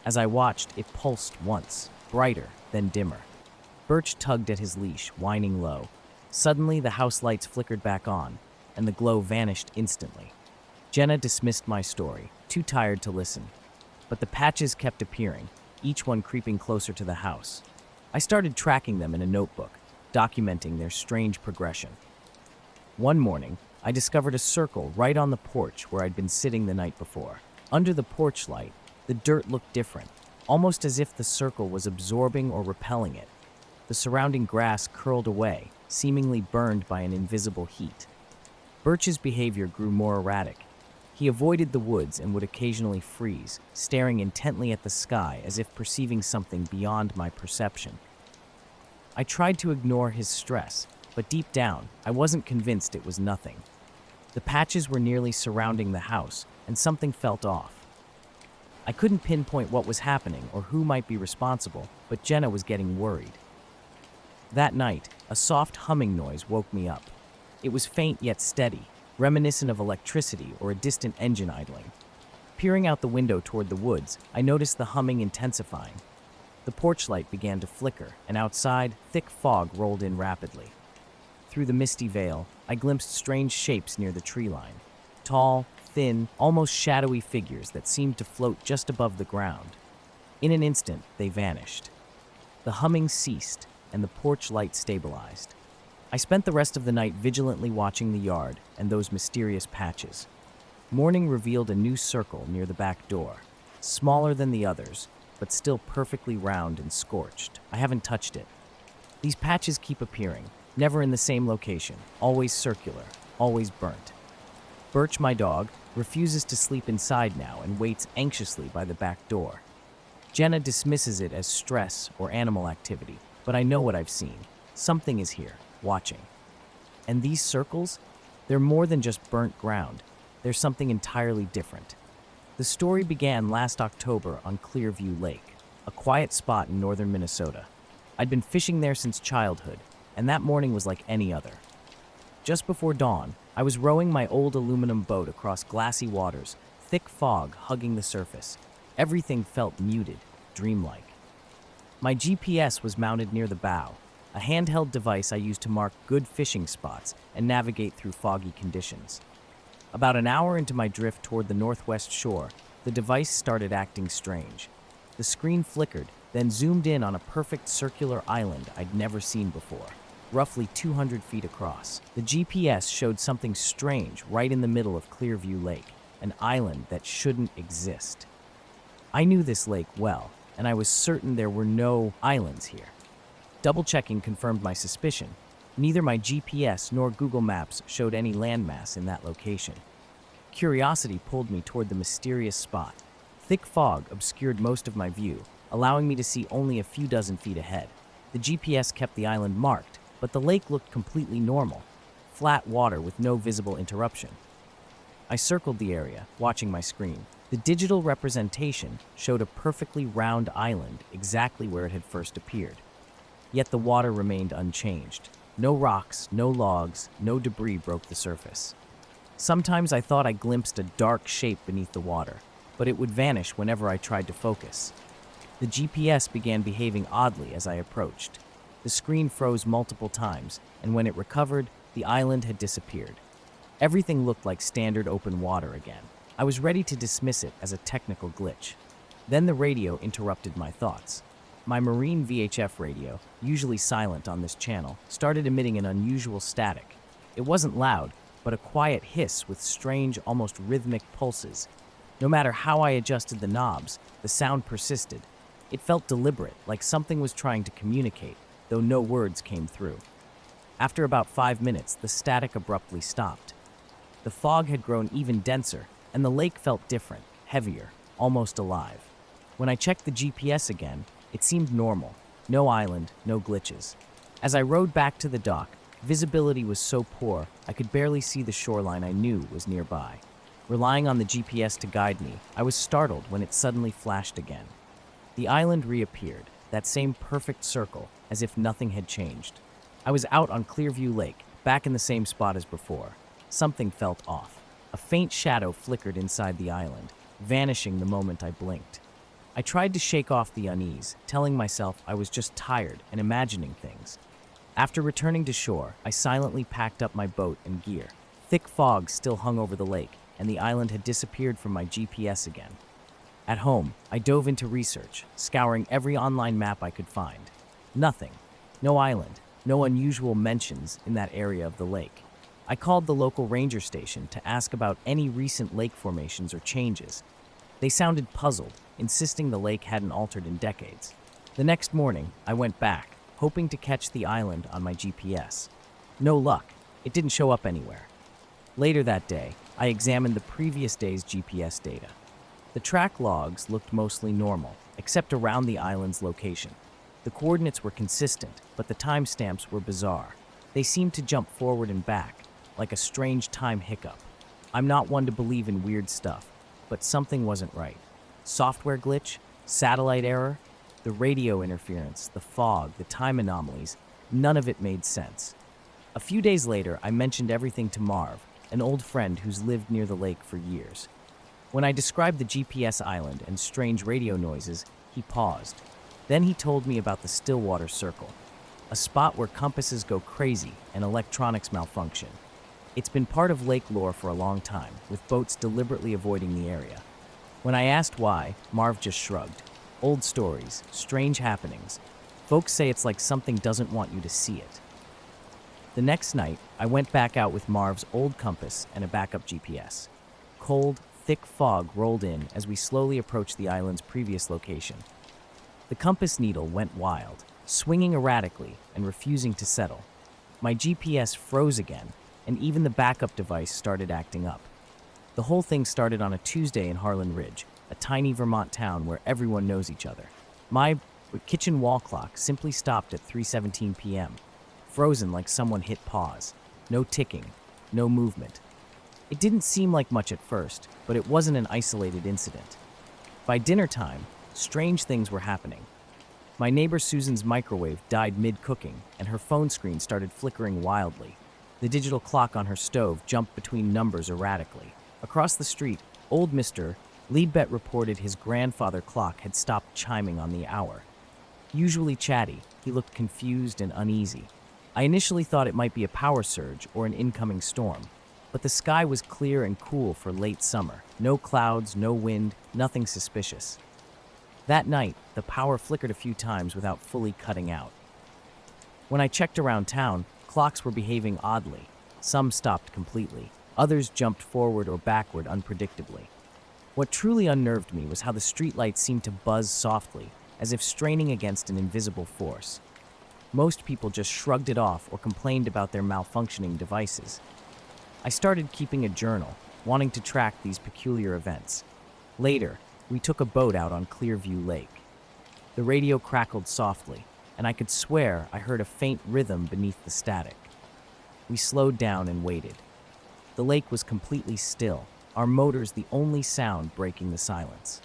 As I watched, it pulsed once, brighter, then dimmer. Birch tugged at his leash, whining low. Suddenly, the house lights flickered back on, and the glow vanished instantly. Jenna dismissed my story, too tired to listen. But the patches kept appearing, each one creeping closer to the house. I started tracking them in a notebook, documenting their strange progression. One morning, I discovered a circle right on the porch where I'd been sitting the night before. Under the porch light, the dirt looked different, almost as if the circle was absorbing or repelling it. The surrounding grass curled away, seemingly burned by an invisible heat. Birch's behavior grew more erratic. He avoided the woods and would occasionally freeze, staring intently at the sky as if perceiving something beyond my perception. I tried to ignore his stress, but deep down, I wasn't convinced it was nothing. The patches were nearly surrounding the house, and something felt off. I couldn't pinpoint what was happening or who might be responsible, but Jenna was getting worried. That night, a soft humming noise woke me up. It was faint yet steady, reminiscent of electricity or a distant engine idling. Peering out the window toward the woods, I noticed the humming intensifying. The porch light began to flicker, and outside, thick fog rolled in rapidly. Through the misty veil, I glimpsed strange shapes near the tree line. Tall, thin, almost shadowy figures that seemed to float just above the ground. In an instant, they vanished. The humming ceased, and the porch light stabilized. I spent the rest of the night vigilantly watching the yard and those mysterious patches. Morning revealed a new circle near the back door, smaller than the others, but still perfectly round and scorched. I haven't touched it. These patches keep appearing, never in the same location, always circular, always burnt. Birch, my dog, refuses to sleep inside now and waits anxiously by the back door. Jenna dismisses it as stress or animal activity, but I know what I've seen. Something is here, watching. And these circles? They're more than just burnt ground. They're something entirely different. The story began last October on Clearview Lake, a quiet spot in northern Minnesota. I'd been fishing there since childhood, and that morning was like any other. Just before dawn, I was rowing my old aluminum boat across glassy waters, thick fog hugging the surface. Everything felt muted, dreamlike. My GPS was mounted near the bow, a handheld device I used to mark good fishing spots and navigate through foggy conditions. About an hour into my drift toward the northwest shore, the device started acting strange. The screen flickered, then zoomed in on a perfect circular island I'd never seen before, roughly 200 feet across. The GPS showed something strange right in the middle of Clearview Lake, an island that shouldn't exist. I knew this lake well, and I was certain there were no islands here. Double-checking confirmed my suspicion. Neither my GPS nor Google Maps showed any landmass in that location. Curiosity pulled me toward the mysterious spot. Thick fog obscured most of my view, allowing me to see only a few dozen feet ahead. The GPS kept the island marked, but the lake looked completely normal, flat water with no visible interruption. I circled the area, watching my screen. The digital representation showed a perfectly round island exactly where it had first appeared. Yet the water remained unchanged. No rocks, no logs, no debris broke the surface. Sometimes I thought I glimpsed a dark shape beneath the water, but it would vanish whenever I tried to focus. The GPS began behaving oddly as I approached. The screen froze multiple times, and when it recovered, the island had disappeared. Everything looked like standard open water again. I was ready to dismiss it as a technical glitch. Then the radio interrupted my thoughts. My marine VHF radio, usually silent on this channel, started emitting an unusual static. It wasn't loud, but a quiet hiss with strange, almost rhythmic pulses. No matter how I adjusted the knobs, the sound persisted. It felt deliberate, like something was trying to communicate, though no words came through. After about 5 minutes, the static abruptly stopped. The fog had grown even denser, and the lake felt different, heavier, almost alive. When I checked the GPS again, it seemed normal. No island, no glitches. As I rowed back to the dock, visibility was so poor I could barely see the shoreline I knew was nearby. Relying on the GPS to guide me, I was startled when it suddenly flashed again. The island reappeared, that same perfect circle, as if nothing had changed. I was out on Clearview Lake, back in the same spot as before. Something felt off. A faint shadow flickered inside the island. vanishing the moment I blinked. I tried to shake off the unease, telling myself I was just tired and imagining things. After returning to shore, I silently packed up my boat and gear. Thick fog still hung over the lake, and the island had disappeared from my GPS again. At home, I dove into research, scouring every online map I could find. Nothing. No island, no unusual mentions in that area of the lake. I called the local ranger station to ask about any recent lake formations or changes. They sounded puzzled, insisting the lake hadn't altered in decades. The next morning, I went back, hoping to catch the island on my GPS. No luck. It didn't show up anywhere. Later that day, I examined the previous day's GPS data. The track logs looked mostly normal, except around the island's location. The coordinates were consistent, but the timestamps were bizarre. They seemed to jump forward and back, like a strange time hiccup. I'm not one to believe in weird stuff, but something wasn't right. Software glitch? Satellite error? The radio interference, the fog, the time anomalies, none of it made sense. A few days later, I mentioned everything to Marv, an old friend who's lived near the lake for years. When I described the GPS island and strange radio noises, he paused. Then he told me about the Stillwater Circle, a spot where compasses go crazy and electronics malfunction. It's been part of lake lore for a long time, with boats deliberately avoiding the area. When I asked why, Marv just shrugged. Old stories, strange happenings. Folks say it's like something doesn't want you to see it. The next night, I went back out with Marv's old compass and a backup GPS. Cold, thick fog rolled in as we slowly approached the island's previous location. The compass needle went wild, swinging erratically and refusing to settle. My GPS froze again, and even the backup device started acting up. The whole thing started on a Tuesday in Harlan Ridge, a tiny Vermont town where everyone knows each other. My kitchen wall clock simply stopped at 3:17 p.m., frozen like someone hit pause. No ticking, no movement. It didn't seem like much at first, but it wasn't an isolated incident. By dinner time, strange things were happening. My neighbor Susan's microwave died mid-cooking, and her phone screen started flickering wildly. The digital clock on her stove jumped between numbers erratically. Across the street, old Mr. Leadbet reported his grandfather clock had stopped chiming on the hour. Usually chatty, he looked confused and uneasy. I initially thought it might be a power surge or an incoming storm, but the sky was clear and cool for late summer. No clouds, no wind, nothing suspicious. That night, the power flickered a few times without fully cutting out. When I checked around town, clocks were behaving oddly. Some stopped completely. Others jumped forward or backward unpredictably. What truly unnerved me was how the streetlights seemed to buzz softly, as if straining against an invisible force. Most people just shrugged it off or complained about their malfunctioning devices. I started keeping a journal, wanting to track these peculiar events. Later, we took a boat out on Clearview Lake. The radio crackled softly, and I could swear I heard a faint rhythm beneath the static. We slowed down and waited. The lake was completely still, our motors the only sound breaking the silence.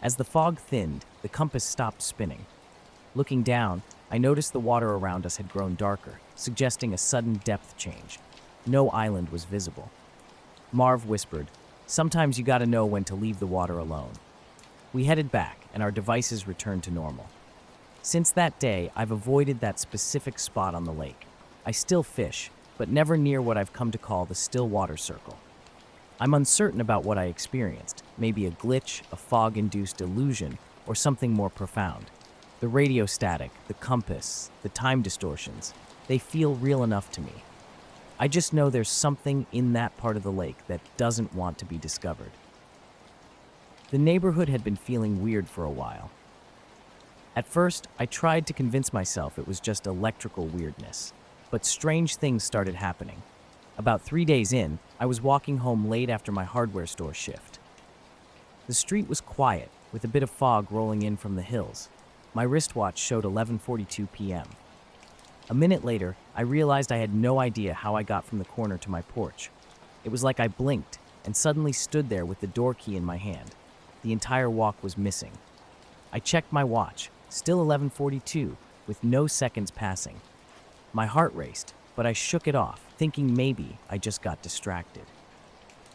As the fog thinned, the compass stopped spinning. Looking down, I noticed the water around us had grown darker, suggesting a sudden depth change. No island was visible. Marv whispered, "Sometimes you gotta know when to leave the water alone." We headed back, and our devices returned to normal. Since that day, I've avoided that specific spot on the lake. I still fish, but never near what I've come to call the Stillwater Circle. I'm uncertain about what I experienced, maybe a glitch, a fog-induced illusion, or something more profound. The radio static, the compass, the time distortions, they feel real enough to me. I just know there's something in that part of the lake that doesn't want to be discovered. The neighborhood had been feeling weird for a while. At first, I tried to convince myself it was just electrical weirdness, but strange things started happening. About 3 days in, I was walking home late after my hardware store shift. The street was quiet, with a bit of fog rolling in from the hills. My wristwatch showed 11:42 p.m. A minute later, I realized I had no idea how I got from the corner to my porch. It was like I blinked and suddenly stood there with the door key in my hand. The entire walk was missing. I checked my watch, still 11:42, with no seconds passing. My heart raced, but I shook it off, thinking maybe I just got distracted.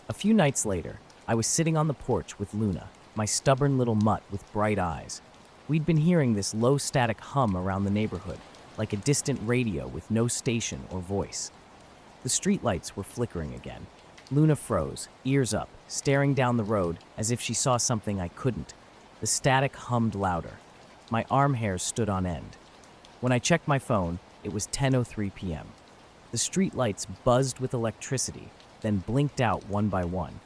A few nights later, I was sitting on the porch with Luna, my stubborn little mutt with bright eyes. We'd been hearing this low static hum around the neighborhood, like a distant radio with no station or voice. The streetlights were flickering again. Luna froze, ears up, staring down the road as if she saw something I couldn't. The static hummed louder. My arm hairs stood on end. When I checked my phone, it was 10:03 p.m. The streetlights buzzed with electricity, then blinked out one by one.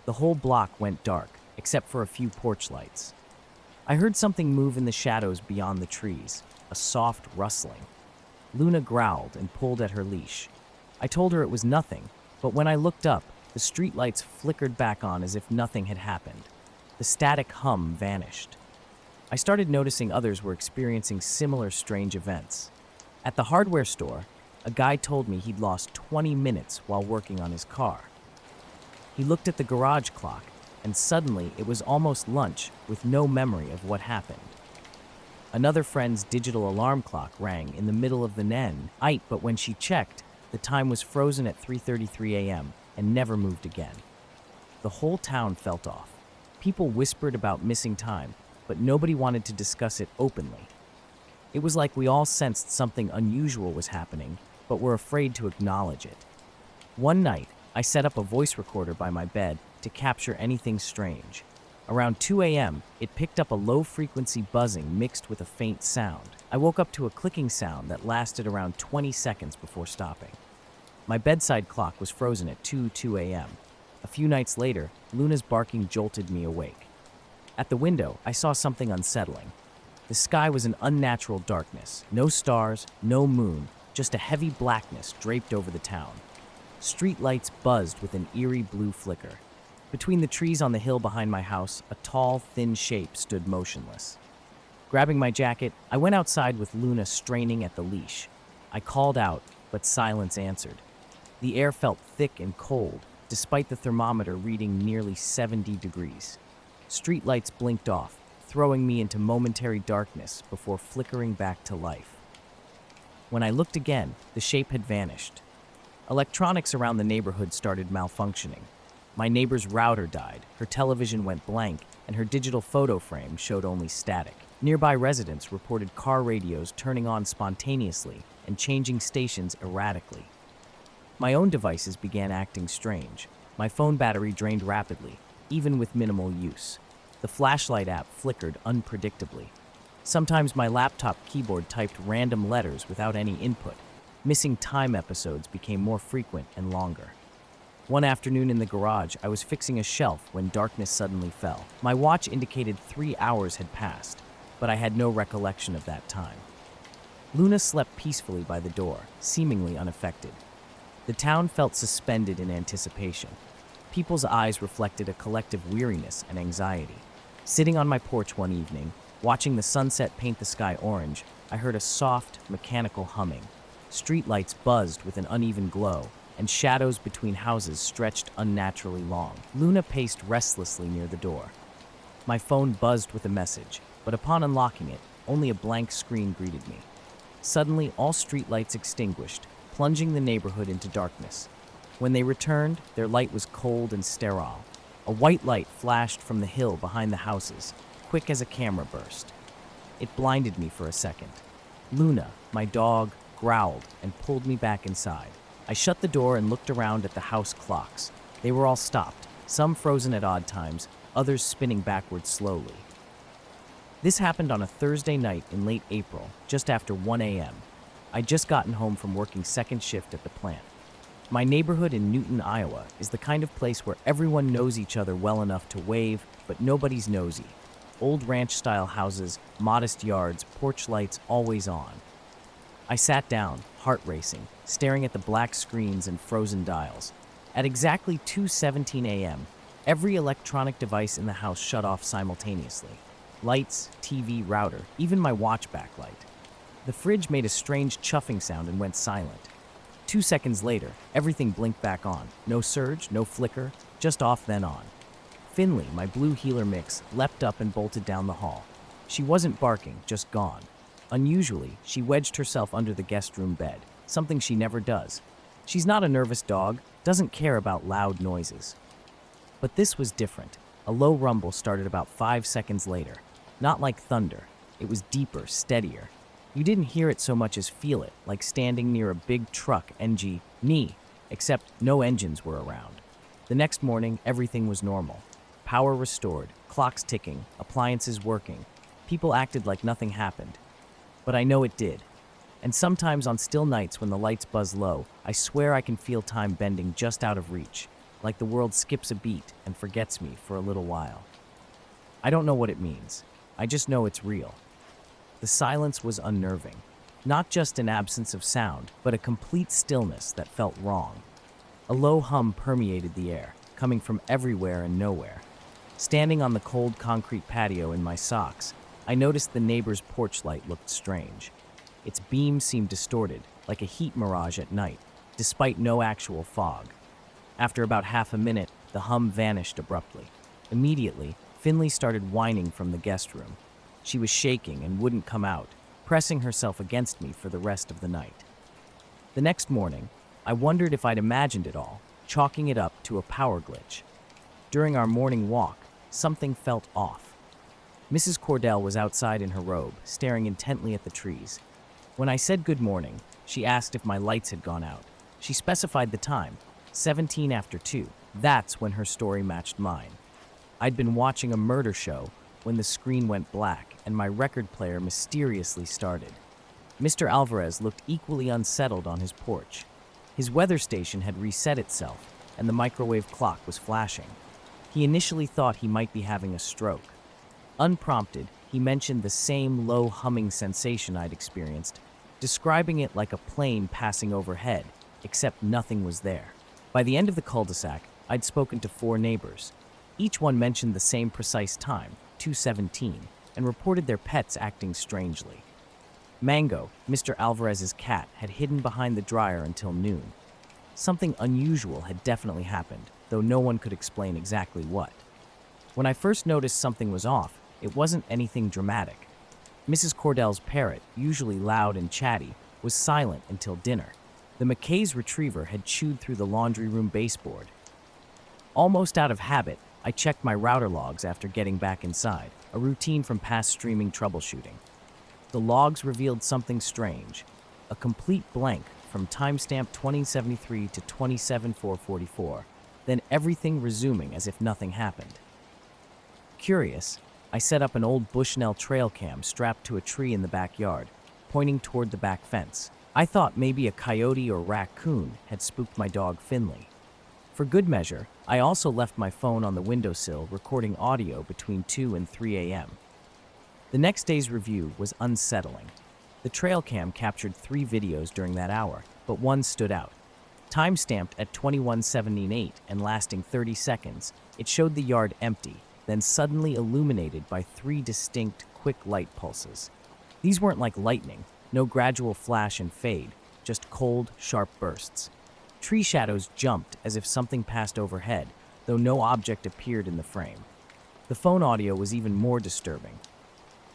The whole block went dark, except for a few porch lights. I heard something move in the shadows beyond the trees, a soft rustling. Luna growled and pulled at her leash. I told her it was nothing, but when I looked up, the streetlights flickered back on as if nothing had happened. The static hum vanished. I started noticing others were experiencing similar strange events. At the hardware store, a guy told me he'd lost 20 minutes while working on his car. He looked at the garage clock, and suddenly it was almost lunch with no memory of what happened. Another friend's digital alarm clock rang in the middle of the night, but when she checked, the time was frozen at 3:33 a.m. and never moved again. The whole town felt off. People whispered about missing time, but nobody wanted to discuss it openly. It was like we all sensed something unusual was happening, but were afraid to acknowledge it. One night, I set up a voice recorder by my bed to capture anything strange. Around 2 a.m., it picked up a low-frequency buzzing mixed with a faint sound. I woke up to a clicking sound that lasted around 20 seconds before stopping. My bedside clock was frozen at 2:02 a.m. A few nights later, Luna's barking jolted me awake. At the window, I saw something unsettling. The sky was an unnatural darkness. No stars, no moon, just a heavy blackness draped over the town. Street lights buzzed with an eerie blue flicker. Between the trees on the hill behind my house, a tall, thin shape stood motionless. Grabbing my jacket, I went outside with Luna straining at the leash. I called out, but silence answered. The air felt thick and cold, despite the thermometer reading nearly 70 degrees. Streetlights blinked off, throwing me into momentary darkness before flickering back to life. When I looked again, the shape had vanished. Electronics around the neighborhood started malfunctioning. My neighbor's router died, her television went blank, and her digital photo frame showed only static. Nearby residents reported car radios turning on spontaneously and changing stations erratically. My own devices began acting strange. My phone battery drained rapidly, even with minimal use. The flashlight app flickered unpredictably. Sometimes my laptop keyboard typed random letters without any input. Missing time episodes became more frequent and longer. One afternoon in the garage, I was fixing a shelf when darkness suddenly fell. My watch indicated 3 hours had passed, but I had no recollection of that time. Luna slept peacefully by the door, seemingly unaffected. The town felt suspended in anticipation. People's eyes reflected a collective weariness and anxiety. Sitting on my porch one evening, watching the sunset paint the sky orange, I heard a soft, mechanical humming. Streetlights buzzed with an uneven glow, and shadows between houses stretched unnaturally long. Luna paced restlessly near the door. My phone buzzed with a message, but upon unlocking it, only a blank screen greeted me. Suddenly, all streetlights extinguished, plunging the neighborhood into darkness. When they returned, their light was cold and sterile. A white light flashed from the hill behind the houses, quick as a camera burst. It blinded me for a second. Luna, my dog, growled and pulled me back inside. I shut the door and looked around at the house clocks. They were all stopped, some frozen at odd times, others spinning backwards slowly. This happened on a Thursday night in late April, just after 1 a.m. I'd just gotten home from working second shift at the plant. My neighborhood in Newton, Iowa, is the kind of place where everyone knows each other well enough to wave, but nobody's nosy. Old ranch-style houses, modest yards, porch lights always on. I sat down, heart racing, staring at the black screens and frozen dials. At exactly 2:17 a.m., every electronic device in the house shut off simultaneously. Lights, TV, router, even my watch backlight. The fridge made a strange chuffing sound and went silent. 2 seconds later, everything blinked back on. No surge, no flicker, just off then on. Finley, my blue heeler mix, leapt up and bolted down the hall. She wasn't barking, just gone. Unusually, she wedged herself under the guest room bed, something she never does. She's not a nervous dog, doesn't care about loud noises. But this was different. A low rumble started about 5 seconds later. Not like thunder. It was deeper, steadier. You didn't hear it so much as feel it, like standing near a big truck engine, except no engines were around. The next morning, everything was normal. Power restored, clocks ticking, appliances working. People acted like nothing happened. But I know it did. And sometimes on still nights when the lights buzz low, I swear I can feel time bending just out of reach, like the world skips a beat and forgets me for a little while. I don't know what it means. I just know it's real. The silence was unnerving. Not just an absence of sound, but a complete stillness that felt wrong. A low hum permeated the air, coming from everywhere and nowhere. Standing on the cold concrete patio in my socks, I noticed the neighbor's porch light looked strange. Its beam seemed distorted, like a heat mirage at night, despite no actual fog. After about half a minute, the hum vanished abruptly. Immediately, Finley started whining from the guest room. She was shaking and wouldn't come out, pressing herself against me for the rest of the night. The next morning, I wondered if I'd imagined it all, chalking it up to a power glitch. During our morning walk, something felt off. Mrs. Cordell was outside in her robe, staring intently at the trees. When I said good morning, she asked if my lights had gone out. She specified the time, 17 after 2. That's when her story matched mine. I'd been watching a murder show when the screen went black and my record player mysteriously started. Mr. Alvarez looked equally unsettled on his porch. His weather station had reset itself, and the microwave clock was flashing. He initially thought he might be having a stroke. Unprompted, he mentioned the same low humming sensation I'd experienced, describing it like a plane passing overhead, except nothing was there. By the end of the cul-de-sac, I'd spoken to 4 neighbors. Each one mentioned the same precise time, 2:17, and reported their pets acting strangely. Mango, Mr. Alvarez's cat, had hidden behind the dryer until noon. Something unusual had definitely happened, though no one could explain exactly what. When I first noticed something was off, it wasn't anything dramatic. Mrs. Cordell's parrot, usually loud and chatty, was silent until dinner. The McKay's retriever had chewed through the laundry room baseboard. Almost out of habit, I checked my router logs after getting back inside, a routine from past streaming troubleshooting. The logs revealed something strange, a complete blank from timestamp 2073 to 27444, then everything resuming as if nothing happened. Curious, I set up an old Bushnell trail cam strapped to a tree in the backyard, pointing toward the back fence. I thought maybe a coyote or raccoon had spooked my dog Finley. For good measure, I also left my phone on the windowsill recording audio between 2 and 3 a.m. The next day's review was unsettling. The trail cam captured 3 videos during that hour, but one stood out. Time-stamped at 21:78 and lasting 30 seconds, it showed the yard empty, then suddenly illuminated by 3 distinct, quick light pulses. These weren't like lightning, no gradual flash and fade, just cold, sharp bursts. Tree shadows jumped as if something passed overhead, though no object appeared in the frame. The phone audio was even more disturbing.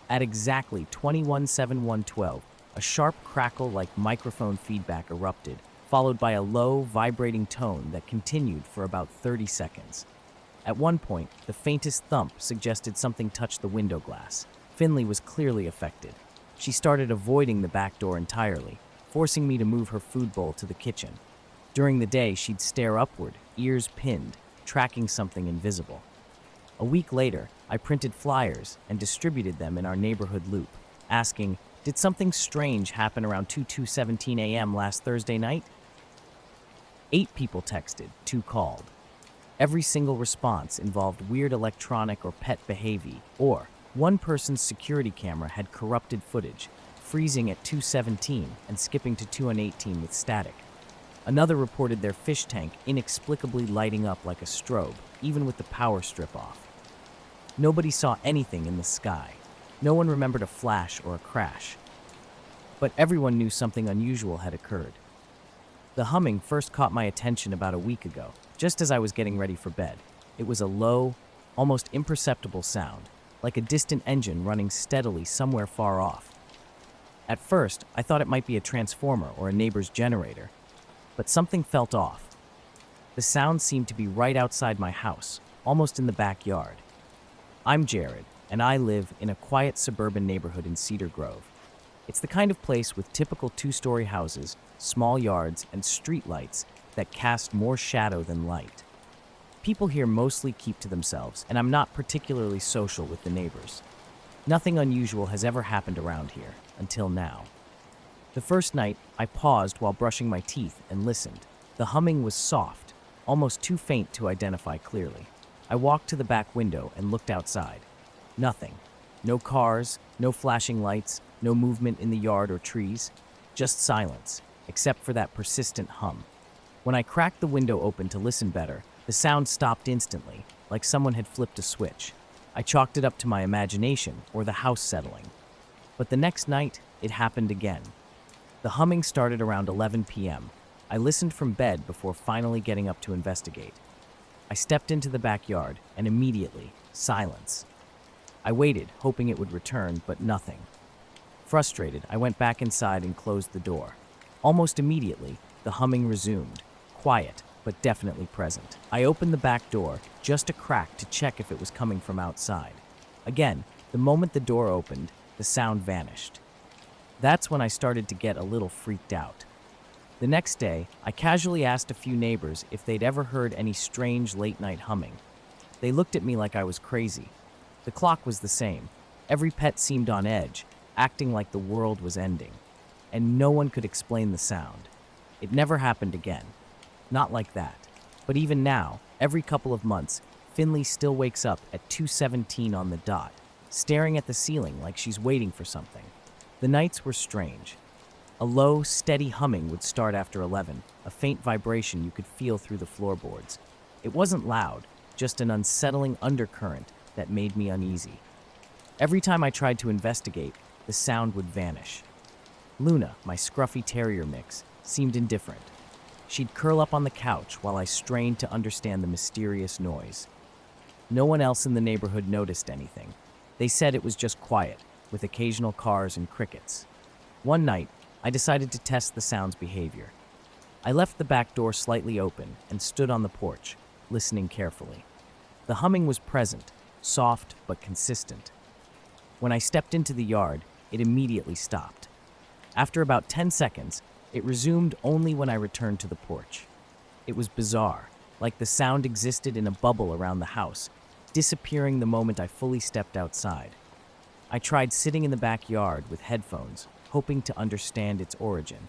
At exactly 21:71:12, a sharp crackle like microphone feedback erupted, followed by a low, vibrating tone that continued for about 30 seconds. At one point, the faintest thump suggested something touched the window glass. Finley was clearly affected. She started avoiding the back door entirely, forcing me to move her food bowl to the kitchen. During the day, she'd stare upward, ears pinned, tracking something invisible. A week later, I printed flyers and distributed them in our neighborhood loop, asking, "Did something strange happen around 2:17 a.m. last Thursday night?" 8 people texted, 2 called. Every single response involved weird electronic or pet behavior, or one person's security camera had corrupted footage, freezing at 2:17 and skipping to 2:18 with static. Another reported their fish tank inexplicably lighting up like a strobe, even with the power strip off. Nobody saw anything in the sky. No one remembered a flash or a crash. But everyone knew something unusual had occurred. The humming first caught my attention about a week ago, just as I was getting ready for bed. It was a low, almost imperceptible sound, like a distant engine running steadily somewhere far off. At first, I thought it might be a transformer or a neighbor's generator, but something felt off. The sound seemed to be right outside my house, almost in the backyard. I'm Jared, and I live in a quiet suburban neighborhood in Cedar Grove. It's the kind of place with typical two-story houses, small yards, and streetlights that cast more shadow than light. People here mostly keep to themselves, and I'm not particularly social with the neighbors. Nothing unusual has ever happened around here, until now. The first night, I paused while brushing my teeth and listened. The humming was soft, almost too faint to identify clearly. I walked to the back window and looked outside. Nothing. No cars, no flashing lights, no movement in the yard or trees. Just silence, except for that persistent hum. When I cracked the window open to listen better, the sound stopped instantly, like someone had flipped a switch. I chalked it up to my imagination or the house settling. But the next night, it happened again. The humming started around 11 p.m. I listened from bed before finally getting up to investigate. I stepped into the backyard, and immediately, silence. I waited, hoping it would return, but nothing. Frustrated, I went back inside and closed the door. Almost immediately, the humming resumed, quiet, but definitely present. I opened the back door, just a crack to check if it was coming from outside. Again, the moment the door opened, the sound vanished. That's when I started to get a little freaked out. The next day, I casually asked a few neighbors if they'd ever heard any strange late-night humming. They looked at me like I was crazy. The clock was the same. Every pet seemed on edge, acting like the world was ending. And no one could explain the sound. It never happened again. Not like that. But even now, every couple of months, Finley still wakes up at 2:17 on the dot, staring at the ceiling like she's waiting for something. The nights were strange. A low, steady humming would start after 11, a faint vibration you could feel through the floorboards. It wasn't loud, just an unsettling undercurrent that made me uneasy. Every time I tried to investigate, the sound would vanish. Luna, my scruffy terrier mix, seemed indifferent. She'd curl up on the couch while I strained to understand the mysterious noise. No one else in the neighborhood noticed anything. They said it was just quiet, with occasional cars and crickets. One night, I decided to test the sound's behavior. I left the back door slightly open and stood on the porch, listening carefully. The humming was present, soft but consistent. When I stepped into the yard, it immediately stopped. After about 10 seconds, it resumed only when I returned to the porch. It was bizarre, like the sound existed in a bubble around the house, disappearing the moment I fully stepped outside. I tried sitting in the backyard with headphones, hoping to understand its origin.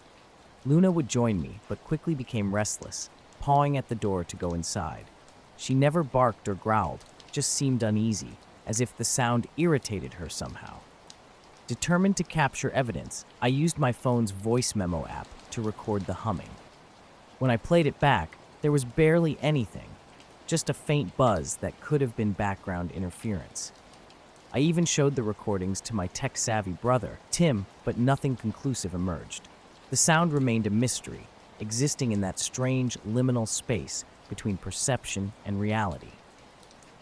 Luna would join me, but quickly became restless, pawing at the door to go inside. She never barked or growled, just seemed uneasy, as if the sound irritated her somehow. Determined to capture evidence, I used my phone's voice memo app to record the humming. When I played it back, there was barely anything, just a faint buzz that could have been background interference. I even showed the recordings to my tech-savvy brother, Tim, but nothing conclusive emerged. The sound remained a mystery, existing in that strange liminal space between perception and reality.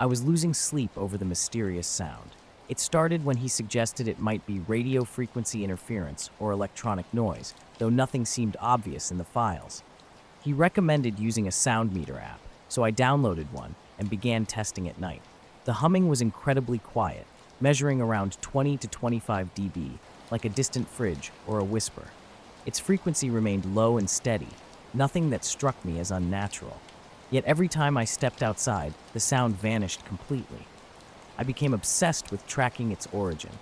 I was losing sleep over the mysterious sound. It started when he suggested it might be radio frequency interference or electronic noise, though nothing seemed obvious in the files. He recommended using a sound meter app, so I downloaded one and began testing at night. The humming was incredibly quiet, measuring around 20 to 25 dB, like a distant fridge or a whisper. Its frequency remained low and steady, nothing that struck me as unnatural. Yet every time I stepped outside, the sound vanished completely. I became obsessed with tracking its origin.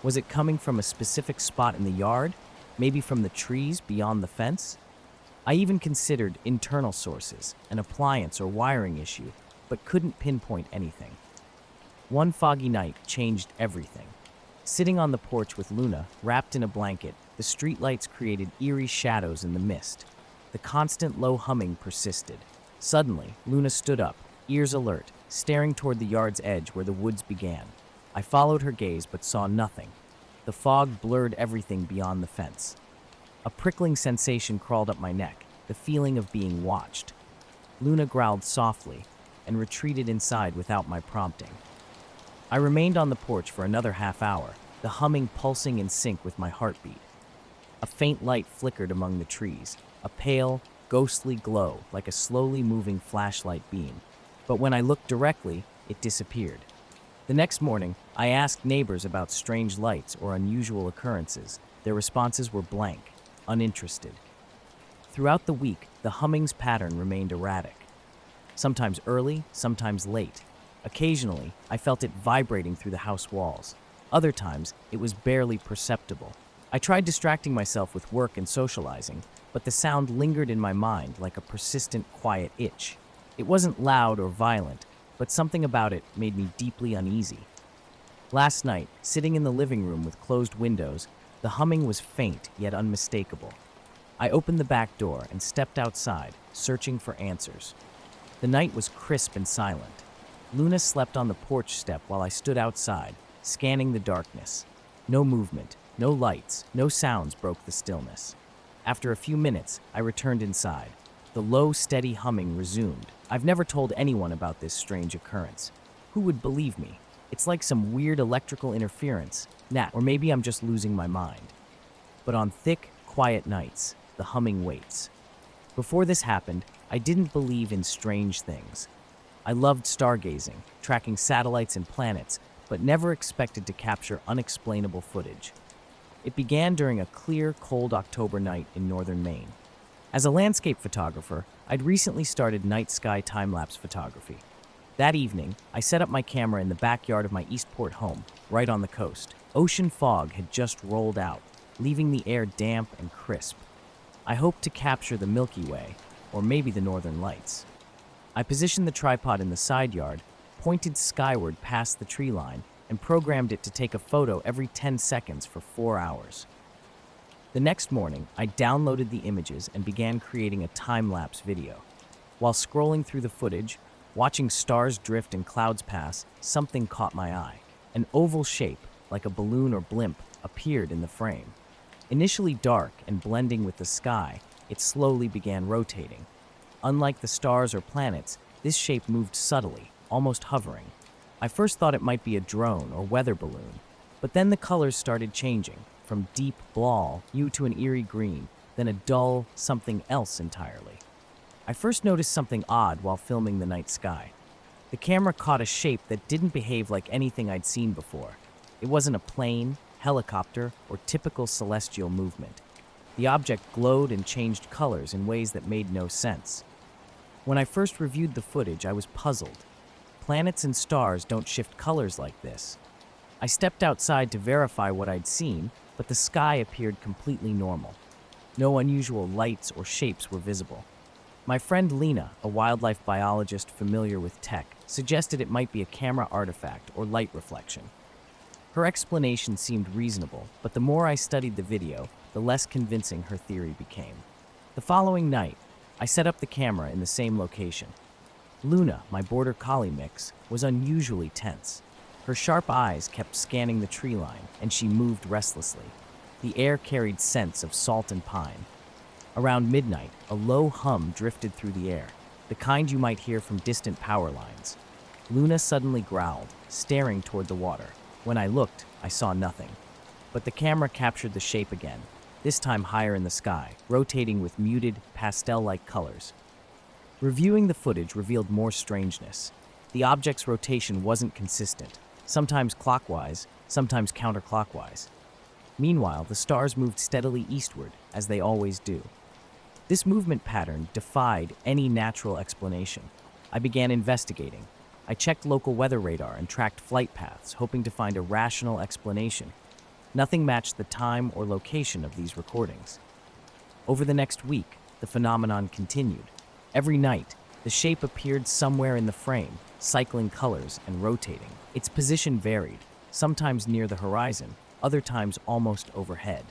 Was it coming from a specific spot in the yard? Maybe from the trees beyond the fence? I even considered internal sources, an appliance or wiring issue, but couldn't pinpoint anything. One foggy night changed everything. Sitting on the porch with Luna, wrapped in a blanket, the streetlights created eerie shadows in the mist. The constant low humming persisted. Suddenly, Luna stood up, ears alert, staring toward the yard's edge where the woods began. I followed her gaze but saw nothing. The fog blurred everything beyond the fence. A prickling sensation crawled up my neck, the feeling of being watched. Luna growled softly and retreated inside without my prompting. I remained on the porch for another half hour, the humming pulsing in sync with my heartbeat. A faint light flickered among the trees, a pale, ghostly glow like a slowly moving flashlight beam. but when I looked directly, it disappeared. The next morning, I asked neighbors about strange lights or unusual occurrences. Their responses were blank, uninterested. Throughout the week, the humming's pattern remained erratic. Sometimes early, sometimes late. Occasionally, I felt it vibrating through the house walls. Other times, it was barely perceptible. I tried distracting myself with work and socializing, but the sound lingered in my mind like a persistent, quiet itch. It wasn't loud or violent, but something about it made me deeply uneasy. Last night, sitting in the living room with closed windows, the humming was faint yet unmistakable. I opened the back door and stepped outside, searching for answers. The night was crisp and silent. Luna slept on the porch step while I stood outside, scanning the darkness. No movement, no lights, no sounds broke the stillness. After a few minutes, I returned inside. The low, steady humming resumed. I've never told anyone about this strange occurrence. Who would believe me? It's like some weird electrical interference. Or maybe I'm just losing my mind. But on thick, quiet nights, the humming waits. Before this happened, I didn't believe in strange things. I loved stargazing, tracking satellites and planets, but never expected to capture unexplainable footage. It began during a clear, cold October night in northern Maine. As a landscape photographer, I'd recently started night sky time-lapse photography. That evening, I set up my camera in the backyard of my Eastport home, right on the coast. Ocean fog had just rolled out, leaving the air damp and crisp. I hoped to capture the Milky Way, or maybe the Northern Lights. I positioned the tripod in the side yard, pointed skyward past the tree line, and programmed it to take a photo every 10 seconds for 4 hours. The next morning, I downloaded the images and began creating a time-lapse video. While scrolling through the footage, watching stars drift and clouds pass, something caught my eye. An oval shape, like a balloon or blimp, appeared in the frame. Initially dark and blending with the sky, it slowly began rotating. Unlike the stars or planets, this shape moved subtly, almost hovering. I first thought it might be a drone or weather balloon, but then the colors started changing, from deep blue to an eerie green, then a dull something else entirely. I first noticed something odd while filming the night sky. The camera caught a shape that didn't behave like anything I'd seen before. It wasn't a plane, helicopter, or typical celestial movement. The object glowed and changed colors in ways that made no sense. When I first reviewed the footage, I was puzzled. Planets and stars don't shift colors like this. I stepped outside to verify what I'd seen, but the sky appeared completely normal. No unusual lights or shapes were visible. My friend Lena, a wildlife biologist familiar with tech, suggested it might be a camera artifact or light reflection. Her explanation seemed reasonable, but the more I studied the video, the less convincing her theory became. The following night, I set up the camera in the same location. Luna, my border collie mix, was unusually tense. Her sharp eyes kept scanning the tree line, and she moved restlessly. The air carried scents of salt and pine. Around midnight, a low hum drifted through the air, the kind you might hear from distant power lines. Luna suddenly growled, staring toward the water. When I looked, I saw nothing. But the camera captured the shape again, this time higher in the sky, rotating with muted, pastel-like colors. Reviewing the footage revealed more strangeness. The object's rotation wasn't consistent, sometimes clockwise, sometimes counterclockwise. Meanwhile, the stars moved steadily eastward, as they always do. This movement pattern defied any natural explanation. I began investigating. I checked local weather radar and tracked flight paths, hoping to find a rational explanation. Nothing matched the time or location of these recordings. Over the next week, the phenomenon continued. Every night, the shape appeared somewhere in the frame, cycling colors and rotating. Its position varied, sometimes near the horizon, other times almost overhead.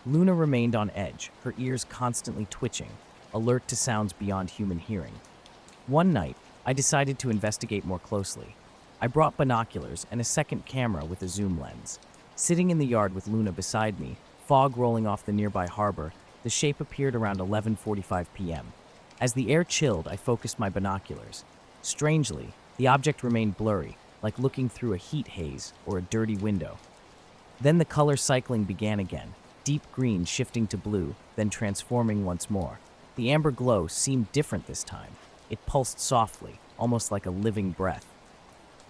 Luna remained on edge, her ears constantly twitching, alert to sounds beyond human hearing. One night, I decided to investigate more closely. I brought binoculars and a second camera with a zoom lens. Sitting in the yard with Luna beside me, fog rolling off the nearby harbor, the shape appeared around 11:45 p.m. As the air chilled, I focused my binoculars. Strangely, the object remained blurry, like looking through a heat haze or a dirty window. Then the color cycling began again, deep green shifting to blue, then transforming once more. The amber glow seemed different this time. It pulsed softly, almost like a living breath.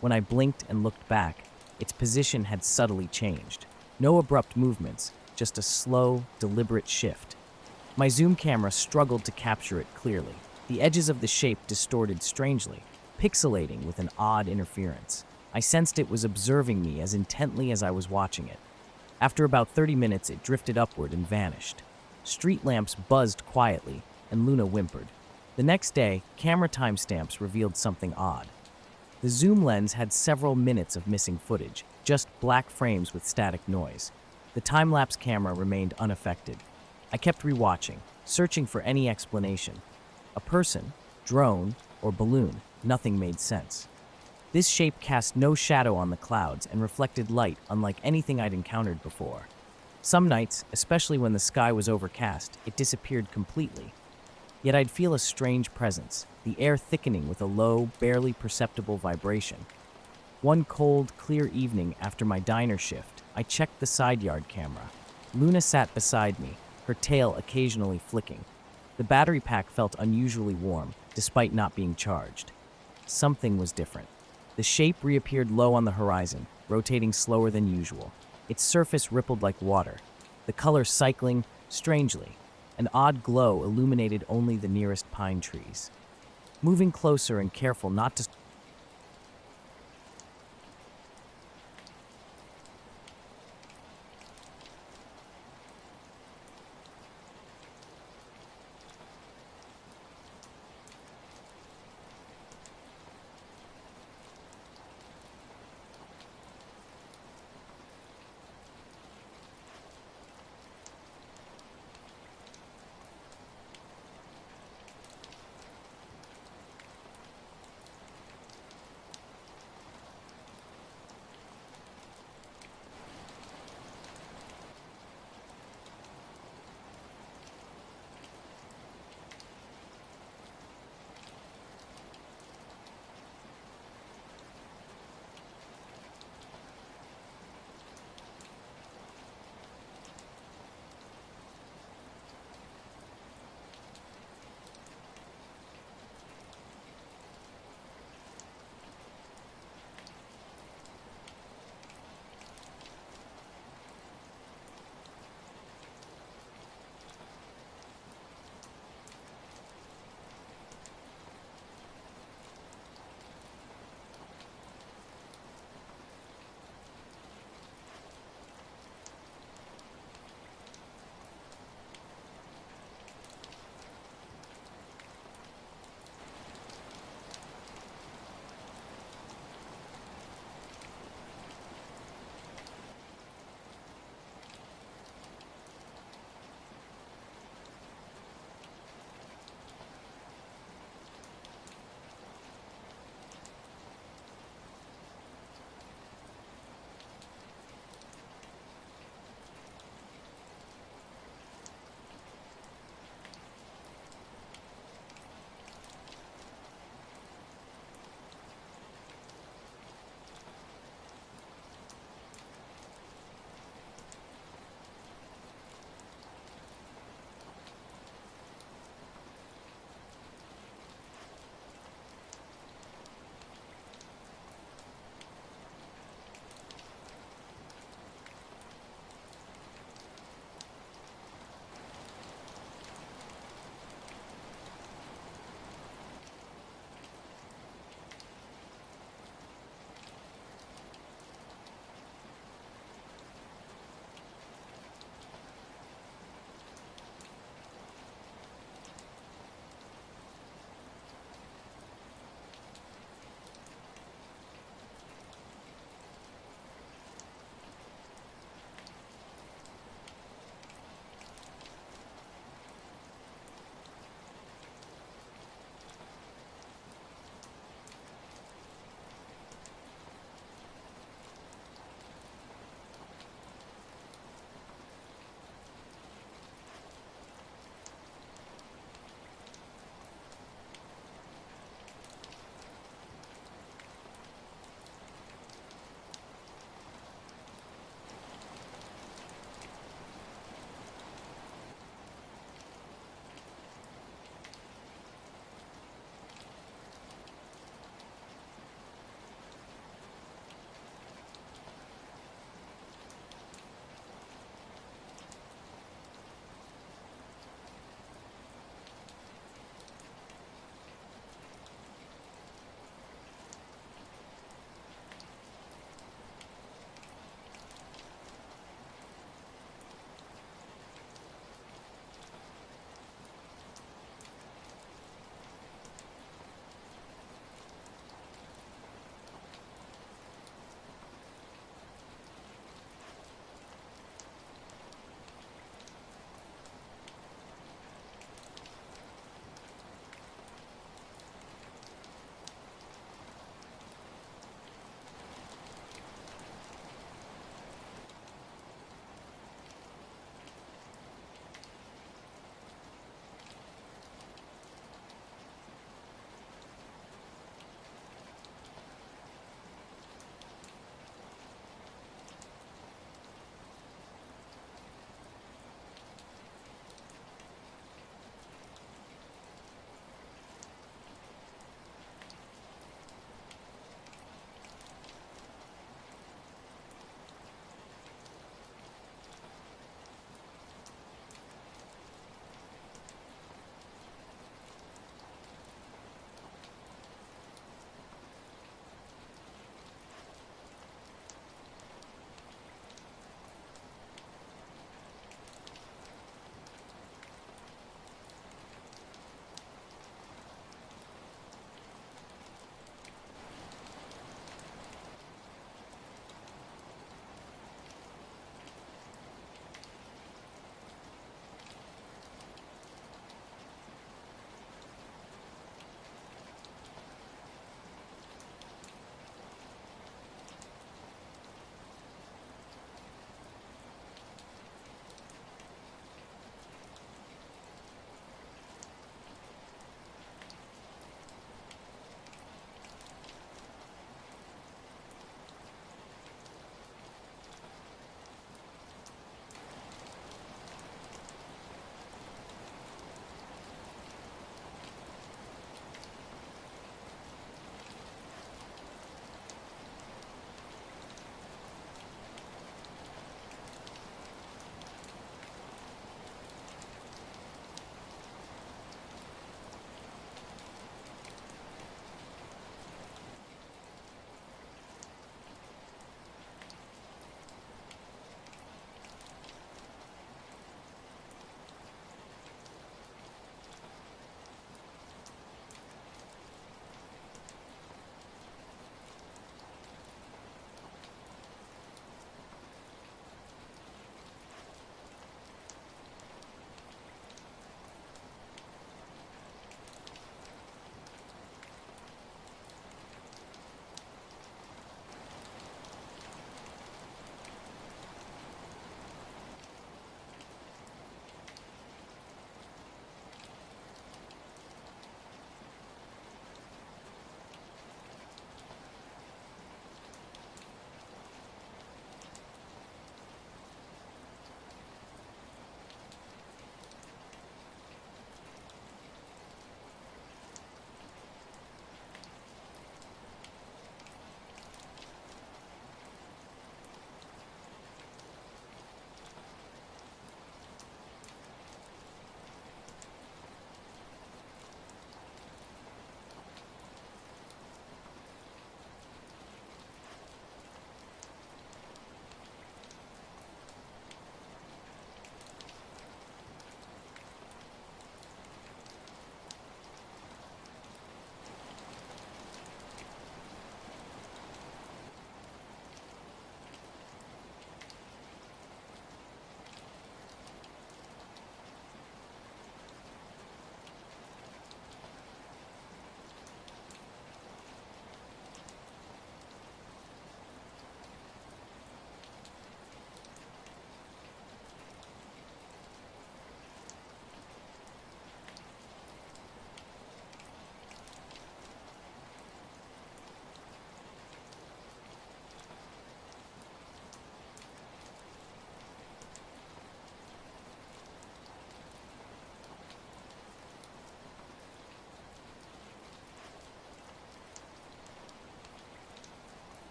When I blinked and looked back, its position had subtly changed. No abrupt movements, just a slow, deliberate shift. My zoom camera struggled to capture it clearly. The edges of the shape distorted strangely, pixelating with an odd interference. I sensed it was observing me as intently as I was watching it. After about 30 minutes, it drifted upward and vanished. Street lamps buzzed quietly, and Luna whimpered. The next day, camera timestamps revealed something odd. The zoom lens had several minutes of missing footage, just black frames with static noise. The time-lapse camera remained unaffected. I kept rewatching, searching for any explanation. A person, drone, or balloon, nothing made sense. This shape cast no shadow on the clouds and reflected light unlike anything I'd encountered before. Some nights, especially when the sky was overcast, it disappeared completely. Yet I'd feel a strange presence, the air thickening with a low, barely perceptible vibration. One cold, clear evening after my diner shift, I checked the side yard camera. Luna sat beside me, her tail occasionally flicking. The battery pack felt unusually warm, despite not being charged. Something was different. The shape reappeared low on the horizon, rotating slower than usual. Its surface rippled like water, the color cycling strangely. An odd glow illuminated only the nearest pine trees. Moving closer and careful not to